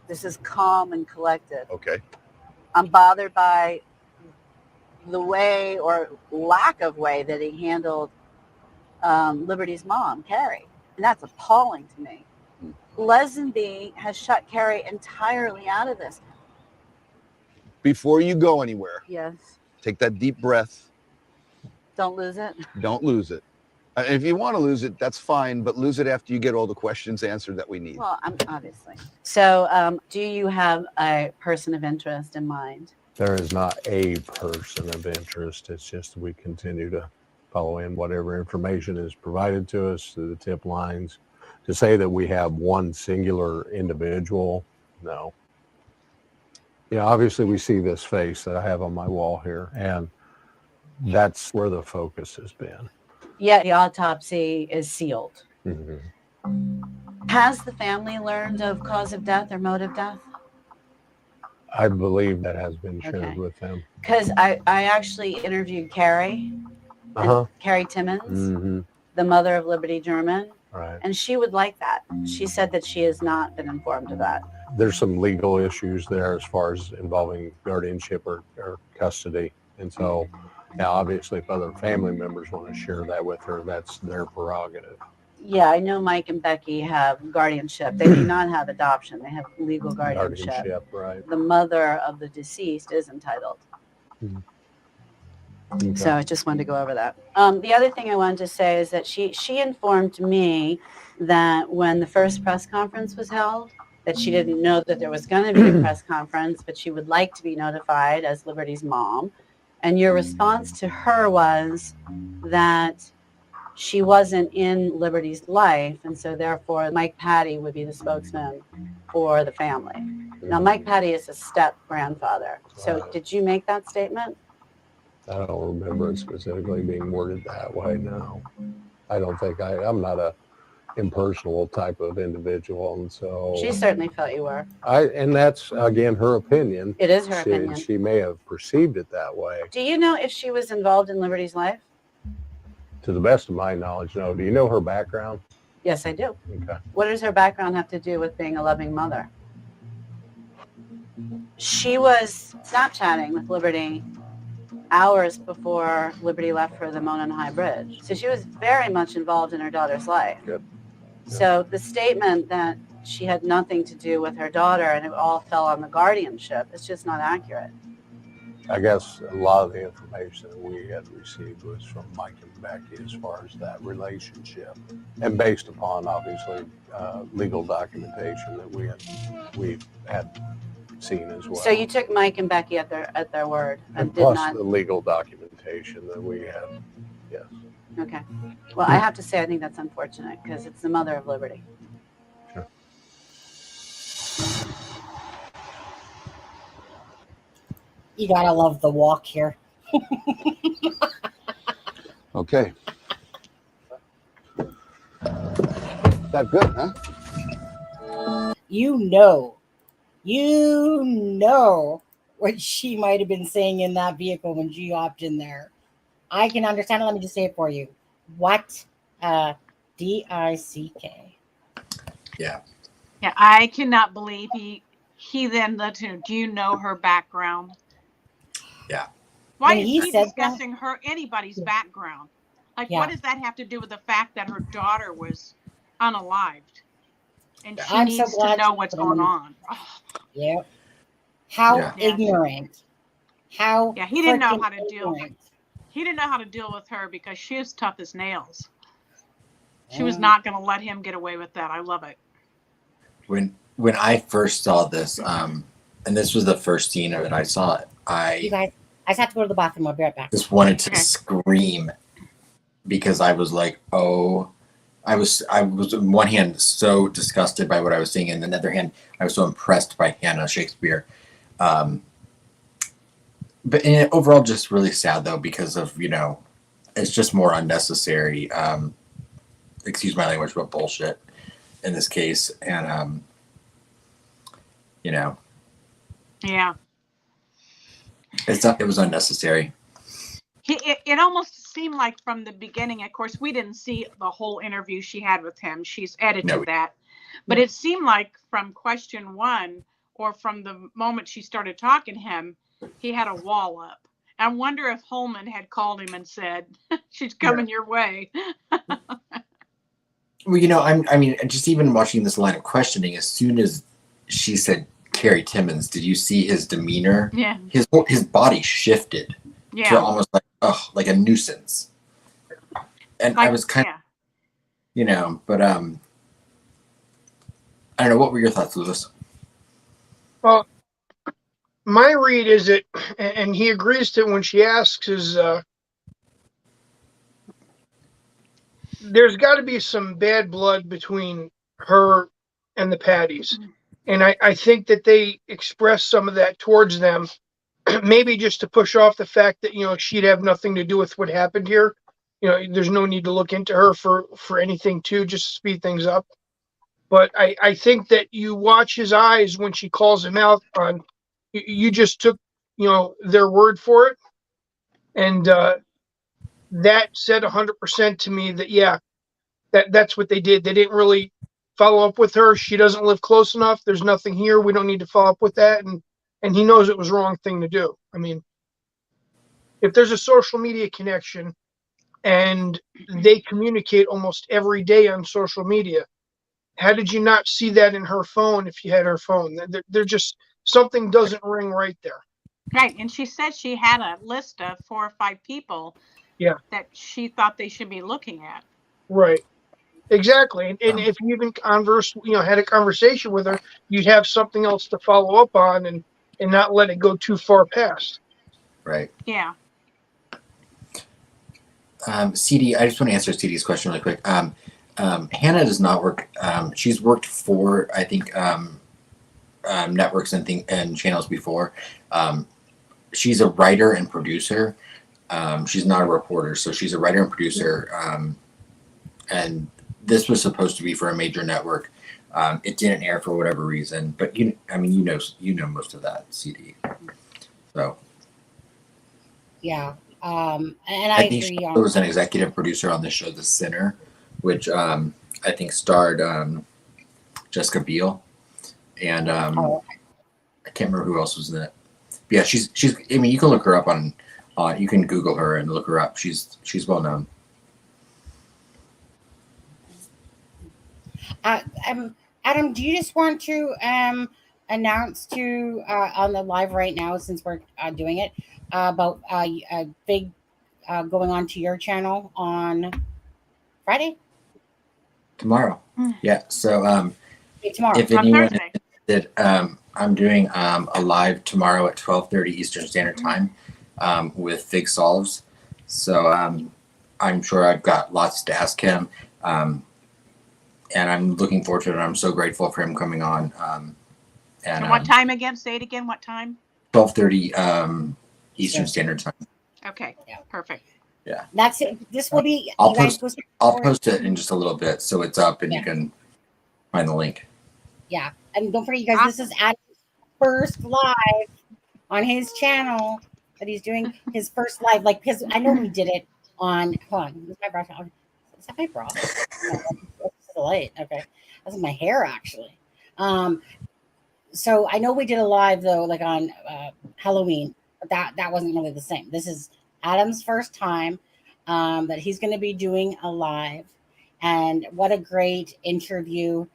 This is calm and collected. Okay. I'm bothered by the way or lack of way that he handled Liberty's mom, Carrie. And that's appalling to me. Lesenby has shut Carrie entirely out of this. Before you go anywhere, Yes. take that deep breath. Don't lose it. Don't lose it. And if you want to lose it, that's fine, but lose it after you get all the questions answered that we need. Well, obviously. So do you have a person of interest in mind? There is not a person of interest. It's just we continue to follow in whatever information is provided to us through the tip lines. To say that we have one singular individual, no. Yeah, obviously we see this face that I have on my wall here, and that's where the focus has been. Yet the autopsy is sealed. Mm-hmm. Has the family learned of cause of death or mode of death? I believe that has been shared Okay. with them. Because I actually interviewed Carrie, Carrie Timmons, Mm-hmm. the mother of Liberty German, Right. and she would like that. She said that she has not been informed of that. There's some legal issues there as far as involving guardianship or custody. And so, now obviously if other family members want to share that with her, that's their prerogative. Yeah, I know Mike and Becky have guardianship. They do not have adoption. They have legal guardianship. Guardianship, right. The mother of the deceased is entitled. Okay. So I just wanted to go over that. The other thing I wanted to say is that she informed me that when the first press conference was held, that she didn't know that there was going to be a press conference, but she would like to be notified as Liberty's mom. And your response to her was that she wasn't in Liberty's life, and so therefore Mike Patty would be the spokesman for the family. Now, Mike Patty is a step-grandfather. So did you make that statement? I don't remember it specifically being worded that way, no. I don't think I'm not a impersonal type of individual, and so She certainly felt you were. and that's again her opinion. It is her opinion. She may have perceived it that way. Do you know if she was involved in Liberty's life? To the best of my knowledge, no. Do you know her background? Yes, I do. Okay. What does her background have to do with being a loving mother? She was Snapchatting with Liberty hours before Liberty left for the Monon High Bridge. So she was very much involved in her daughter's life. Good. So the statement that she had nothing to do with her daughter and it all fell on the guardianship is just not accurate. I guess a lot of the information that we had received was from Mike and Becky as far as that relationship, and based upon obviously legal documentation that we had seen as well. So you took Mike and Becky at their word and did plus not. the legal documentation that we had. Yes. Okay. Well, I have to say I think that's unfortunate because it's the mother of Liberty. Sure. You gotta love the walk here. Okay. That good, huh? You know what she might have been saying in that vehicle when she hopped in there. I can understand it. Let me just say it for you. What? D-I-C-K. Yeah. Yeah, I cannot believe he then let her. Do you know her background? Yeah. Why When is he she said discussing anybody's background? Like, Yeah. what does that have to do with the fact that her daughter was unalived? And she I'm so needs glad to know she what's put him going in. on. Yep. How Yeah. ignorant. How Yeah, he didn't know freaking how to deal. ignorant. He didn't know how to deal with her because she is tough as nails. She Mm. was not going to let him get away with that. I love it. When I first saw this, and this was the first scene of it I saw, You guys, I just have to go to the bathroom. I'll be right back. just wanted to scream because I was like, oh, I was on one hand so disgusted by what I was seeing, and on the other hand, I was so impressed by Hannah Shakespeare. But overall, just really sad though, because of, it's just more unnecessary. Excuse my language, but bullshit in this case, and Yeah. it was unnecessary. It almost seemed like from the beginning, of course, we didn't see the whole interview she had with him. She's edited that. But it seemed like from question one, or from the moment she started talking to him, he had a wall up. I wonder if Holman had called him and said, she's coming your way. Well, I mean, just even watching this line of questioning, as soon as she said Carrie Timmons, did you see his demeanor? Yeah. His body shifted to almost like a nuisance. And I was kind of, but I don't know. What were your thoughts, Lewis? Well, my read is that, and he agrees to it when she asks, is there's got to be some bad blood between her and the Patties. And I think that they express some of that towards them, maybe just to push off the fact that, she'd have nothing to do with what happened here. There's no need to look into her for anything too, just to speed things up. But I think that you watch his eyes when she calls him out on, you just took, their word for it. And that said 100% to me that, that's what they did. They didn't really follow up with her. She doesn't live close enough. There's nothing here. We don't need to follow up with that. And he knows it was the wrong thing to do. I mean, if there's a social media connection and they communicate almost every day on social media, how did you not see that in her phone if you had her phone? They're just, something doesn't ring right there. Right. And she said she had a list of 4 or 5 people that she thought they should be looking at. Right. Exactly. And if you even had a conversation with her, you'd have something else to follow up on and not let it go too far past. Right. Yeah. CD, I just want to answer CD's question really quick. Hannah does not work. She's worked for, I think, networks and channels before. She's a writer and producer. She's not a reporter, so she's a writer and producer. And this was supposed to be for a major network. It didn't air for whatever reason, but you know most of that, CD. So yeah, and I think she was an executive producer on the show The Sinner, which I think starred Jessica Biel, and I can't remember who else was in it. But yeah, she's. I mean, you can look her up on. You can Google her and look her up. She's well known. Adam, do you just want to announce to on the live right now, since we're doing it, about big going on to your channel on Friday? Tomorrow. Yeah. So tomorrow. If anyone is interested, I'm doing a live tomorrow at 12:30 Eastern Standard Time with Fig Solves. So I'm sure I've got lots to ask him. And I'm looking forward to it. And I'm so grateful for him coming on. And what time again? Say it again. What time? 12:30 Eastern Standard Time. Okay. Yeah. Perfect. Yeah. That's it. This will be. I'll post it in just a little bit, so it's up and you can find the link. Yeah, and don't forget, you guys. This is Adam's first live on his channel that he's doing his first live. Like, because I know we did it on. Hold on. Is my bra? Is that my bra? No, that's the light. Okay, that's my hair actually. So I know we did a live though, like on Halloween, but that wasn't really the same. This is Adam's first time that he's going to be doing a live, and what a great interview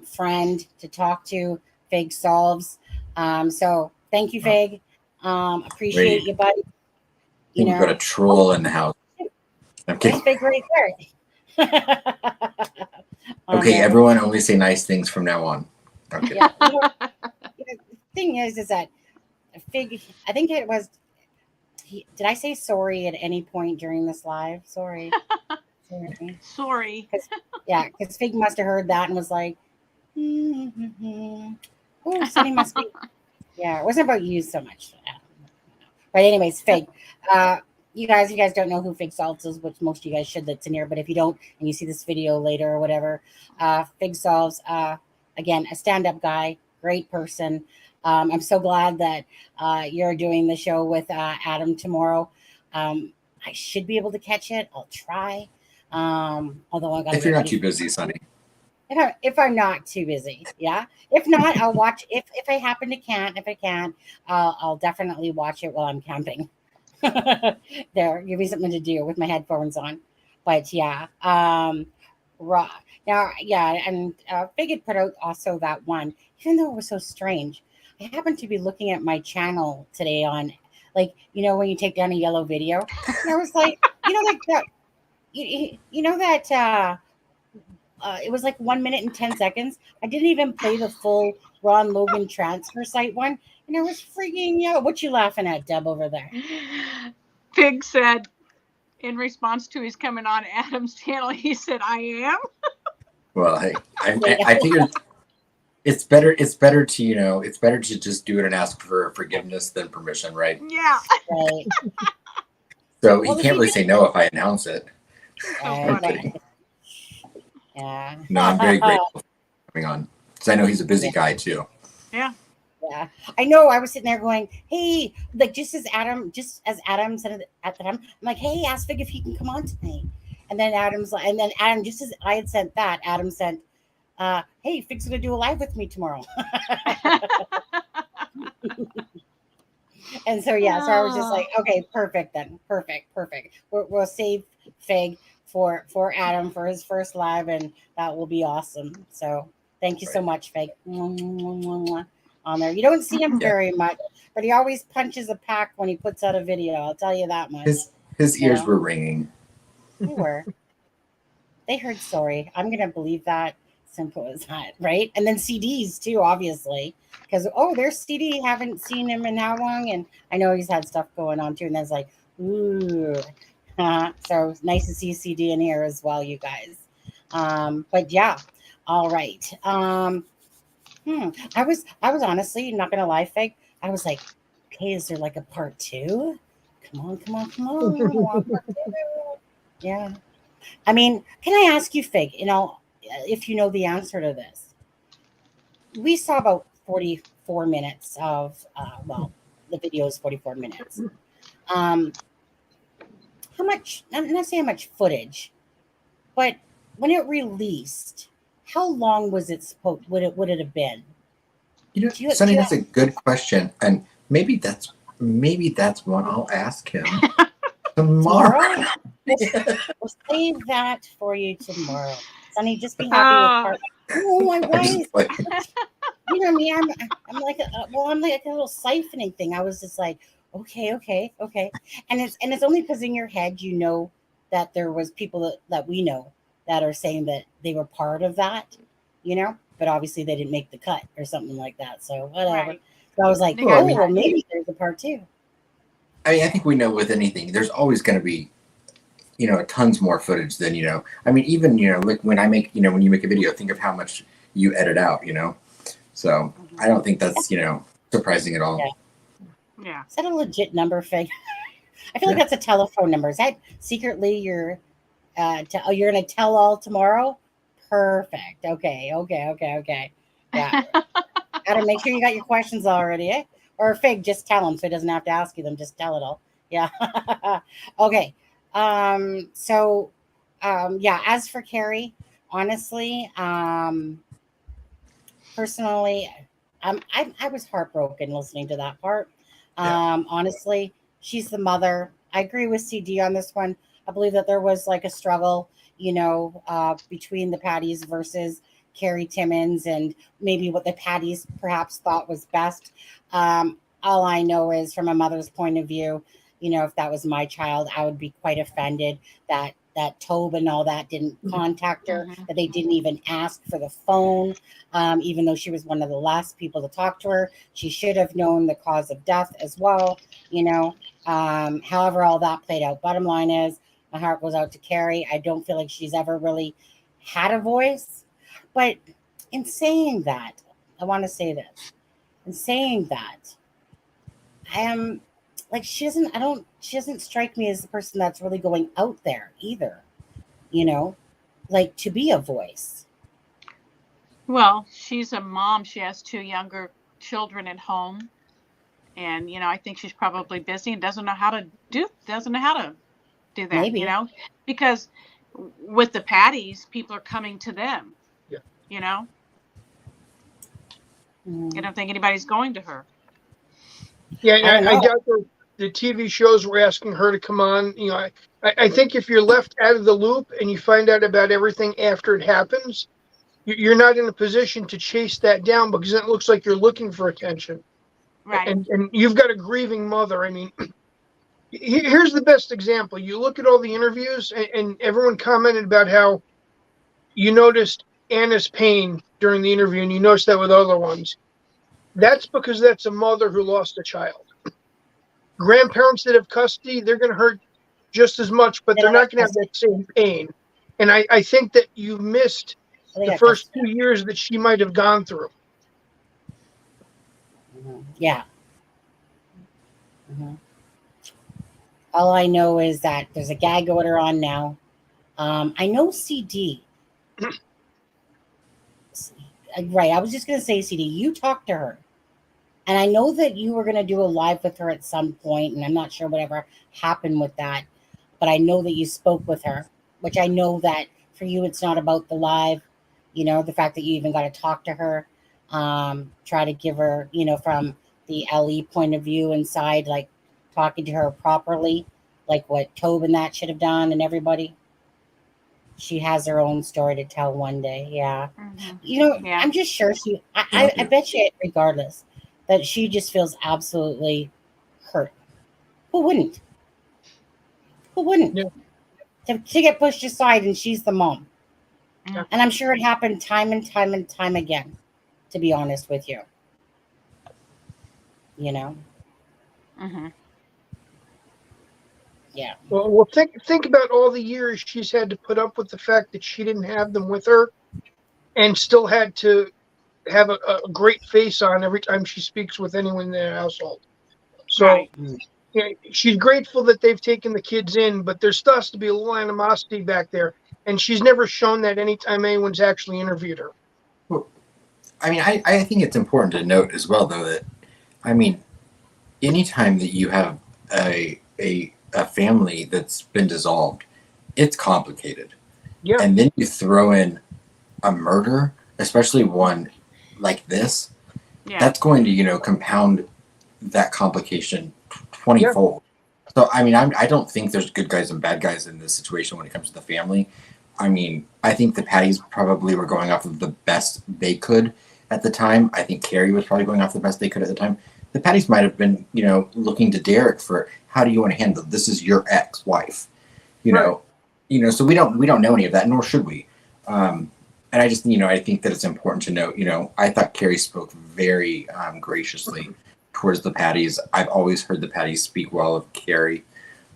friend to talk to. Fig Solves. So thank you, Fig. Appreciate you, buddy. You've got a troll in the house. I'm kidding. Fig right there. Okay, everyone only say nice things from now on. Okay. Yeah, the thing is that Fig, I think it was did I say sorry at any point during this live? Sorry. Sorry. Because Fig must have heard that and was like, oh, Sunny must be. Yeah, it wasn't about you so much. But anyways, Fig. You guys don't know who Fig Salts is, which most of you guys should that's in here. But if you don't and you see this video later or whatever, Fig Solves, again, a stand-up guy, great person. I'm so glad that you're doing the show with Adam tomorrow. I should be able to catch it. I'll try. Although I got if you're not too busy, Sonny. If I'm not too busy, yeah. If not, I'll watch. If I happen to can't, if I can't, I'll definitely watch it while I'm camping. There, give me something to do with my headphones on. But yeah, raw. Now, yeah, and Fig had put out also that one, even though it was so strange. I happened to be looking at my channel today on, like, when you take down a yellow video, and I was like, like that, you know that. It was like 1 minute and 10 seconds. I didn't even play the full Ron Logan transfer site one. And I was freaking out. What you laughing at, Deb, over there? Fig said, in response to his coming on Adam's channel, he said, I am. Well, hey, I figured it's better to, it's better to just do it and ask for forgiveness than permission, right? Yeah. Right. So he can't really say no if I announce it. Yeah. No, I'm very grateful for coming on because I know he's a busy guy too. Yeah. Yeah. I know. I was sitting there going, hey, like just as Adam said it at the time, I'm like, hey, ask Fig if he can come on tonight. And then Adam, just as I had sent that, Adam sent, hey, Fig's gonna do a live with me tomorrow. And so yeah, so I was just like, okay, perfect then. Perfect. We'll save Fig for Adam for his first live, and that will be awesome. So thank you so much, Fig. On there. You don't see him very much, but he always punches a pack when he puts out a video. I'll tell you that much. His ears were ringing. They were. They heard sorry. I'm gonna believe that. Simple as that, right? And then CDs too, obviously, because there's CD. Haven't seen him in how long, and I know he's had stuff going on too. And that's like, ooh. So nice to see CD in here as well, you guys. But yeah, all right. I was honestly not gonna lie, Fig. I was like, okay, is there like a part 2? Come on. I want part 2. Yeah. I mean, can I ask you, Fig? If you know the answer to this, we saw about 44 minutes of the video is 44 minutes. How much? I'm not saying how much footage, but when it released, how long was it supposed? Would it have been? Sonny, that's a good question, and maybe that's one I'll ask him tomorrow. We'll save that for you tomorrow, Sonny. Just be happy with part. Oh, my wife. You know me. I'm like I'm like a little siphoning thing. I was just like, okay, and it's only because in your head you know that there was people that we know that are saying that they were part of that, but obviously they didn't make the cut or something like that. So whatever. Right. So I was like, well, maybe there's a part 2. I mean, I think we know with anything, there's always going to be, tons more footage than, I mean, even, like when I make, when you make a video, think of how much you edit out, So I don't think that's, surprising at all. Yeah. Is that a legit number, Fig? I feel like that's a telephone number. Is that secretly you're going to tell all tomorrow? Perfect. Okay. Yeah. Gotta make sure you got your questions already, eh? Or Fig, just tell him so he doesn't have to ask you them. Just tell it all. Yeah. Okay. Yeah. As for Carrie, honestly, personally, I was heartbroken listening to that part. Honestly, she's the mother. I agree with CD on this one. I believe that there was like a struggle, between the Patties versus Carrie Timmons and maybe what the Patties perhaps thought was best. All I know is from a mother's point of view, if that was my child, I would be quite offended that Tobe and all that didn't contact her, that they didn't even ask for the phone, even though she was one of the last people to talk to her. She should have known the cause of death as well. However, all that played out. Bottom line is, my heart goes out to Carrie. I don't feel like she's ever really had a voice. But in saying that, I want to say this. In saying that, I am like she doesn't strike me as the person that's really going out there either, you know, like to be a voice. Well, she's a mom. She has 2 younger children at home. And, I think she's probably busy and doesn't know how to do that, Maybe. because with the Patties, people are coming to them, Yeah. I don't think anybody's going to her. Yeah, I don't I know. doubt the TV shows were asking her to come on. I think if you're left out of the loop and you find out about everything after it happens, you're not in a position to chase that down because it looks like you're looking for attention. Right. And you've got a grieving mother. I mean, here's the best example. You look at all the interviews, and everyone commented about how you noticed Anna's pain during the interview, and you noticed that with other ones. That's because that's a mother who lost a child. Grandparents that have custody, they're going to hurt just as much, but They they're don't have not going to have custody. that same pain. And I think that you missed They the got first custody. 2 years that she might have gone through. Yeah. Mhm. All I know is that there's a gag order on now. I know CD. Right. I was just going to say, CD, you talked to her. And I know that you were going to do a live with her at some point, and I'm not sure whatever happened with that. But I know that you spoke with her, which I know that for you, it's not about the live, the fact that you even got to talk to her, try to give her, from the LE point of view inside, like talking to her properly, like what Tobe and that should have done, and everybody. She has her own story to tell one day. Yeah. Yeah. I'm just sure I bet you, regardless, that she just feels absolutely hurt. Who wouldn't? Who wouldn't? Yeah. To get pushed aside and she's the mom. Yeah. And I'm sure it happened time and time and time again, to be honest with you. Mm-hmm. Yeah. Well, think about all the years she's had to put up with the fact that she didn't have them with her, and still had to have a great face on every time she speaks with anyone in their household. So Right. she's grateful that they've taken the kids in, but there still has to be a little animosity back there, and she's never shown that anytime anyone's actually interviewed her. Well, I mean, I think it's important to note as well, though, that, I mean, anytime that you have a family that's been dissolved, it's complicated. Yeah. And then you throw in a murder, especially one like this, that's going to, compound that complication 20-fold. Yeah. So, I mean, I don't think there's good guys and bad guys in this situation when it comes to the family. I mean, I think the Patties probably were going off of the best they could at the time. I think Carrie was probably going off the best they could at the time. The Patties might have been, looking to Derek for, how do you want to handle this? Is your ex-wife, know. So we don't know any of that, nor should we. And I just, I think that it's important to note, I thought Carrie spoke very graciously towards the Patties. I've always heard the Patties speak well of Carrie.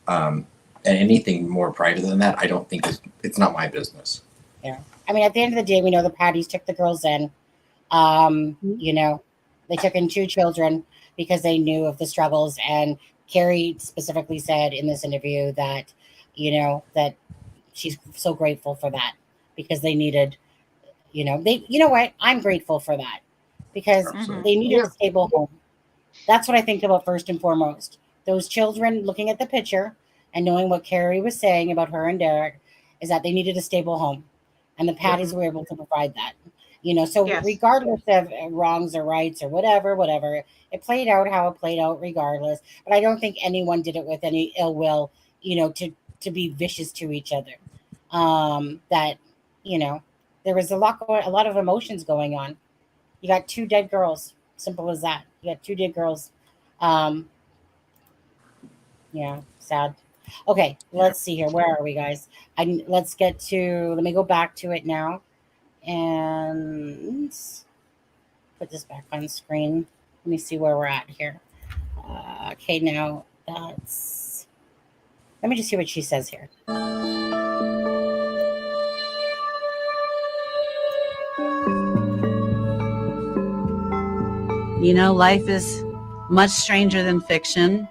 And anything more private than that, I don't think it's not my business. Yeah. I mean, at the end of the day, we know the Patties took the girls in. They took in 2 children because they knew of the struggles. And Carrie specifically said in this interview that, that she's so grateful for that because they needed, I'm grateful for that because they needed a stable home. That's what I think about first and foremost. Those children looking at the picture and knowing what Carrie was saying about her and Derek is that they needed a stable home. And the Patties were able to provide that. So regardless of wrongs or rights or whatever, it played out how it played out regardless. But I don't think anyone did it with any ill will, to be vicious to each other. That, there was a lot of emotions going on. You got 2 dead girls. Simple as that. You got 2 dead girls. Yeah, sad. Okay, let's see here. Where are we, guys? Let me go back to it now and put this back on screen. Let me see where we're at here. Okay, now That's. Let me just see what she says here. You know, life is much stranger than fiction.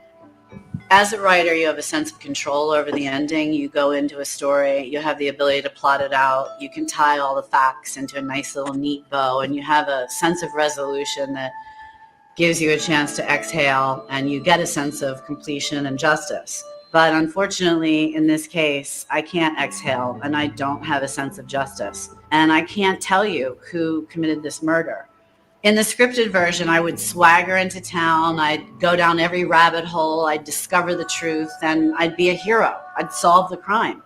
As a writer, you have a sense of control over the ending. You go into a story, you have the ability to plot it out. You can tie all the facts into a nice little neat bow, and you have a sense of resolution that gives you a chance to exhale, and you get a sense of completion and justice. But unfortunately, in this case, I can't exhale, and I don't have a sense of justice. And I can't tell you who committed this murder. In the scripted version, I would swagger into town, I'd go down every rabbit hole, I'd discover the truth, and I'd be a hero. I'd solve the crime.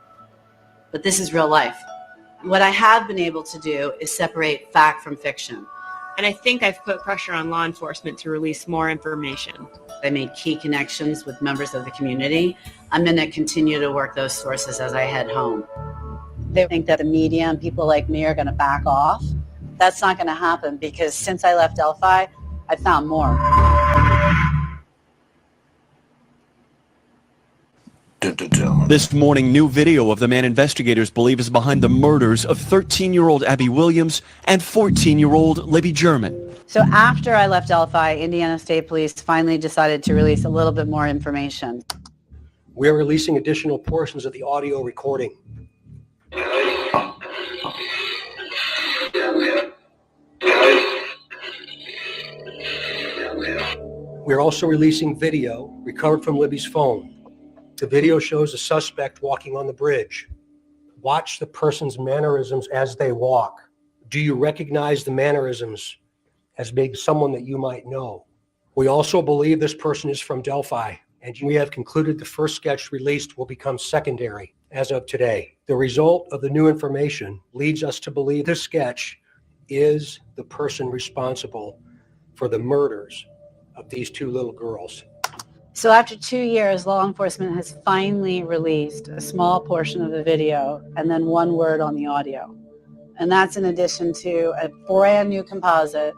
But this is real life. What I have been able to do is separate fact from fiction. And I think I've put pressure on law enforcement to release more information. I made key connections with members of the community. I'm going to continue to work those sources as I head home. They think that the media and people like me are going to back off. That's not going to happen because since I left Delphi, I found more. This morning, new video of the man investigators believe is behind the murders of 13-year-old Abby Williams and 14-year-old Libby German. So after I left Delphi, Indiana State Police finally decided to release a little bit more information. We are releasing additional portions of the audio recording. We're also releasing video recovered from Libby's phone. The video shows a suspect walking on the bridge. Watch the person's mannerisms as they walk. Do you recognize the mannerisms as being someone that you might know? We also believe this person is from Delphi, and we have concluded the first sketch released will become secondary as of today. The result of the new information leads us to believe this sketch is the person responsible for the murders of these two little girls. So after 2 years, law enforcement has finally released a small portion of the video and then one word on the audio. And that's in addition to a brand new composite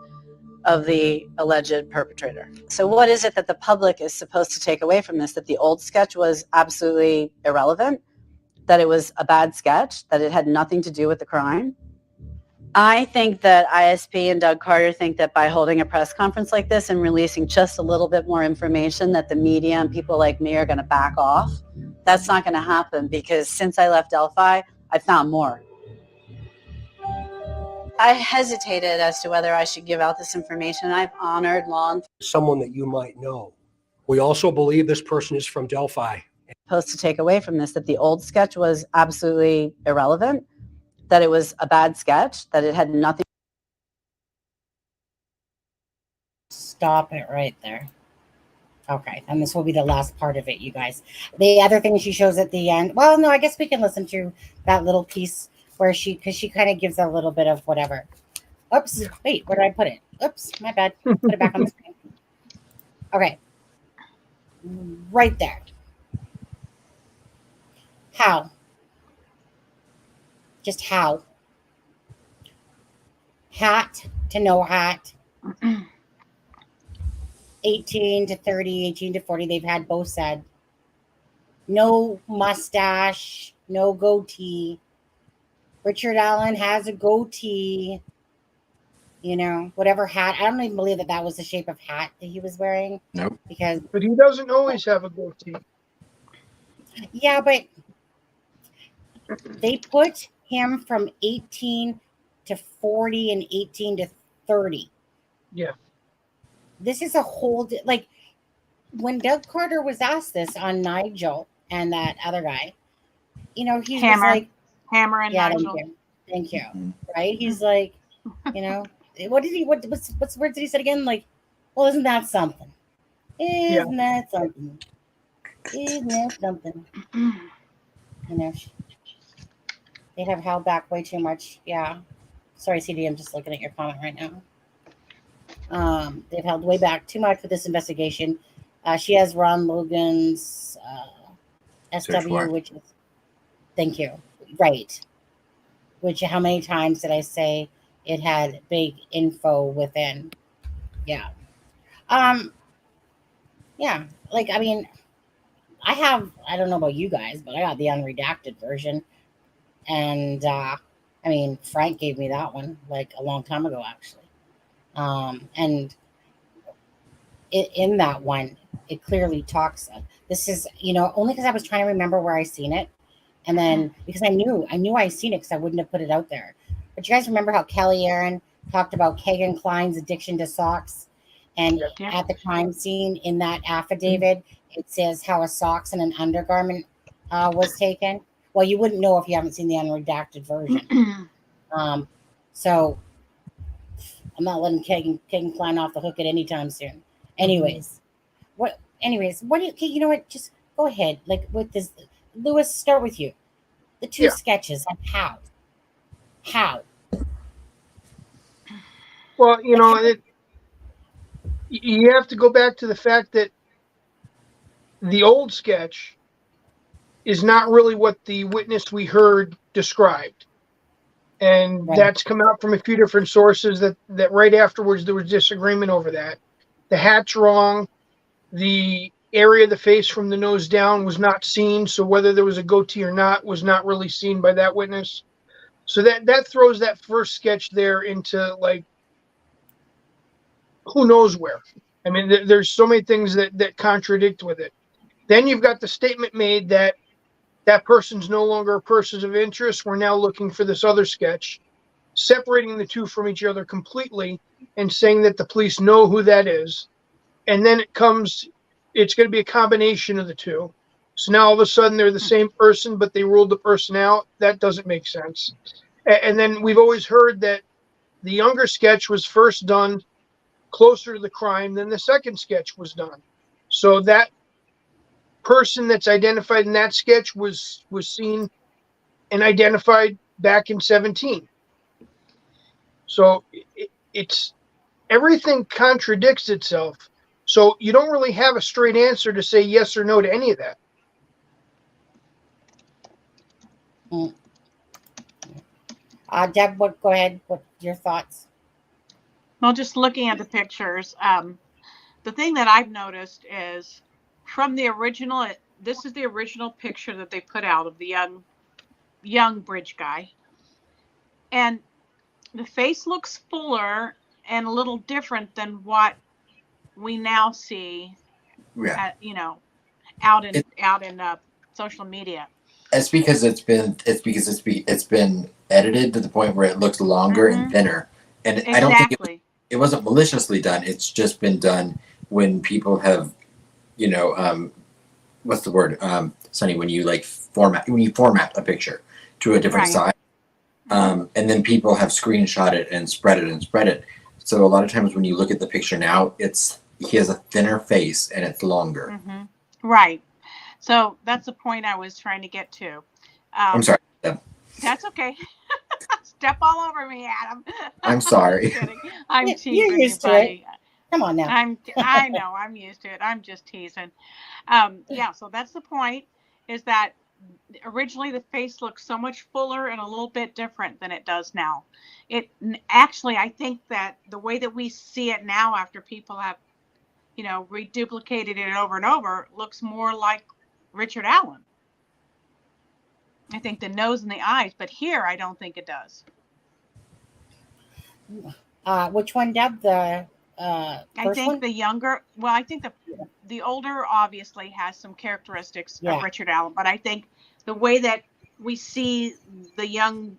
of the alleged perpetrator. So what is it that the public is supposed to take away from this? That the old sketch was absolutely irrelevant? That it was a bad sketch? That it had nothing to do with the crime? I think that ISP and Doug Carter think that by holding a press conference like this and releasing just a little bit more information that the media and people like me are going to back off. That's not going to happen because since I left Delphi, I found more. I hesitated as to whether I should give out this information. I've honored law enforcement. Someone that you might know. We also believe this person is from Delphi. Supposed to take away from this that the old sketch was absolutely irrelevant, that it was a bad sketch, that it had nothing. Stop it right there. Okay, and this will be the last part of it, you guys. The other thing she shows at the end, well, no, I guess we can listen to that little piece where because she kind of gives a little bit of whatever. Oops, wait, where did I put it? Oops, my bad. Put it back on the screen. Okay, right there. How? Just how? Hat to no hat. 18 to 30, 18 to 40, they've had both said. No mustache, no goatee. Richard Allen has a goatee. You know, whatever hat. I don't even believe that was the shape of hat that he was wearing. Nope. But he doesn't always have a goatee. Yeah, but they put him from 18 to 40 and 18 to 30. Yeah. This is a whole, like, when Doug Carter was asked this on Nigel and that other guy, you know, he was like, Hammer and Nigel. Thank you. Right? He's like, you know, what's the words that he said again? Like, well, isn't that something? Isn't that something? Isn't that something? You know, they have held back way too much. Yeah. Sorry, CD, I'm just looking at your comment right now. They've held way back too much with this investigation. She has Ron Logan's SW, which is, thank you, right. Which, how many times did I say it had big info within? Yeah. Yeah, like, I mean, I don't know about you guys, but I got the unredacted version. And I mean, Frank gave me that one like a long time ago, actually. And in that one, it clearly talks. This is, only because I was trying to remember where I seen it, and then because I knew I seen it because I wouldn't have put it out there. But you guys remember how Kelly Aaron talked about Kagan Klein's addiction to socks, and at the crime scene in that affidavit, it says how a socks and an undergarment was taken. Well, you wouldn't know if you haven't seen the unredacted version. So I'm not letting Kagan Klein off the hook at any time soon. Anyways, what do you, okay, you know what? Just go ahead. Like with this, Lewis, start with you. The two sketches, like how? Well, you have to go back to the fact that the old sketch is not really what the witness we heard described. And that's come out from a few different sources that right afterwards there was disagreement over that. The hat's wrong. The area of the face from the nose down was not seen. So whether there was a goatee or not was not really seen by that witness. So that throws that first sketch there into like, who knows where. I mean, there's so many things that contradict with it. Then you've got the statement made that person's no longer a person of interest. We're now looking for this other sketch, separating the two from each other completely and saying that the police know who that is. And then it's going to be a combination of the two. So now all of a sudden they're the same person, but they ruled the person out. That doesn't make sense. And then we've always heard that the younger sketch was first done closer to the crime than the second sketch was done. So that person that's identified in that sketch was seen and identified back in 17. So it's everything contradicts itself. So you don't really have a straight answer to say yes or no to any of that. Deb, go ahead. What your thoughts? Well, just looking at the pictures, the thing that I've noticed is from the original, this is the original picture that they put out of the young bridge guy. And the face looks fuller and a little different than what we now see, out in social media. It's because it's been edited to the point where it looks longer and thinner. And exactly. I don't think it wasn't maliciously done. It's just been done when people have, what's the word, Sonny? When you format a picture to a different size, and then people have screenshot it and spread it. So a lot of times when you look at the picture now, he has a thinner face and it's longer. Right. So that's the point I was trying to get to. I'm sorry. That's okay. Step all over me, Adam. I'm sorry. I'm teasing. You're used to it. Come on now. I know. I'm used to it. I'm just teasing. So that's the point, is that originally the face looked so much fuller and a little bit different than it does now. It actually, I think that the way that we see it now, after people have, reduplicated it over and over, looks more like Richard Allen. I think the nose and the eyes, but here I don't think it does. Which one, Deb? The I think the younger. Well, I think the older obviously has some characteristics of Richard Allen, but I think the way that we see the young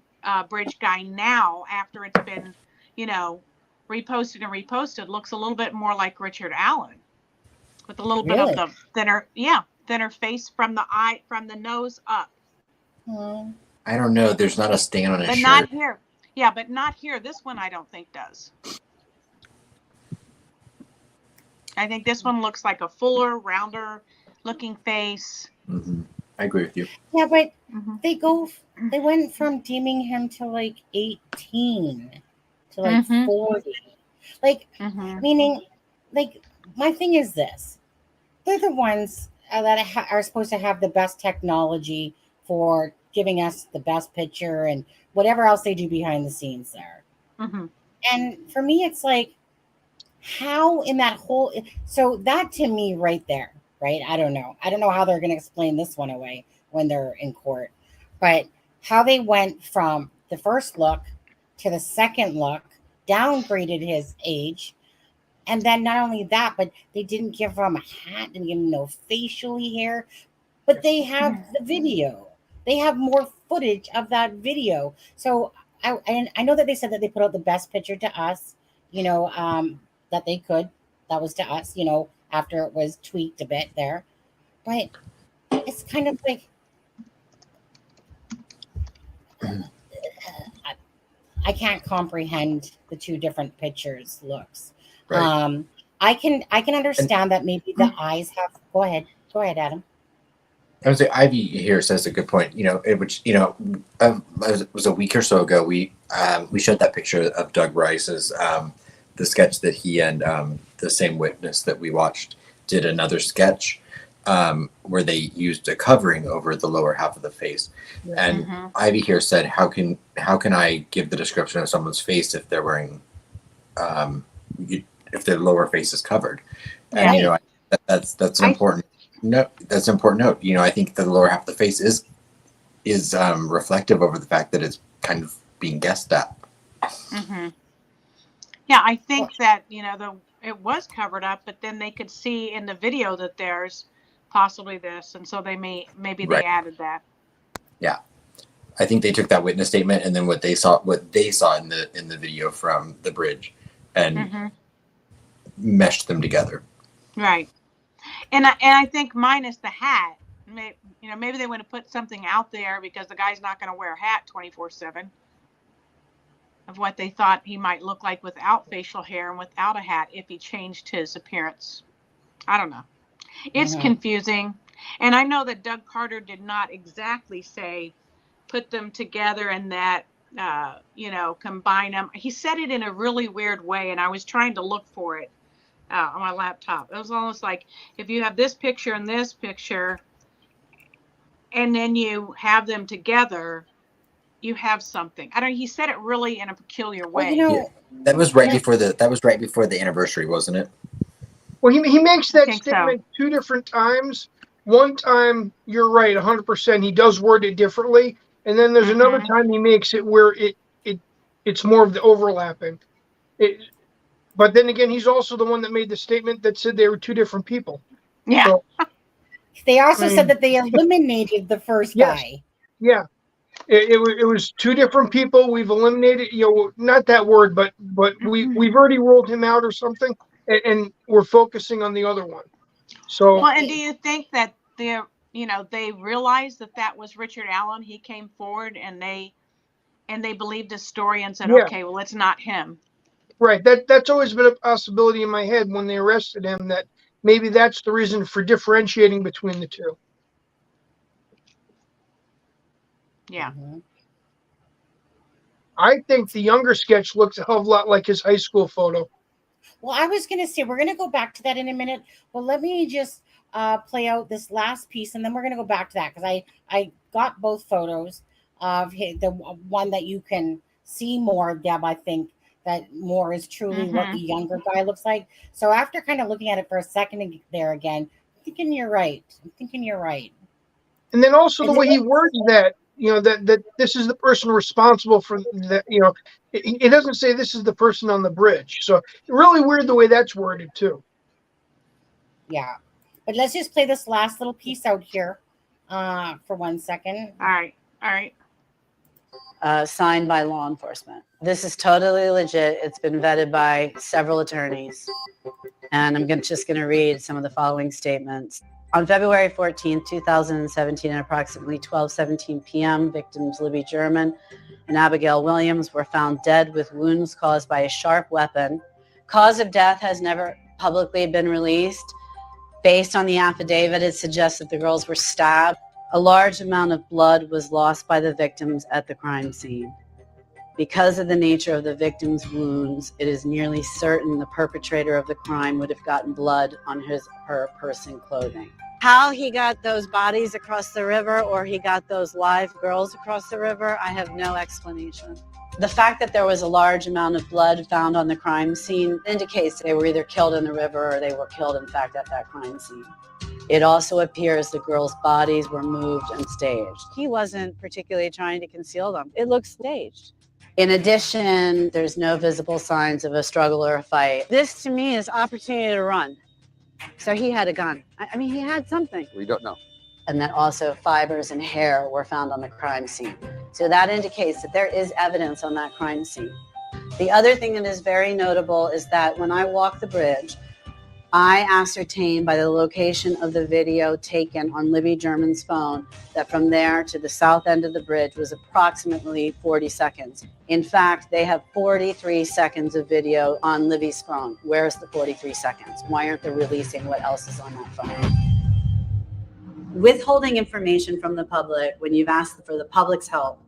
bridge guy now, after it's been, reposted, looks a little bit more like Richard Allen, with a little bit of the thinner face from the nose up. I don't know. There's not a stain on his shirt. But not here. Yeah, but not here. This one I don't think does. I think this one looks like a fuller, rounder looking face. I agree with you. Yeah, but they went from deeming him to like 18 to like 40. Like, meaning, like, my thing is this. They're the ones that are supposed to have the best technology for giving us the best picture and whatever else they do behind the scenes there. And for me, it's like, how in that whole, so that to me right there right? I don't know. I don't know how they're going to explain this one away when they're in court. But how they went from the first look to the second look, downgraded his age. And then not only that, but they didn't give him a hat, didn't give him no facially hair, but they have the video. They have more footage of that video. So I know that they said that they put out the best picture to us, that they could. That was to us, after it was tweaked a bit there. But it's kind of like I can't comprehend the two different pictures looks. Right. I can understand that maybe the eyes have. Go ahead, Adam. I would say Ivy here says a good point. It was a week or so ago. We showed that picture of Doug Rice's the sketch that he and the same witness that we watched did another sketch where they used a covering over the lower half of the face. And Ivy here said, "How can I give the description of someone's face if they're wearing if their lower face is covered?" And that's an important. No, that's an important note. I think the lower half of the face is reflective over the fact that it's kind of being guessed at. Yeah, I think that it was covered up, but then they could see in the video that there's possibly this, and so maybe they added that. Yeah, I think they took that witness statement and then what they saw in the video from the bridge, and meshed them together. Right. And I think minus the hat, maybe they would have put something out there because the guy's not going to wear a hat 24/7 of what they thought he might look like without facial hair and without a hat if he changed his appearance. I don't know. It's confusing. And I know that Doug Carter did not exactly say put them together and that, combine them. He said it in a really weird way, and I was trying to look for it on my laptop. It was almost like if you have this picture and this picture and then you have them together, you have something. I don't know, he said it really in a peculiar way. That was right before the anniversary, wasn't it? Well, he makes that statement two different times. One time, you're right, 100%. He does word it differently, and then there's another time he makes it where it's more of the overlapping. But then again, he's also the one that made the statement that said they were two different people. Yeah. So, they also said that they eliminated the first guy. Yeah. It was two different people. We've eliminated, not that word, but we've already ruled him out or something, and we're focusing on the other one. So. Well, and do you think that they realized that was Richard Allen? He came forward and they believed his story and said, okay, well, it's not him. Right. That's always been a possibility in my head when they arrested him, that maybe that's the reason for differentiating between the two. Yeah. I think the younger sketch looks a hell of a lot like his high school photo. Well, I was going to say, we're going to go back to that in a minute, but let me just play out this last piece, and then we're going to go back to that, because I got both photos of the one that you can see more, Deb. I think that more is truly what the younger guy looks like. So after kind of looking at it for a second there again, I'm thinking you're right. And then also the way he words that, that this is the person responsible for that, it doesn't say this is the person on the bridge. So really weird the way that's worded too. Yeah. But let's just play this last little piece out here for 1 second. All right. Signed by law enforcement. This is totally legit. It's been vetted by several attorneys. And I'm just going to read some of the following statements. On February 14, 2017, at approximately 12:17 p.m., victims Libby German and Abigail Williams were found dead with wounds caused by a sharp weapon. Cause of death has never publicly been released. Based on the affidavit, it suggests that the girls were stabbed. A large amount of blood was lost by the victims at the crime scene. Because of the nature of the victim's wounds, it is nearly certain the perpetrator of the crime would have gotten blood on her person clothing. How he got those bodies across the river, or he got those live girls across the river, I have no explanation. The fact that there was a large amount of blood found on the crime scene indicates they were either killed in the river or they were killed, in fact, at that crime scene. It also appears the girls' bodies were moved and staged. He wasn't particularly trying to conceal them. It looks staged. In addition, there's no visible signs of a struggle or a fight. This to me is opportunity to run. So he had a gun. I mean, he had something. We don't know. And then also fibers and hair were found on the crime scene. So that indicates that there is evidence on that crime scene. The other thing that is very notable is that when I walk the bridge, I ascertained by the location of the video taken on Libby German's phone that from there to the south end of the bridge was approximately 40 seconds. In fact, they have 43 seconds of video on Libby's phone. Where's the 43 seconds? Why aren't they releasing what else is on that phone? Withholding information from the public when you've asked for the public's help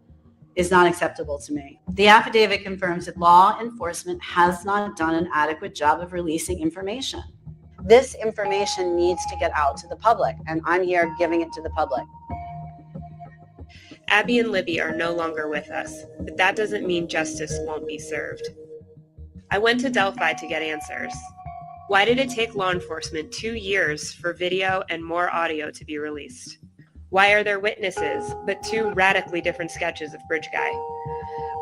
is not acceptable to me. The affidavit confirms that law enforcement has not done an adequate job of releasing information. This information needs to get out to the public, and I'm here giving it to the public. Abby and Libby are no longer with us, but that doesn't mean justice won't be served. I went to Delphi to get answers. Why did it take law enforcement 2 years for video and more audio to be released? Why are there witnesses, but 2 radically different sketches of Bridge Guy?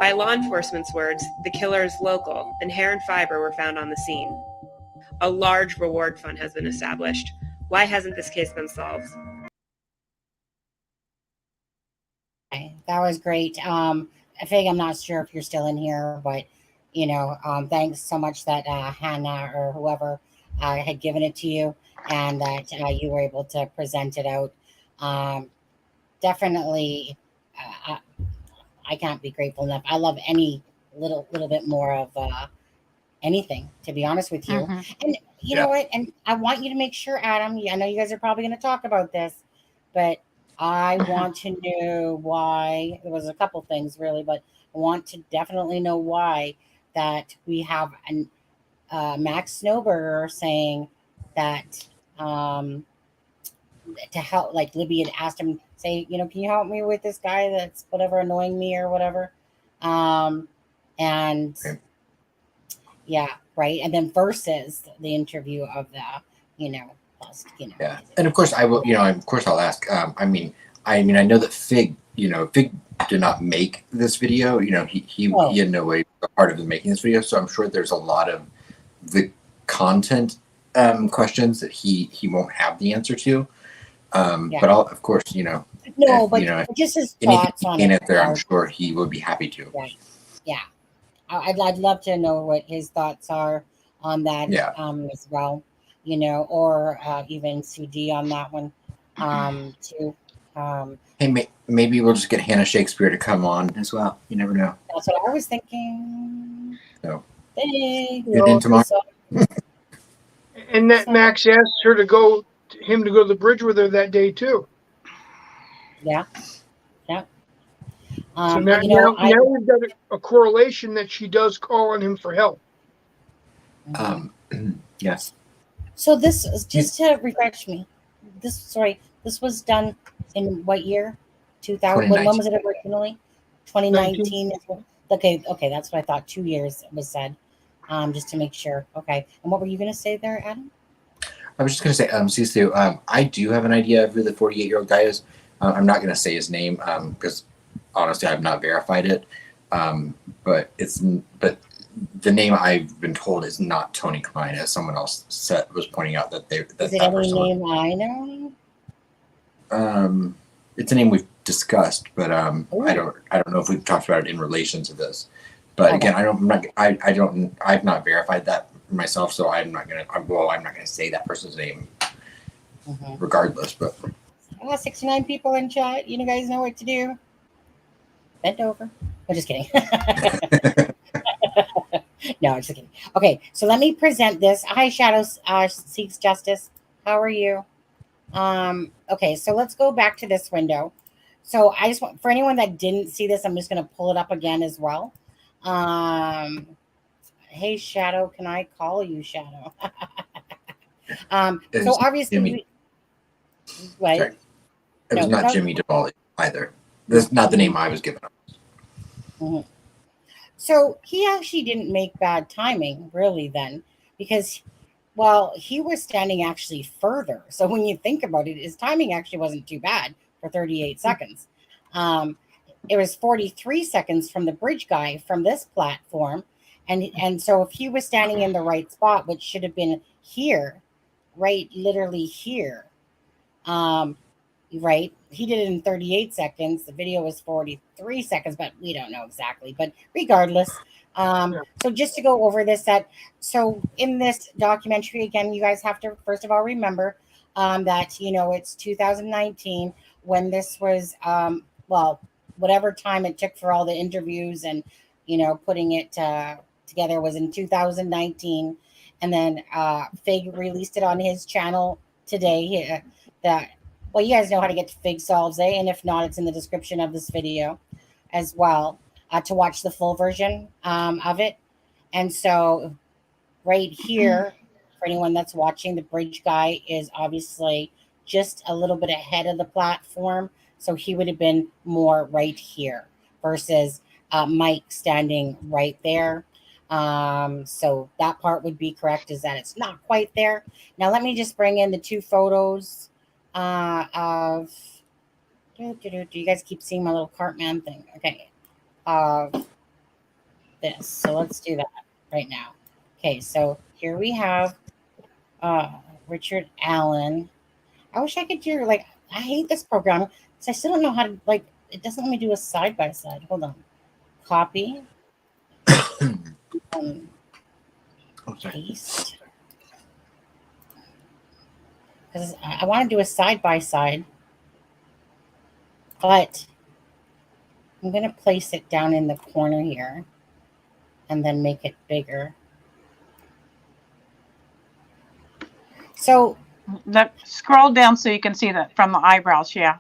By law enforcement's words, the killer is local, and hair and fiber were found on the scene. A large reward fund has been established. Why hasn't this case been solved? Okay, that was great. Fig, I'm not sure if you're still in here, but thanks so much that Hannah or whoever had given it to you, and that you were able to present it out. Definitely, I can't be grateful enough. I love any little bit more of anything, to be honest with you. And you know what? And I want you to make sure, Adam. I know you guys are probably going to talk about this, but I want to know why. There was a couple things really, but I want to definitely know why that we have an Max Snowberger saying that to help, like Libby had asked him, say, can you help me with this guy that's whatever annoying me or whatever, and yeah, right, and then versus the interview of the Yeah, and of course I will. Of course I'll ask. I mean, I know that Fig did not make this video. He had no way a part of making this video. So I'm sure there's a lot of the content questions that he won't have the answer to. But I'll, of course, but just his thoughts on it there, I'm sure he would be happy to. Right. Yeah, I'd love to know what his thoughts are on that as well. Or even Sue D on that one too. Hey, maybe we'll just get Hannah Shakespeare to come on as well. You never know. That's what I was thinking. So, hey, get in tomorrow. And that Max asked him to go to the bridge with her that day too. Yeah. So now we've got a correlation that she does call on him for help. Yes. So this is just to refresh me. This was done in what year? 2000. When was it originally? 2019. Okay, that's what I thought. 2 years was said. Just to make sure. Okay. And what were you going to say there, Adam? I was just going to say, Sisu, I do have an idea of who the 48-year-old guy is. I'm not going to say his name because honestly, I've not verified it. But the name I've been told is not Tony Klein, as someone else was pointing out that is it any name I know? It's a name we've discussed, but I don't know if we've talked about it in relation to this. But again, I've not verified that myself, so I'm not gonna say that person's name, regardless. But 69 people in chat. You guys know what to do. Bend over. I'm just kidding. No, I'm just kidding. Okay, so let me present this. Hi, Shadows Seeks Justice. How are you? Okay, so let's go back to this window. So I just want, for anyone that didn't see this, I'm just going to pull it up again as well. Hey, Shadow, can I call you Shadow? So obviously, it was not Jimmy Duvall either. That's not the name I was given. So he actually didn't make bad timing, really, then, because Well, he was standing actually further. So when you think about it, his timing actually wasn't too bad for 38 seconds. It was 43 seconds from the bridge guy from this platform. And so if he was standing in the right spot, which should have been here, right, literally here, right, he did it in 38 seconds. The video was 43 seconds, but we don't know exactly. But regardless, so just to go over this, so in this documentary, again, you guys have to first of all remember that, you know, it's 2019 when this was, well, whatever time it took for all the interviews and, you know, putting it together was in 2019. And then Fig released it on his channel today. Well, you guys know how to get to Fig Solves, eh? And if not, it's in the description of this video as well to watch the full version of it. And so right here, for anyone that's watching, the bridge guy is obviously just a little bit ahead of the platform. So he would have been more right here versus Mike standing right there. So that part would be correct, is that it's not quite there. Now let me just bring in the two photos of do you guys keep seeing my little Cartman thing? Okay, of this. So let's do that right now. Okay, so here we have Richard Allen. I wish I could do, like, I hate this program because I still don't know how to, like, it doesn't let me do a side by side. Hold on. Copy. Paste. Because I want to do a side by side, but I'm going to place it down in the corner here and then make it bigger. So scroll down so you can see that from the eyebrows. Yeah.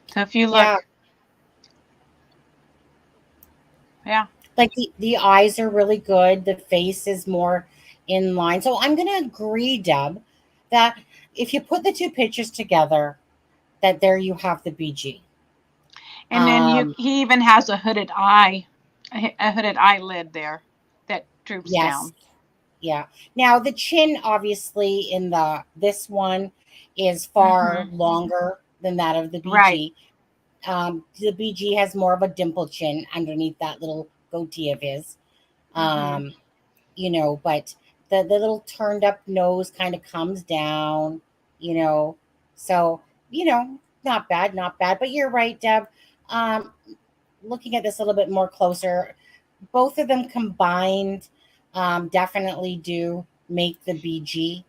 So if you look, yeah, like the eyes are really good. The face is more in line. So I'm going to agree, Deb, that if you put the two pictures together, that there you have the BG. And then he even has a hooded eye, a hooded eyelid there that droops down. Yeah. Now the chin, obviously, in this one is far longer than that of the BG. Right. The BG has more of a dimple chin underneath that little goatee of his. You know, but the little turned up nose kind of comes down, you know. So, you know, not bad, not bad. But you're right, Deb. Looking at this a little bit more closer, both of them combined definitely do make the BG.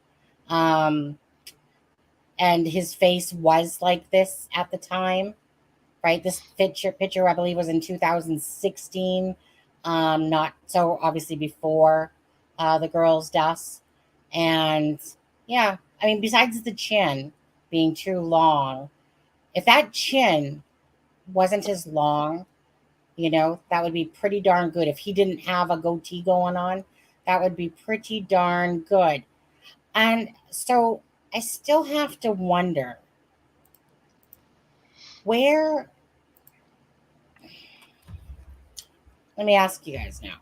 And his face was like this at the time, right? This picture I believe was in 2016, not so obviously before the girl's deaths. And yeah, I mean, besides the chin being too long, if that chin wasn't as long, you know, that would be pretty darn good. If he didn't have a goatee going on, that would be pretty darn good. And so I still have to wonder where. Let me ask you guys now.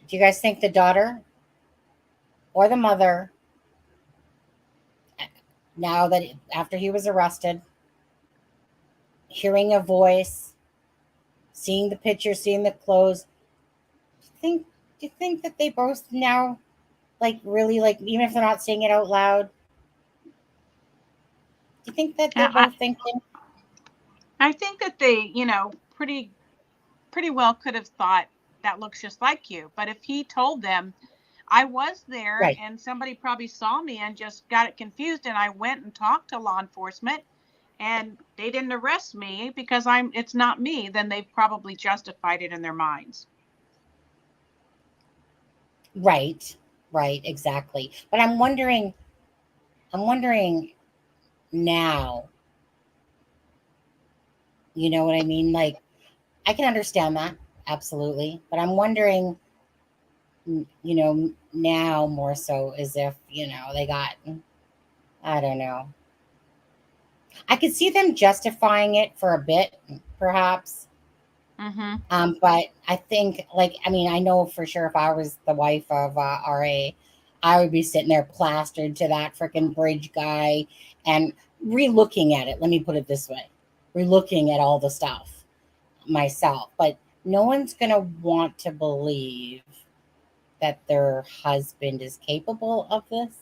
Do you guys think the daughter or the mother, now that after he was arrested, hearing a voice, seeing the picture, seeing the clothes, do you think that they both now, like, really, like, even if they're not saying it out loud, do you think that they're both thinking? I think that they, you know, pretty well could have thought that looks just like you. But if he told them, I was there and somebody probably saw me and just got it confused, and I went and talked to law enforcement and they didn't arrest me because it's not me, then they've probably justified it in their minds. Right, exactly. But I'm wondering now, you know what I mean? Like, I can understand that, absolutely. But I'm wondering, you know, now more so, as if, you know, they got, I don't know. I could see them justifying it for a bit, perhaps. But I think, like, I mean, I know for sure if I was the wife of RA, I would be sitting there plastered to that freaking bridge guy and re-looking at it. Let me put it this way, re-looking at all the stuff myself. But no one's going to want to believe that their husband is capable of this.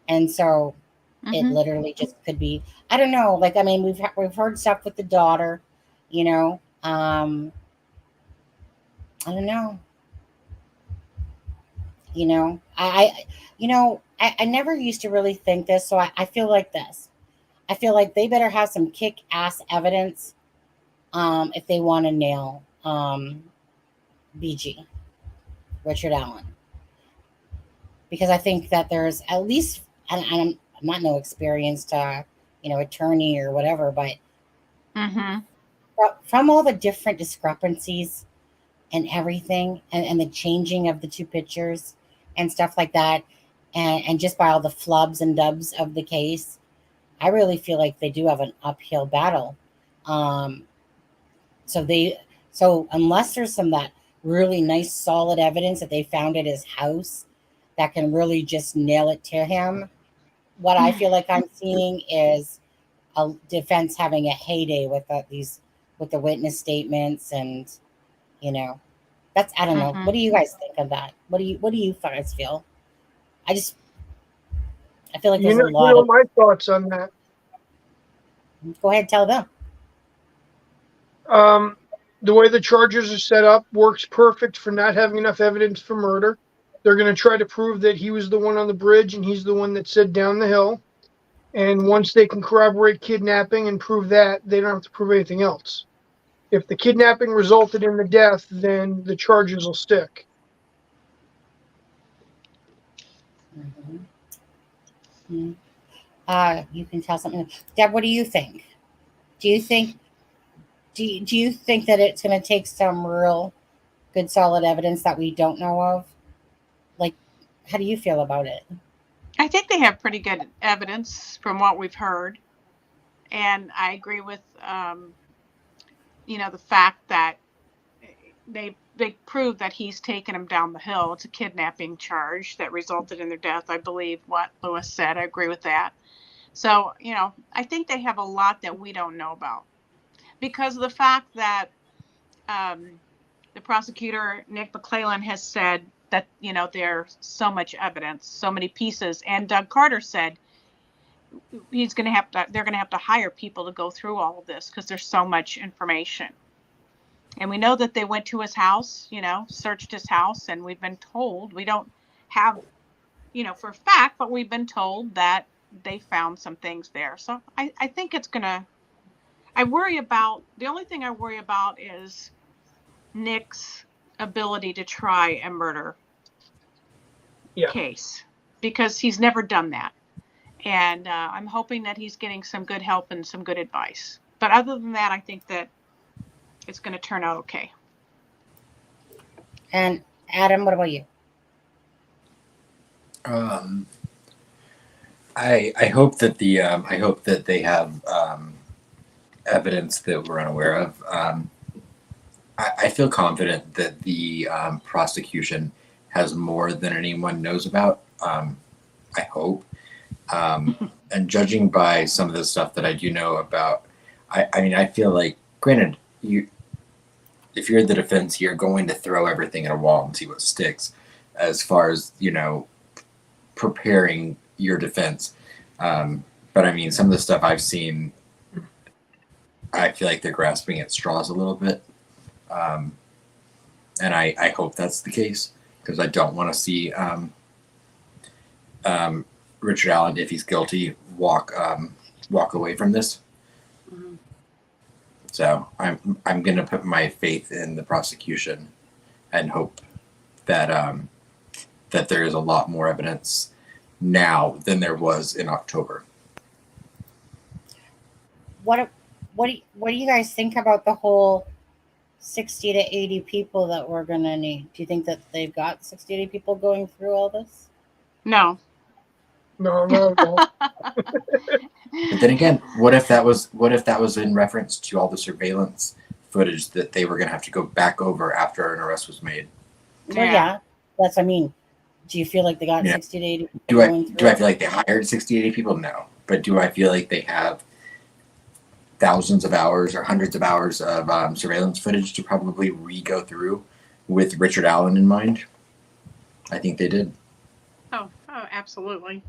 And so it literally just could be, I don't know. Like, I mean, we've heard stuff with the daughter, you know, I don't know. You know, I never used to really think this. So I feel like this. I feel like they better have some kick ass evidence if they want to nail BG, Richard Allen. Because I think that there's at least, and I'm not no experienced, attorney or whatever, but from all the different discrepancies and everything, and the changing of the two pictures and stuff like that, and just by all the flubs and dubs of the case, I really feel like they do have an uphill battle. So unless there's some that really nice solid evidence that they found at his house that can really just nail it to him, what I feel like I'm seeing is a defense having a heyday with the witness statements, and that's, I don't know. What do you guys think of that? What do you guys feel? I feel like there's a lot of. My thoughts on that. Go ahead, tell them. The way the charges are set up works perfect for not having enough evidence for murder. They're going to try to prove that he was the one on the bridge and he's the one that said down the hill. And once they can corroborate kidnapping and prove that, they don't have to prove anything else. If the kidnapping resulted in the death, then the charges will stick. You can tell something. Deb, what do you think? Do you think that it's going to take some real good solid evidence that we don't know of? Like, how do you feel about it? I think they have pretty good evidence from what we've heard. And I agree with, the fact that they proved that he's taken him down the hill. It's a kidnapping charge that resulted in their death. I believe what Lewis said. I agree with that. So, I think they have a lot that we don't know about because of the fact that the prosecutor, Nick McClellan, has said that, there's so much evidence, so many pieces. And Doug Carter said they're going to have to hire people to go through all of this because there's so much information. And we know that they went to his house, searched his house, and we've been told, we don't have, for a fact, but we've been told that they found some things there. So I think it's going to, the only thing I worry about is Nick's ability to try a murder case because he's never done that. And I'm hoping that he's getting some good help and some good advice. But other than that, I think that it's going to turn out okay. And Adam, what about you? I hope that they have evidence that we're unaware of. I feel confident that the prosecution has more than anyone knows about. I hope. And judging by some of the stuff that I do know about, I feel like, granted, if you're the defense, you're going to throw everything at a wall and see what sticks as far as, preparing your defense. But some of the stuff I've seen, I feel like they're grasping at straws a little bit. And I hope that's the case because I don't want to see Richard Allen, if he's guilty, walk away from this. So I'm going to put my faith in the prosecution and hope that that there is a lot more evidence now than there was in October. What do you guys think about the whole 60 to 80 people that we're going to need? Do you think that they've got 60 to 80 people going through all this? No. No. But then again, what if that was in reference to all the surveillance footage that they were going to have to go back over after an arrest was made. Well, yeah, that's what I mean. Do you feel like they got Yeah. 60 to 80 Do I going through do I it? feel like they hired 60, 80 people? No. But do I feel like they have thousands of hours or hundreds of hours of surveillance footage to probably re-go through with Richard Allen in mind? I think they did. Oh, absolutely.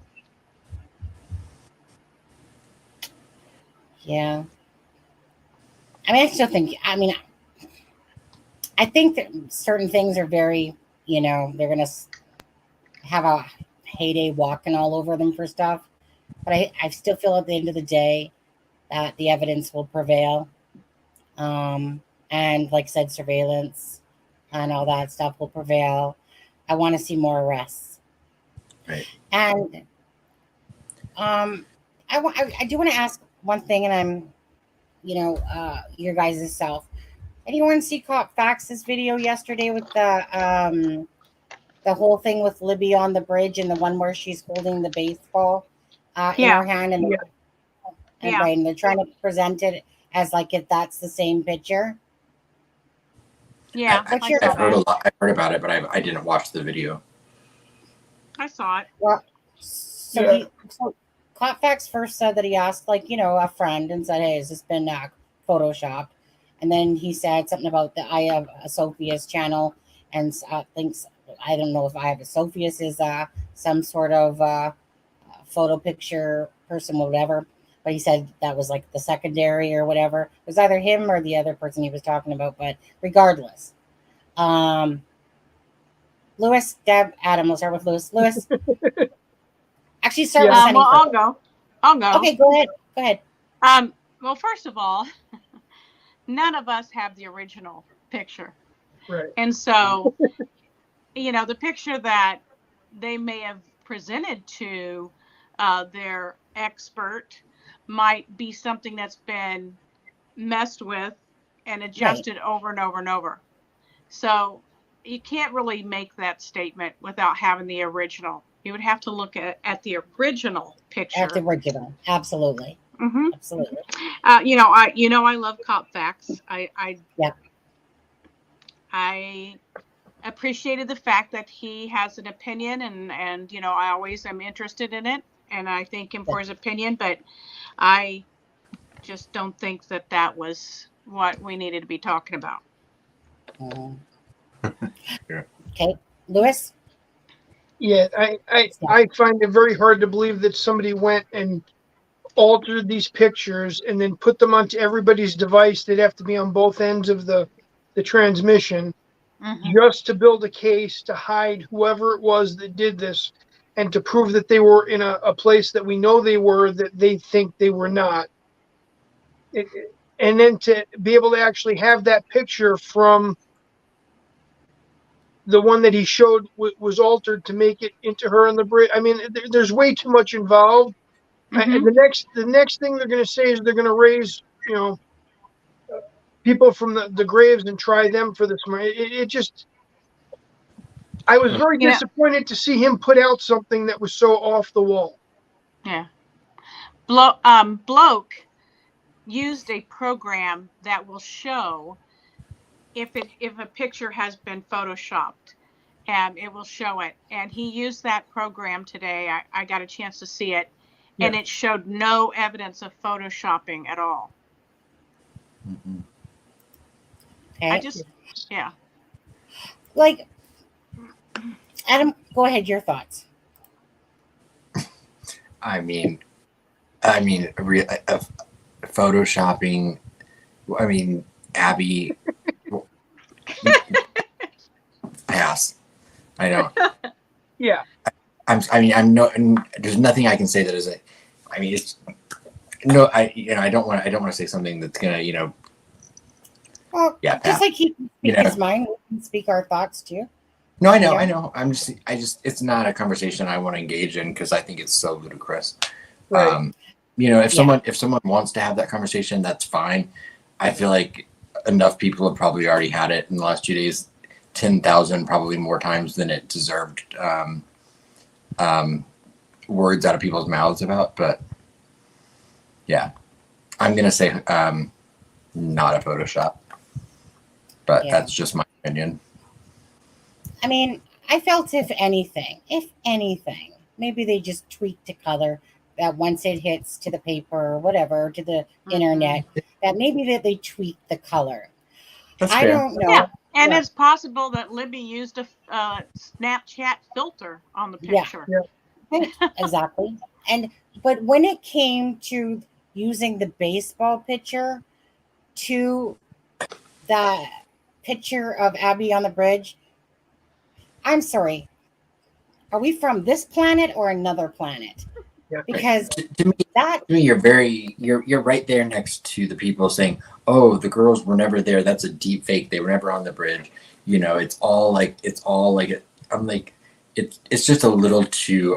Yeah. I mean, I still think, I think that certain things are very, they're going to have a heyday walking all over them for stuff. But I still feel at the end of the day that the evidence will prevail. And like I said, surveillance and all that stuff will prevail. I want to see more arrests. Right. And I do want to ask one thing, and I'm, your guys' self. Anyone see Cop Facts' video yesterday with the whole thing with Libby on the bridge and the one where she's holding the baseball in her hand and right, and they're trying to present it as like if that's the same picture. Yeah, I've heard a lot. I've heard about it, but I didn't watch the video. I saw it. Well, so Cop Facts first said that he asked a friend and said, "Hey, has this been photoshopped?" And then he said something about the I Have a Sophia's channel and thinks, I don't know if I Have a Sophia's is some sort of photo picture person or whatever. But he said that was like the secondary or whatever. It was either him or the other person he was talking about. But regardless, Lewis, Deb, Adam. We'll start with Lewis. Lewis, actually, start with Sunny. Well, I'll go. Okay, go ahead. Go ahead. Well, first of all, none of us have the original picture, right? And so, the picture that they may have presented to their expert might be something that's been messed with and adjusted over and over and over. So you can't really make that statement without having the original. You would have to look at the original picture. At the original, absolutely. Mm-hmm. Absolutely. I love Cop Facts. I appreciated the fact that he has an opinion, and I always am interested in it, and I thank him for his opinion, but I just don't think that was what we needed to be talking about. Yeah. Okay, Lewis? Yeah, I find it very hard to believe that somebody went and altered these pictures and then put them onto everybody's device. They'd have to be on both ends of the transmission, just to build a case to hide whoever it was that did this and to prove that they were in a place that we know they were, that they think they were not. And then to be able to actually have that picture from the one that he showed was altered to make it into her on the bridge. I mean, there's way too much involved. And the next thing they're going to say is they're going to raise, people from the graves and try them for this money. It just, I was very disappointed to see him put out something that was so off the wall. Yeah. Bloke used a program that will show if a picture has been photoshopped, and it will show it. And he used that program today. I got a chance to see it, and it showed no evidence of photoshopping at all. Mm-hmm. Okay. Like, Adam, go ahead. Your thoughts. I mean, photoshopping. I mean, Abby. Pass. I don't. Yeah. I'm no. There's nothing I can say that is a. I mean, it's no. I don't want to say something that's gonna. Well, just like he can speak his mind, we can speak our thoughts too. No, I know. I just, it's not a conversation I want to engage in because I think it's so ludicrous. Right. If someone wants to have that conversation, that's fine. I feel like enough people have probably already had it in the last 2 days, 10,000 probably more times than it deserved words out of people's mouths about. But yeah, I'm gonna say not a Photoshop. but Yeah. that's just my opinion. I mean, I felt if anything, maybe they just tweaked the color that once it hits to the paper or whatever, to the internet, that maybe that they tweaked the color. That's I fair. don't know. Yeah, and Yeah. it's possible that Libby used a Snapchat filter on the Yeah. picture. Right, exactly. But when it came to using the baseball pitcher to the picture of Abby on the bridge, I'm sorry. Are we from this planet or another planet? Because To me, you're right there next to the people saying, "Oh, the girls were never there. That's a deep fake. They were never on the bridge." You know, it's all like I'm like, it's just a little too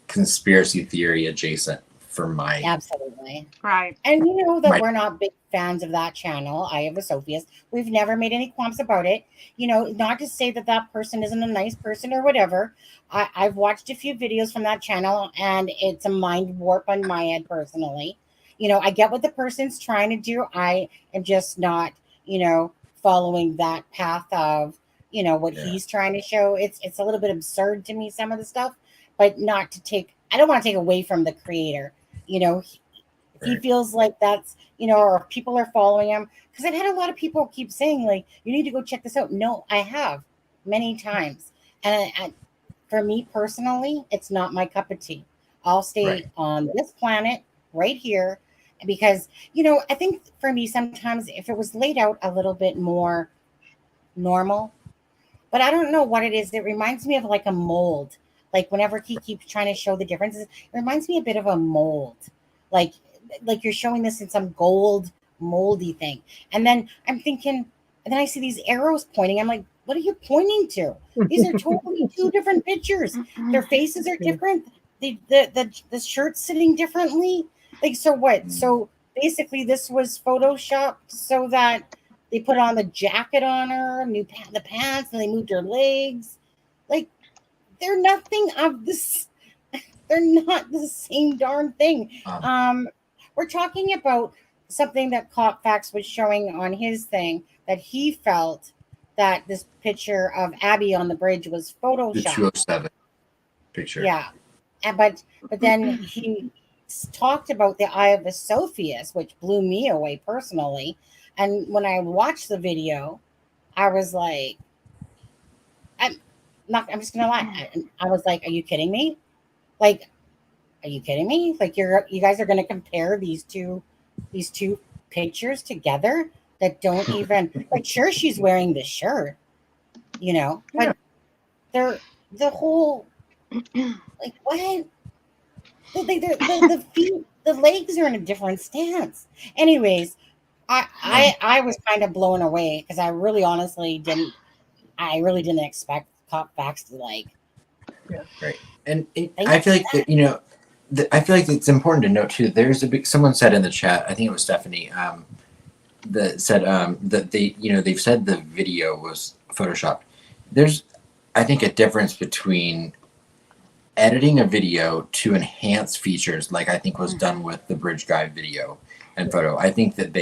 conspiracy theory adjacent for my absolutely right. And you know that Right. we're not big fans of that channel. I have a Sophia's. We've never made any qualms about it. You know, not to say that that person isn't a nice person or whatever. I've watched a few videos from that channel, and it's a mind warp on my head personally. You know, I get what the person's trying to do. I am just not, following that path of, what he's trying to show. It's a little bit absurd to me, some of the stuff, but not to take. I don't want to take away from the creator. If he feels like that's, or if people are following him, because I've had a lot of people keep saying, like, you need to go check this out. No, I have many times. And for me personally, it's not my cup of tea. I'll stay on this planet right here because, I think for me, sometimes if it was laid out a little bit more normal, but I don't know what it is. It reminds me of like a mold. Like whenever he keeps trying to show the differences, it reminds me a bit of a mold. Like you're showing this in some gold moldy thing. And then I'm thinking, and then I see these arrows pointing. I'm like, what are you pointing to? These are totally two different pictures. Their faces are different. The shirt's sitting differently. Like, so what? So basically this was photoshopped so that they put on the jacket on her, the pants, and they moved her legs. Like, they're nothing of this. They're not the same darn thing. We're talking about something that Cop Facts was showing on his thing, that he felt that this picture of Abby on the bridge was the photoshopped. 207 picture. Yeah, but then he talked about the Eye of the Sophius, which blew me away personally. And when I watched the video, I was like, I'm just gonna lie. I was like, are you kidding me? Like, are you kidding me? Like, you guys are gonna compare these two pictures together that don't even like, sure, she's wearing the shirt, but they're the whole, like, what? The feet, the legs are in a different stance. Anyways, I was kind of blown away because I really honestly didn't expect Cop Facts to like. Right. And I feel like that, I feel like it's important to note too. There's someone said in the chat, I think it was Stephanie, that said that they've said the video was photoshopped. There's, I think, a difference between editing a video to enhance features, like I think was done with the Bridge Guy video and photo. I think that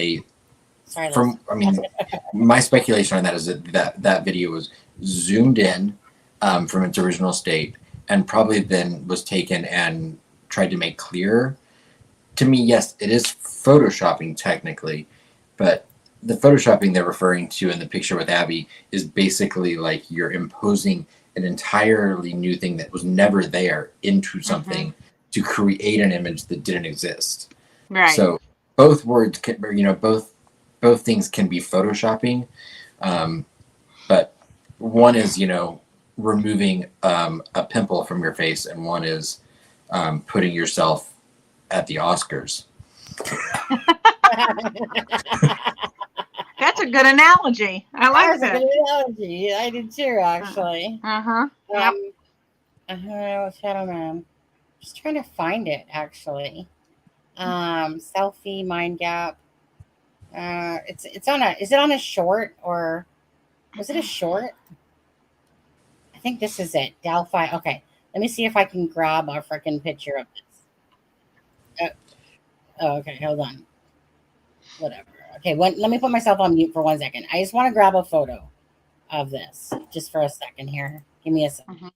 my speculation on that is that video was zoomed in from its original state and probably then was taken and tried to make clearer. To me, yes, it is photoshopping technically, but the photoshopping they're referring to in the picture with Abby is basically like you're imposing an entirely new thing that was never there into something to create an image that didn't exist. Right. So both words can, both things can be photoshopping, but one is, removing a pimple from your face, and one is putting yourself at the Oscars. That's a good analogy. I like that. That's a good analogy. I did too, actually. Yep. Shadow Man. Just trying to find it, actually. Selfie, Mind Gap. It's on a. Is it on a short, or was it a short? I think this is it. Delphi. Okay, let me see if I can grab a freaking picture of this. Oh, okay, hold on. Whatever. Okay, let me put myself on mute for 1 second. I just want to grab a photo of this just for a second here. Give me a second.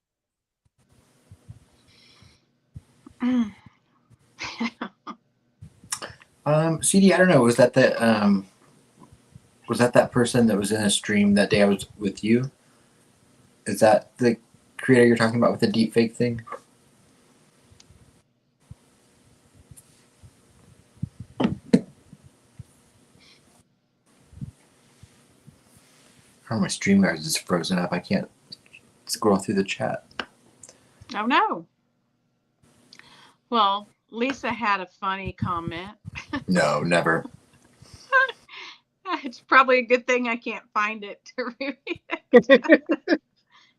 CD, I don't know. Was that that person that was in a stream that day I was with you? Is that the creator you're talking about with the deep fake thing? Oh, my stream guard is frozen up. I can't scroll through the chat. Oh no. Well, Lisa had a funny comment. No, never. It's probably a good thing I can't find it to read it.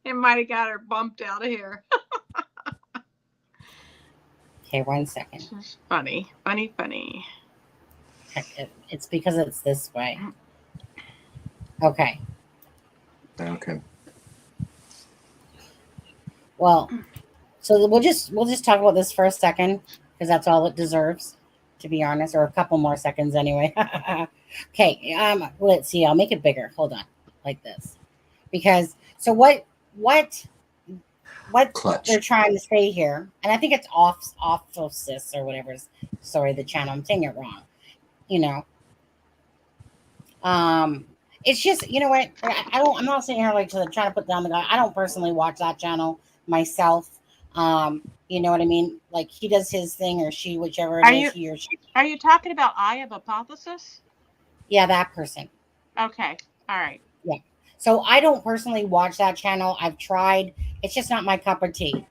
It might have got her bumped out of here. Okay, 1 second. It's funny. It's because it's this way. Okay. Okay. Well, so we'll just talk about this for a second because that's all it deserves, to be honest, or a couple more seconds anyway. Okay. Let's see. I'll make it bigger. Hold on, like this, because so what Clutch. they're trying to say here, and I think it's Ophosis or whatever. Sorry, the channel. I'm saying it wrong. It's just, you know what? I'm not sitting here like trying to put down the guy. I don't personally watch that channel myself. You know what I mean? Like he does his thing or she, whichever it is, he or she. Are you talking about Eye of Hypothesis? Yeah, that person. Okay. All right. Yeah. So I don't personally watch that channel. I've tried. It's just not my cup of tea.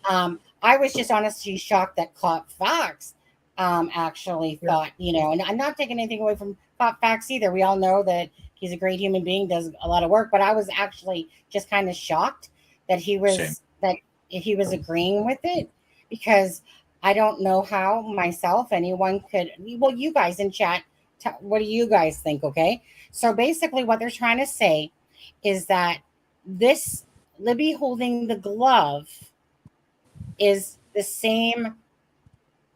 I was just honestly shocked that Cop Facts actually thought, and I'm not taking anything away from Cop Facts either. We all know that he's a great human being, does a lot of work, but I was actually just kind of shocked that he was agreeing with it, because I don't know how myself anyone could. Well, you guys in chat, what do you guys think? Okay, so basically what they're trying to say is that this Libby holding the glove is the same,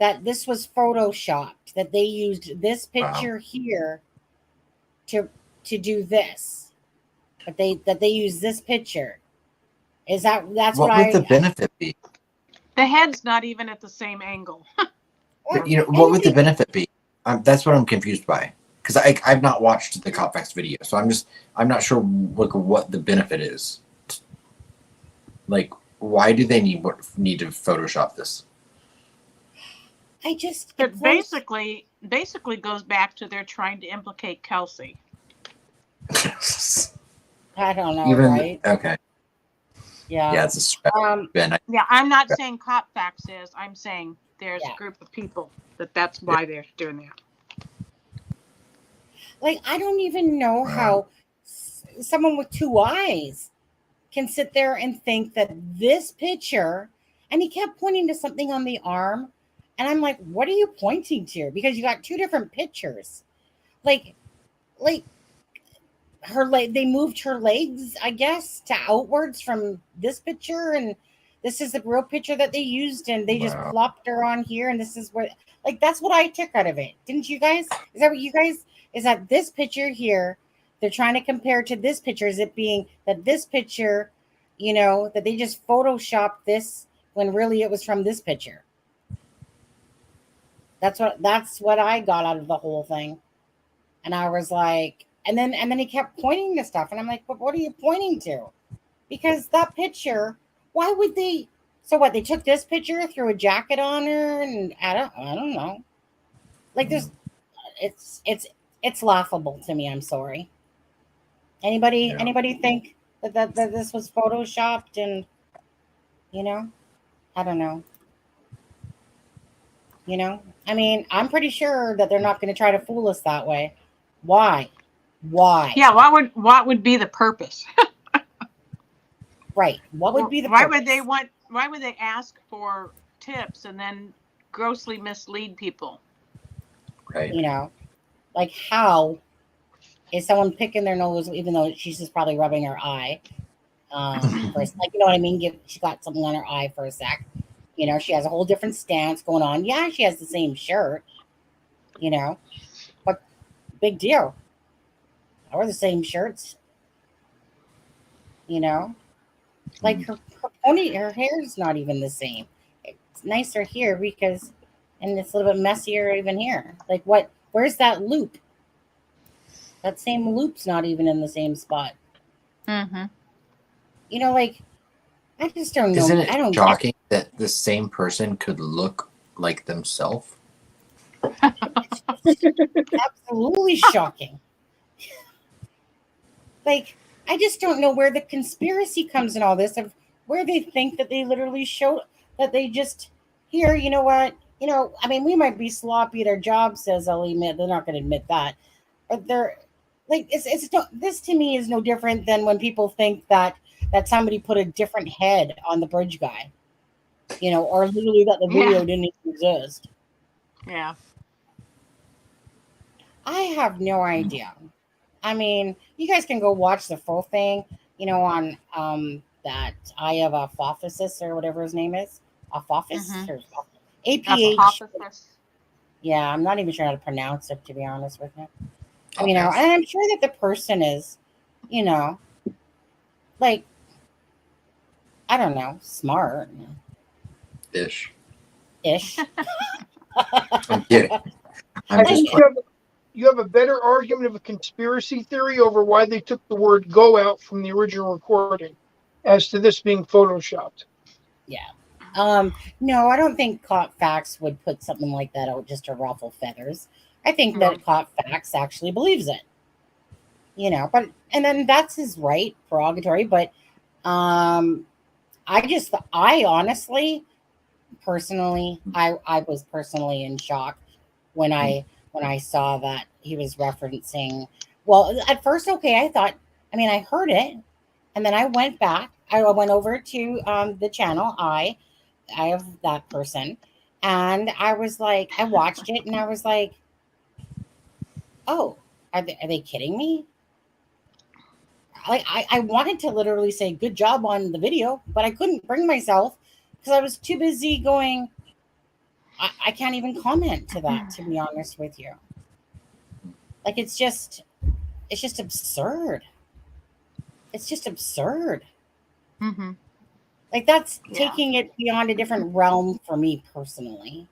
that this was photoshopped, that they used this picture here to do this, but they use this picture. That's what would the benefit be? The head's not even at the same angle. But, what would the benefit be? That's what I'm confused by, because I've not watched the Cop Facts video, so I'm not sure what the benefit is. Like, why do they need to Photoshop this? It basically goes back to they're trying to implicate Kelsey. I don't know, right? Okay. Yeah. Yeah, it's a stretch. Yeah, I'm not saying Cop Facts is. I'm saying there's a group of people that's why they're doing that. Like, I don't even know how someone with two eyes can sit there and think that this picture, and he kept pointing to something on the arm, and I'm like, what are you pointing to? Because you got two different pictures. Like her leg, they moved her legs, I guess, to outwards from this picture, and this is the real picture that they used, and they just plopped her on here, and this is where, like, that's what I took out of it. Didn't you guys? Is that what you guys? Is that this picture here? They're trying to compare to this picture. Is it being that this picture, that they just photoshopped this when really it was from this picture? That's what I got out of the whole thing, and I was like. And then he kept pointing to stuff, and I'm like, but what are you pointing to? Because that picture, why would they? So what? They took this picture, threw a jacket on her, and I don't know. Like it's laughable to me. I'm sorry. Anybody think that this was photoshopped? And I don't know. I mean, I'm pretty sure that they're not going to try to fool us that way. Why? Yeah, what would be the purpose? Right. What would be the why purpose? Why would they ask for tips and then grossly mislead people? Right. Like, how is someone picking their nose even though she's just probably rubbing her eye? First, like, you know what I mean? She got something on her eye for a sec. She has a whole different stance going on. Yeah, she has the same shirt, but big deal. I wear the same shirts. You know, like her hair is not even the same. It's nicer here because, and it's a little bit messier even here. Like what? Where's that loop? That same loop's not even in the same spot. Mm-hmm. You know, like I just don't know. Isn't it I don't shocking that the same person could look like themselves? Absolutely shocking. Like I just don't know where the conspiracy comes in all this of where they think that they literally show that they just here. You know what? You know, I mean, we might be sloppy at our job, says I'll admit. They're not going to admit that, but they're like it's no, this to me is no different than when people think that somebody put a different head on the bridge guy, you know, or literally that the video didn't even exist. Yeah. I have no idea. I mean, you guys can go watch the full thing, you know, on that Eye of Apophysis or whatever his name is. Apophysis or APH. Apophysis. Yeah, I'm not even sure how to pronounce it, to be honest with you. I'll You know, pass. and I'm sure that the person is, you know, like, I don't know, smart. Ish. Ish. I'm kidding. I think you have a better argument of a conspiracy theory over why they took the word "go" out from the original recording, as to this being photoshopped. Yeah. No, I don't think Caught Facts would put something like that out just to ruffle feathers. I think that Caught Facts actually believes it. You know, but and then that's his right, prerogatory, but I honestly, personally, I was personally in shock when I saw that he was referencing. Well, at first, okay, I mean, I heard it, and then I went back. I went over to the channel. I have that person, and I was like, I watched it, and I was like, oh, are they kidding me? Like I wanted to literally say good job on the video, but I couldn't bring myself because I was too busy going. I can't even comment to that, to be honest with you. Like it's just absurd. It's just absurd. Mm-hmm. Like that's taking it beyond a different realm for me personally.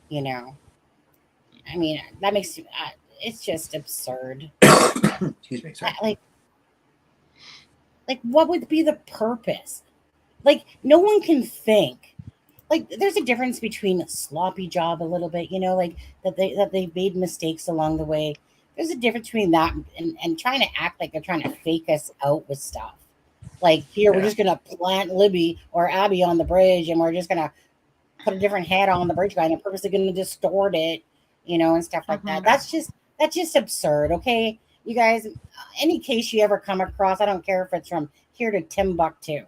You know, I mean that makes it's just absurd. Excuse me, sorry. Like what would be the purpose? Like no one can think. Like there's a difference between a sloppy job a little bit, you know, like that they made mistakes along the way. There's a difference between that and trying to act like they're trying to fake us out with stuff. Like here, we're just gonna plant Libby or Abby on the bridge, and we're just gonna put a different head on the bridge guy, and they're purposely gonna distort it, you know, and stuff like that. That's just absurd. Okay, you guys, any case you ever come across, I don't care if it's from here to Timbuktu.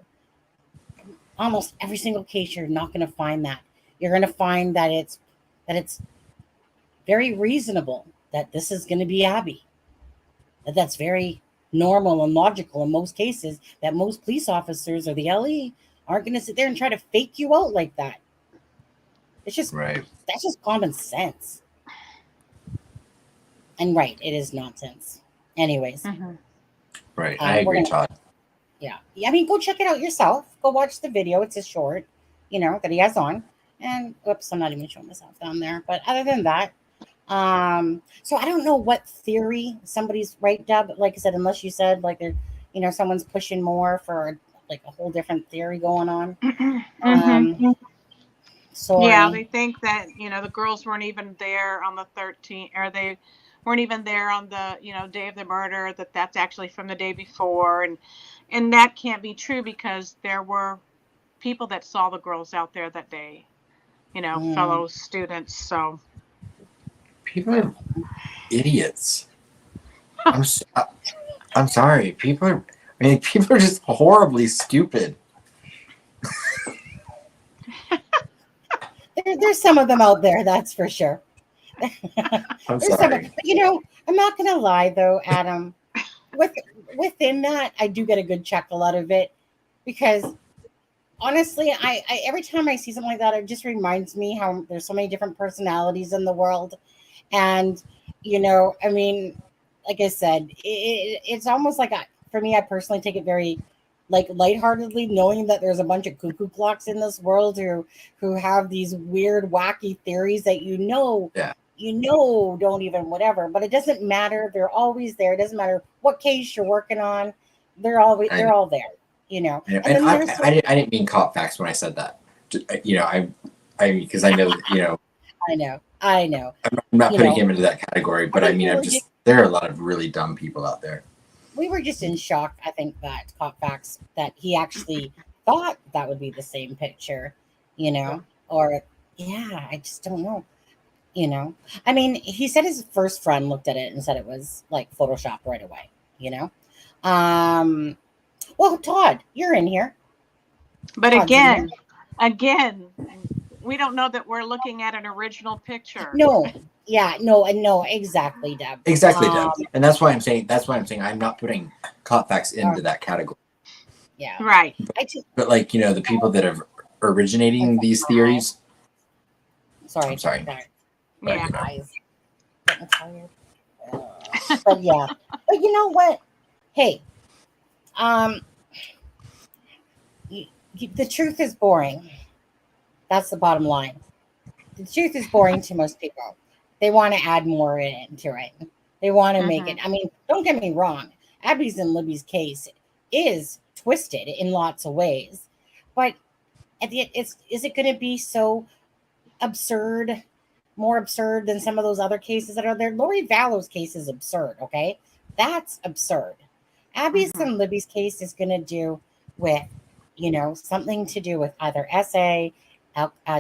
Almost every single case, you're not going to find that. You're going to find that it's very reasonable that this is going to be Abby. That's very normal and logical in most cases. That most police officers or the LE aren't going to sit there and try to fake you out like that. It's just that's just common sense. And right, it is nonsense. Anyways, Right, I agree, Todd. Yeah, I mean, go check it out yourself. Go watch the video. It's a short, you know, that he has on. And oops, I'm not even showing myself down there. But other than that, so I don't know what theory somebody's right, Deb. Like I said, unless you said like they're, you know, someone's pushing more for like a whole different theory going on. Sorry. Yeah, they think that, you know, the girls weren't even there on the 13th, or they weren't even there on the, you know, day of the murder, that's actually from the day before. And that can't be true because there were people that saw the girls out there that day, you know, fellow students. So people are idiots. I'm sorry. People are just horribly stupid. There's some of them out there, that's for sure. I'm sorry. You know, I'm not gonna lie though, Adam. Within that, I do get a good chuckle out of it because honestly, I every time I see something like that, it just reminds me how there's so many different personalities in the world, and You know, I mean, like I said, it's almost like for me, I personally take it very like lightheartedly, knowing that there's a bunch of cuckoo clocks in this world who have these weird, wacky theories that don't even whatever. But it doesn't matter. They're always there. It doesn't matter what case you're working on. They're all there. You know. And then there's I didn't mean cop facts when I said that. You know, I because I know, you know. I know. I'm not putting him into that category, but I mean, there are a lot of really dumb people out there. We were just in shock, I think, that cop facts that he actually thought that would be the same picture, you know, or I just don't know, you know. I mean, he said his first friend looked at it and said it was like Photoshop right away, you know. Well, Todd, you're in here. But Todd's again, we don't know that we're looking at an original picture. No, exactly, Deb. Exactly, Deb. And that's why I'm saying I'm not putting cop facts into that category. Yeah. Right. But like, you know, the people that are originating these theories. I'm sorry. Yeah. Getting tired. But yeah. But you know what? Hey, the truth is boring. That's the bottom line. The truth is boring to most people. They want to add more into it. They want to make it. I mean, don't get me wrong. Abby's and Libby's case is twisted in lots of ways, but at the end, is it going to be so absurd, more absurd than some of those other cases that are there? Lori Vallow's case is absurd. Okay, that's absurd. Abby's and Libby's case is going to do with, you know, something to do with either SA,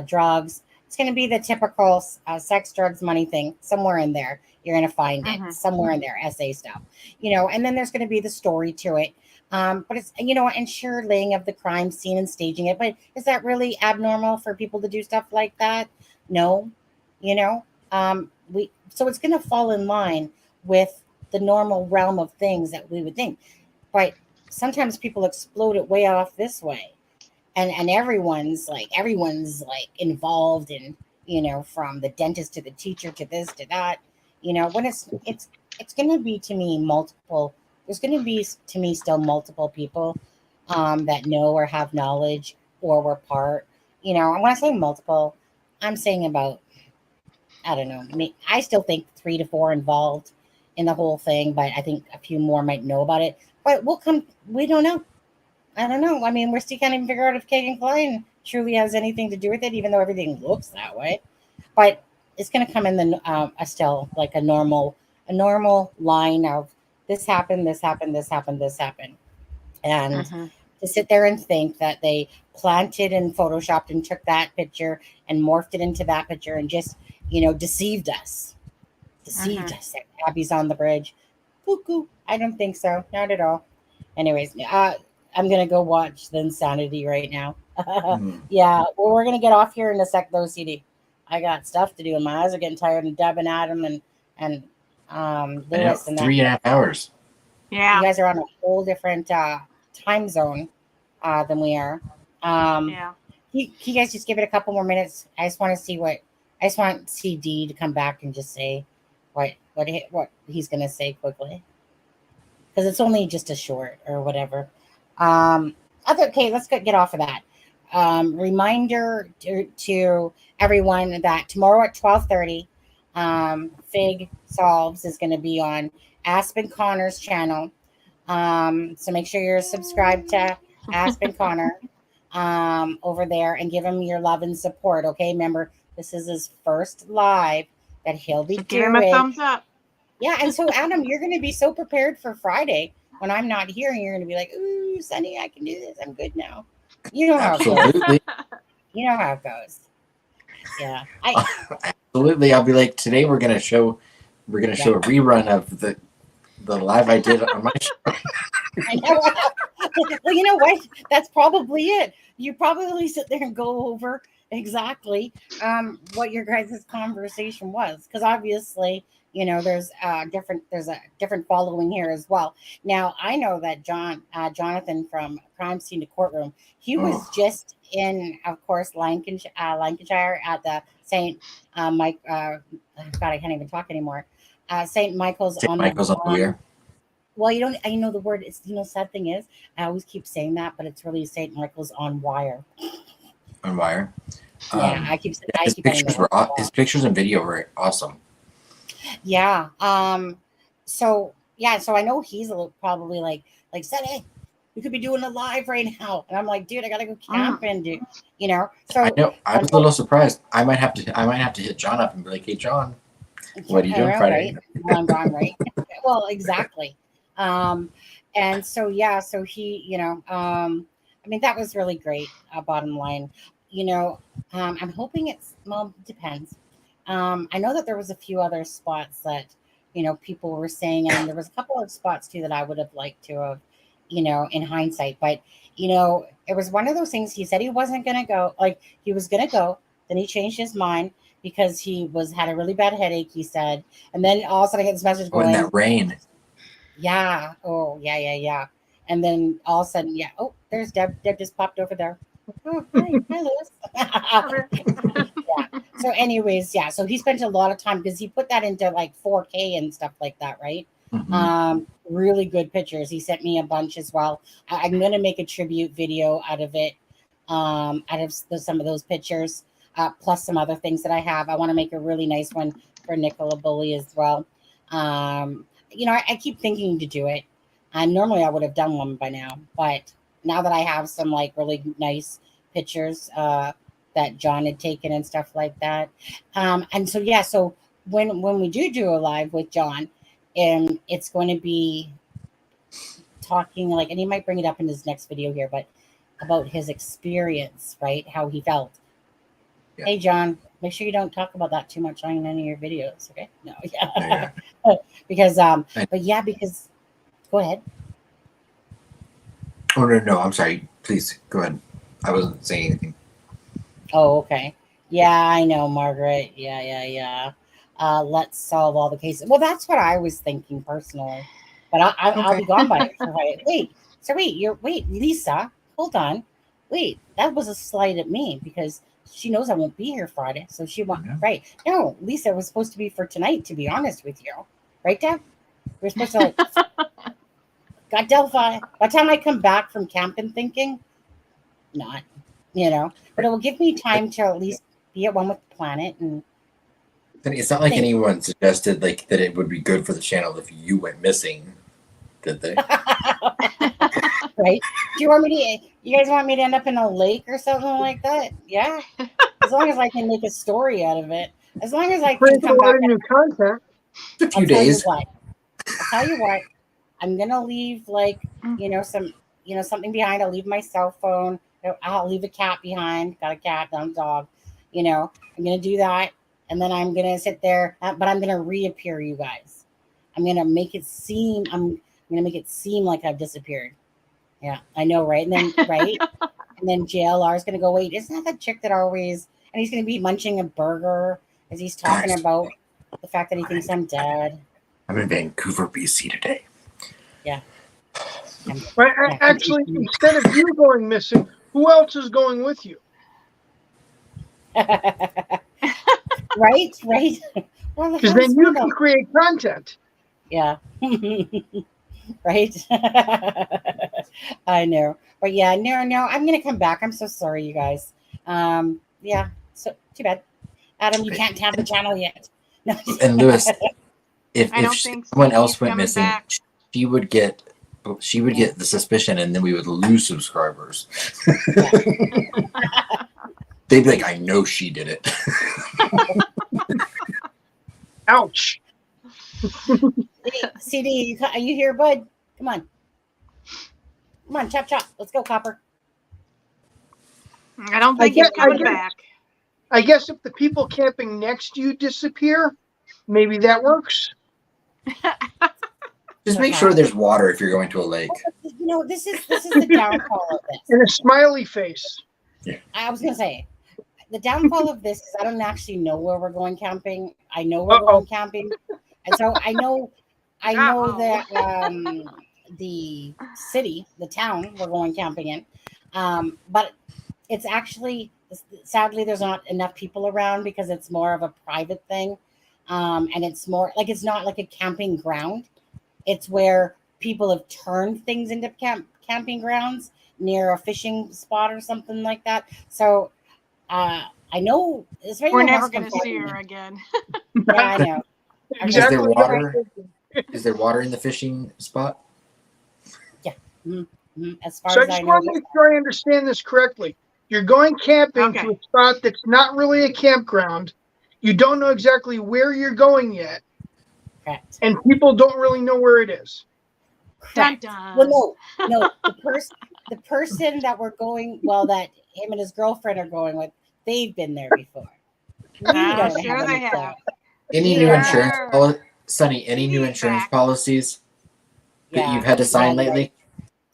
drugs. It's going to be the typical sex, drugs, money thing. Somewhere in there, you're going to find it. Somewhere in there, SA stuff. You know, and then there's going to be the story to it. But it's, you know, and sure, laying of the crime scene and staging it. But is that really abnormal for people to do stuff like that? No. You know, so it's going to fall in line with the normal realm of things that we would think. But sometimes people explode it way off this way. And everyone's like involved in, you know, from the dentist to the teacher to this to that, you know, when it's going to be to me multiple. There's going to be to me still multiple people that know or have knowledge or were part. You know, and when I say multiple, I'm saying about, I don't know. I still think 3 to 4 involved in the whole thing, but I think a few more might know about it. But we don't know. I don't know. I mean, we still can't even figure out if Kagan Klein truly has anything to do with it, even though everything looks that way. But it's going to come in the still like a normal line of this happened, this happened, this happened, this happened, and to sit there and think that they planted and photoshopped and took that picture and morphed it into that picture and just, you know, deceived us. Abby's on the bridge. Cuckoo. I don't think so. Not at all. Anyways, I'm going to go watch The Insanity right now. Yeah. Well, we're going to get off here in a sec, though, CD. I got stuff to do, and my eyes are getting tired, and Deb and Adam and Lewis. And 3.5 hours. Yeah. You guys are on a whole different time zone than we are. Yeah. You guys just give it a couple more minutes. I just want CD to come back and just say what he's going to say quickly. Because it's only just a short or whatever. Okay, let's get off of that. Reminder to everyone that tomorrow at 12:30, Fig Solves is going to be on Aspen Connor's channel. So make sure you're subscribed to Aspen Connor over there and give him your love and support. Okay, remember this is his first live that he'll be doing. Give him a thumbs up. Yeah, and so Adam, you're going to be so prepared for Friday when I'm not here, and you're going to be like, "Ooh, Sunny, I can do this. I'm good now." You know how it goes. You know how it goes. Yeah. Absolutely. I'll be like, today we're gonna show a rerun of the live I did on my show. I know. Well, you know what? That's probably it. You probably sit there and go over exactly what your guys' conversation was, because obviously, you know, there's a different following here as well. Now I know that Jonathan from Crime Scene to Courtroom, he was just in, of course, Lancashire at the St. Mike. God, I can't even talk anymore. St. Michael's St. on Michael's on the Weir. well, you don't. I know the word. It's, you know, sad thing is, I always keep saying that, but it's really St. Michael's on Wire. On Wire. Yeah, I keep His getting the pictures word were wrong. his pictures and video were awesome. Yeah. So yeah. So I know he's a little, probably like said, hey, we could be doing a live right now, and I'm like, dude, I gotta go camping, dude. You know. So I know. I was a little surprised. I might have to hit John up and be like, hey, John, what are you doing Friday? Right? Well, I'm gone, right? Well, exactly. And so yeah, so he, you know, I mean, that was really great. Bottom line, you know, I'm hoping it's, well, it depends. I know that there was a few other spots that, you know, people were saying, and there was a couple of spots too that I would have liked to have, you know, in hindsight. But you know, it was one of those things. He said he wasn't gonna go. Like, he was gonna go, then he changed his mind because he had a really bad headache. He said, and then all of a sudden I get this message Oh, in going, that rain. yeah, oh yeah. And then all of a sudden, yeah, oh, there's Deb. Deb just popped over there. Oh, hi Liz. Yeah. So, anyways, yeah. So he spent a lot of time because he put that into like 4K and stuff like that, right? Really good pictures. He sent me a bunch as well. I'm gonna make a tribute video out of it, out of some of those pictures, plus some other things that I have. I want to make a really nice one for Nicola Bully as well. You know, I keep thinking to do it. Normally I would have done one by now, but now that I have some like really nice pictures that John had taken and stuff like that, and so yeah, so when we do a live with John, and it's going to be talking like, and he might bring it up in his next video here, but about his experience, right? How he felt. Yeah. Hey, John, make sure you don't talk about that too much on any of your videos, okay? No, yeah. Because, but yeah, because, go ahead. Oh, no, I'm sorry. Please, go ahead. I wasn't saying anything. Oh, okay. Yeah, I know, Margaret. Yeah. Let's solve all the cases. Well, that's what I was thinking personally. But I'll be gone by it. Wait, Lisa, hold on. Wait, that was a slight at me because she knows I won't be here Friday. So she won't, right. No, Lisa, it was supposed to be for tonight, to be honest with you. Right, Deb? We're supposed to like got Delphi. By the time I come back from camping thinking, not, you know. But it will give me time to at least be at one with the planet. And it's not like anyone suggested like that it would be good for the channel if you went missing, did they? Right? Do you guys want me to end up in a lake or something like that? Yeah. As long as I can make a story out of it. As long as I can come back. New content. A few days. I'll tell you what. I'm gonna leave like, you know, something behind. I'll leave my cell phone. I'll leave a cat behind. Got a cat, not a dog. You know, I'm gonna do that, and then I'm gonna sit there. But I'm gonna reappear, you guys. I'm gonna make it seem. I'm gonna make it seem like I've disappeared. Yeah, I know, right? And then and then JLR is gonna go. Wait, isn't that the chick that always? And he's gonna be munching a burger as he's talking about the fact that he thinks I'm dead. I'm in Vancouver, BC today. Yeah. Actually, instead of you going missing, who else is going with you? Right. Because then you can create content. Yeah. Right. I know, but yeah, no. I'm gonna come back. I'm so sorry, you guys. Yeah. So too bad, Adam. You can't have the channel yet. No. And Lewis, if someone else went missing, she would get the suspicion, and then we would lose subscribers. They'd be like, I know she did it. Ouch. CD, are you here, bud? Come on, chop. Let's go, Copper. I don't think he's coming back. I guess if the people camping next to you disappear, maybe that works. Just make sure there's water if you're going to a lake. You know, this is the downfall of this. And a smiley face. Yeah. I was gonna say, the downfall of this is I don't actually know where we're going camping. I know we're going camping, and so I know that the city, the town we're going camping in, but it's actually sadly there's not enough people around because it's more of a private thing, and it's more like it's not like a camping ground. It's where people have turned things into camping grounds near a fishing spot or something like that. So I know we're never going to see her again. Yeah, I know. Exactly. Is there water? Is there water in the fishing spot? Yeah. Mm-hmm. As far So I as I just know, want to make sure I understand this correctly. You're going camping to a spot that's not really a campground. You don't know exactly where you're going yet. Correct. And people don't really know where it is. Correct. Dun, dun. Well, no. The person that we're going, that him and his girlfriend are going with, they've been there before. We don't sure have they any have. Any new insurance, Sonny? Any new insurance policies that you've had to sign lately?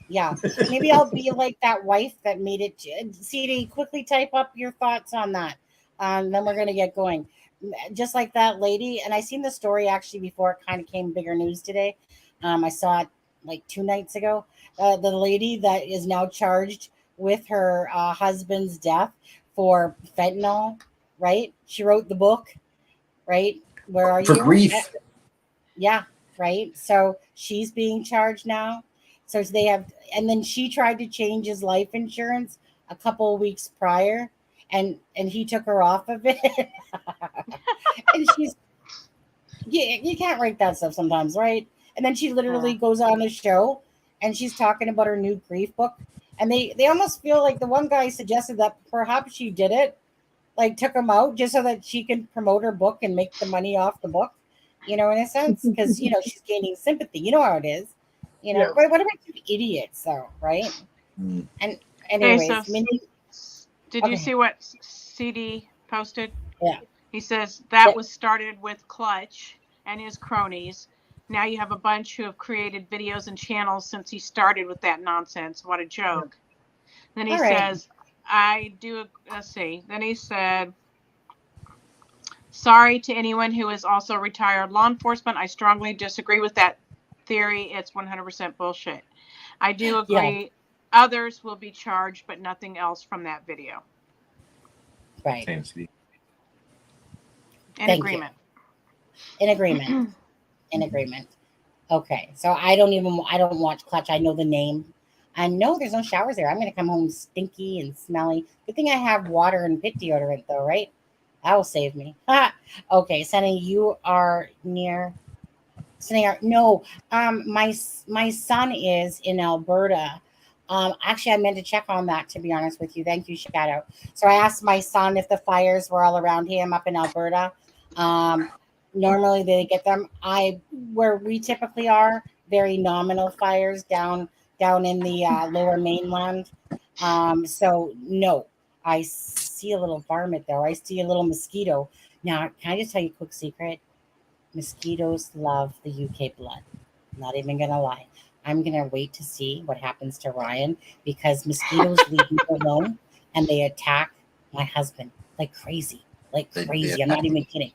Yeah, maybe I'll be like that wife that made it. CD, quickly type up your thoughts on that. Then we're gonna get going. Just like that lady, and I seen the story actually before it kind of came bigger news today. I saw it like 2 nights ago. The lady that is now charged with her husband's death for fentanyl, right? She wrote the book, right? Where are you? For grief. Yeah, right. So she's being charged now. So they have, and then she tried to change his life insurance a couple of weeks prior, and he took her off of it. And she's, you can't write that stuff sometimes, right? And then she literally goes on the show, and she's talking about her new grief book, and they almost feel like the one guy suggested that perhaps she did it, like took him out just so that she can promote her book and make the money off the book, in a sense, because she's gaining sympathy. You know how it is. Yeah. What about you idiots, though, right? And anyways, Hey, so did you see what CD posted? Yeah. He says that was started with Clutch and his cronies. Now you have a bunch who have created videos and channels since he started with that nonsense. What a joke. Then he says, let's see. Then he said, sorry to anyone who is also retired law enforcement. I strongly disagree with that theory. It's 100% bullshit. I do agree others will be charged, but nothing else from that video. Right. In agreement. In agreement. In agreement. Okay. So I don't watch Clutch. I know the name. I know there's no showers there. I'm going to come home stinky and smelly. Good thing I have water and pit deodorant though, right? That will save me. Okay, Sunny, you are near. Sunny, no. My son is in Alberta. Actually, I meant to check on that, to be honest with you. Thank you, Shadow. So I asked my son if the fires were all around him up in Alberta. Normally they get them. Where we typically are, very nominal fires down in the lower mainland. So no, I see a little varmint though. I see a little mosquito. Now, can I just tell you a quick secret? Mosquitoes love the UK blood. Not even gonna lie. I'm gonna wait to see what happens to Ryan because mosquitoes leave me alone and they attack my husband like crazy. I'm not even kidding.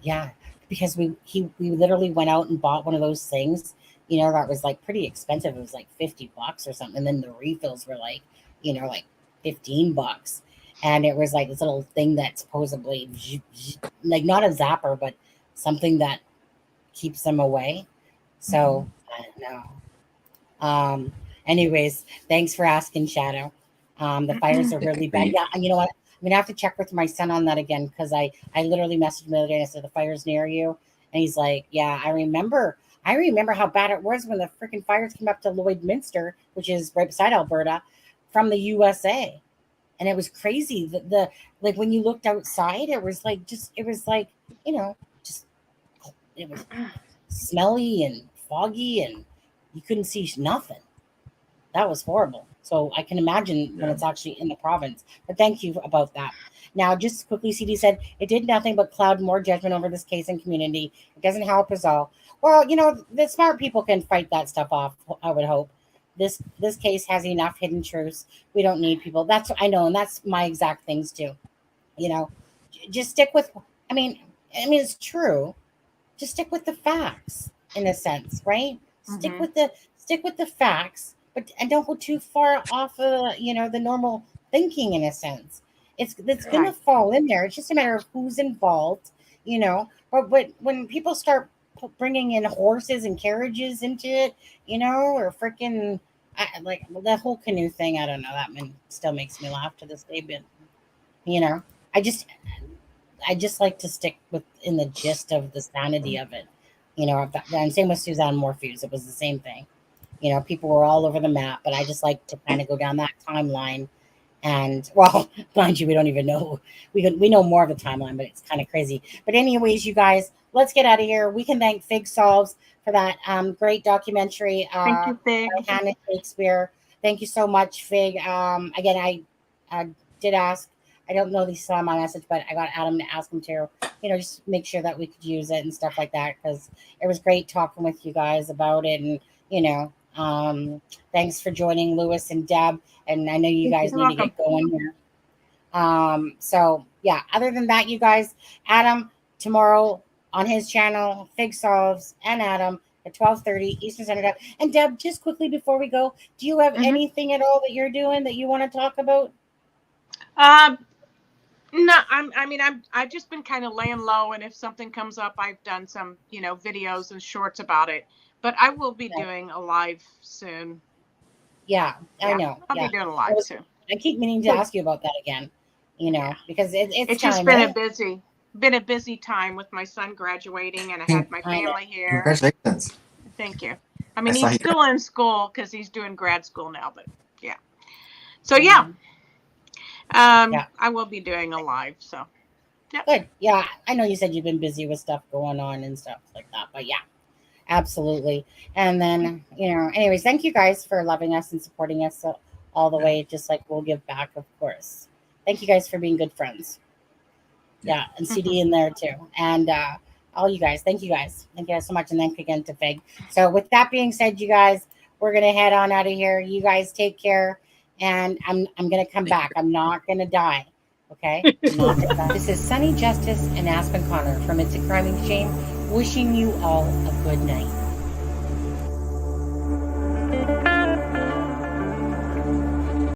Yeah, because we literally went out and bought one of those things, that was like pretty expensive. It was like $50 or something. And then the refills were like, like $15. And it was like this little thing that supposedly like not a zapper, but something that keeps them away. So I don't know. Anyways, thanks for asking, Shadow. The fires are really bad. Yeah, you know what? I'm gonna have to check with my son on that again because I literally messaged him the other day and I said the fire's near you, and he's like, yeah, I remember how bad it was when the freaking fires came up to Lloydminster, which is right beside Alberta, from the USA, and it was crazy. The like when you looked outside, it was like it was smelly and foggy, and you couldn't see nothing. That was horrible. So I can imagine when it's actually in the province. But thank you about that. Now, just quickly, CD said, it did nothing but cloud more judgment over this case and community. It doesn't help us all. Well, the smart people can fight that stuff off, I would hope. This case has enough hidden truths. We don't need people. That's I know, and that's my exact things too. You know, just stick with. I mean, it's true. Just stick with the facts in a sense, right? Stick with the facts, and don't go too far off of the normal thinking in a sense. It's gonna fall in there. It's just a matter of who's involved, But when people start bringing in horses and carriages into it, or freaking like the whole canoe thing. I don't know. That one still makes me laugh to this day, but I just like to stick in the gist of the sanity of it. And same with Suzanne Morphew. It was the same thing. People were all over the map, but I just like to kind of go down that timeline. And well, mind you, we don't even know. We know more of the timeline, but it's kind of crazy. But anyways, you guys, let's get out of here. We can thank Fig Solves for that great documentary. Thank you, Fig. By Hannah Shakespeare. Thank you so much, Fig. Again, I did ask. I don't know if he saw my message, but I got Adam to ask him to, just make sure that we could use it and stuff like that, because it was great talking with you guys about it. And, thanks for joining Lewis and Deb. And I know you guys need to get going here. So yeah, other than that, you guys, Adam tomorrow on his channel, Fig Solves and Adam at 12:30 Eastern Standard Time. And Deb, just quickly before we go, do you have anything at all that you're doing that you want to talk about? No, I've just been kind of laying low, and if something comes up, I've done some, videos and shorts about it. But I will be doing a live soon. Yeah, I know. I'll be doing a live soon. I keep meaning to ask you about that again. Because it's just time, been a busy time with my son graduating, and I had my family here. Congratulations. Thank you. He's still in school because he's doing grad school now, but yeah. So yeah. I will be doing a live, so good. Yeah, I know you said you've been busy with stuff going on and stuff like that, but yeah, absolutely. And then anyways, thank you guys for loving us and supporting us all the way, just like we'll give back, of course. Thank you guys for being good friends. Yeah, and CD in there too, and all you guys. Thank you guys so much, and thank you again to Fig. So with that being said, you guys, we're gonna head on out of here. You guys take care. And I'm going to come back. I'm not going to die. Okay? This is Sunny Justice and Aspen Connor from It's a Crime and Shame, wishing you all a good night.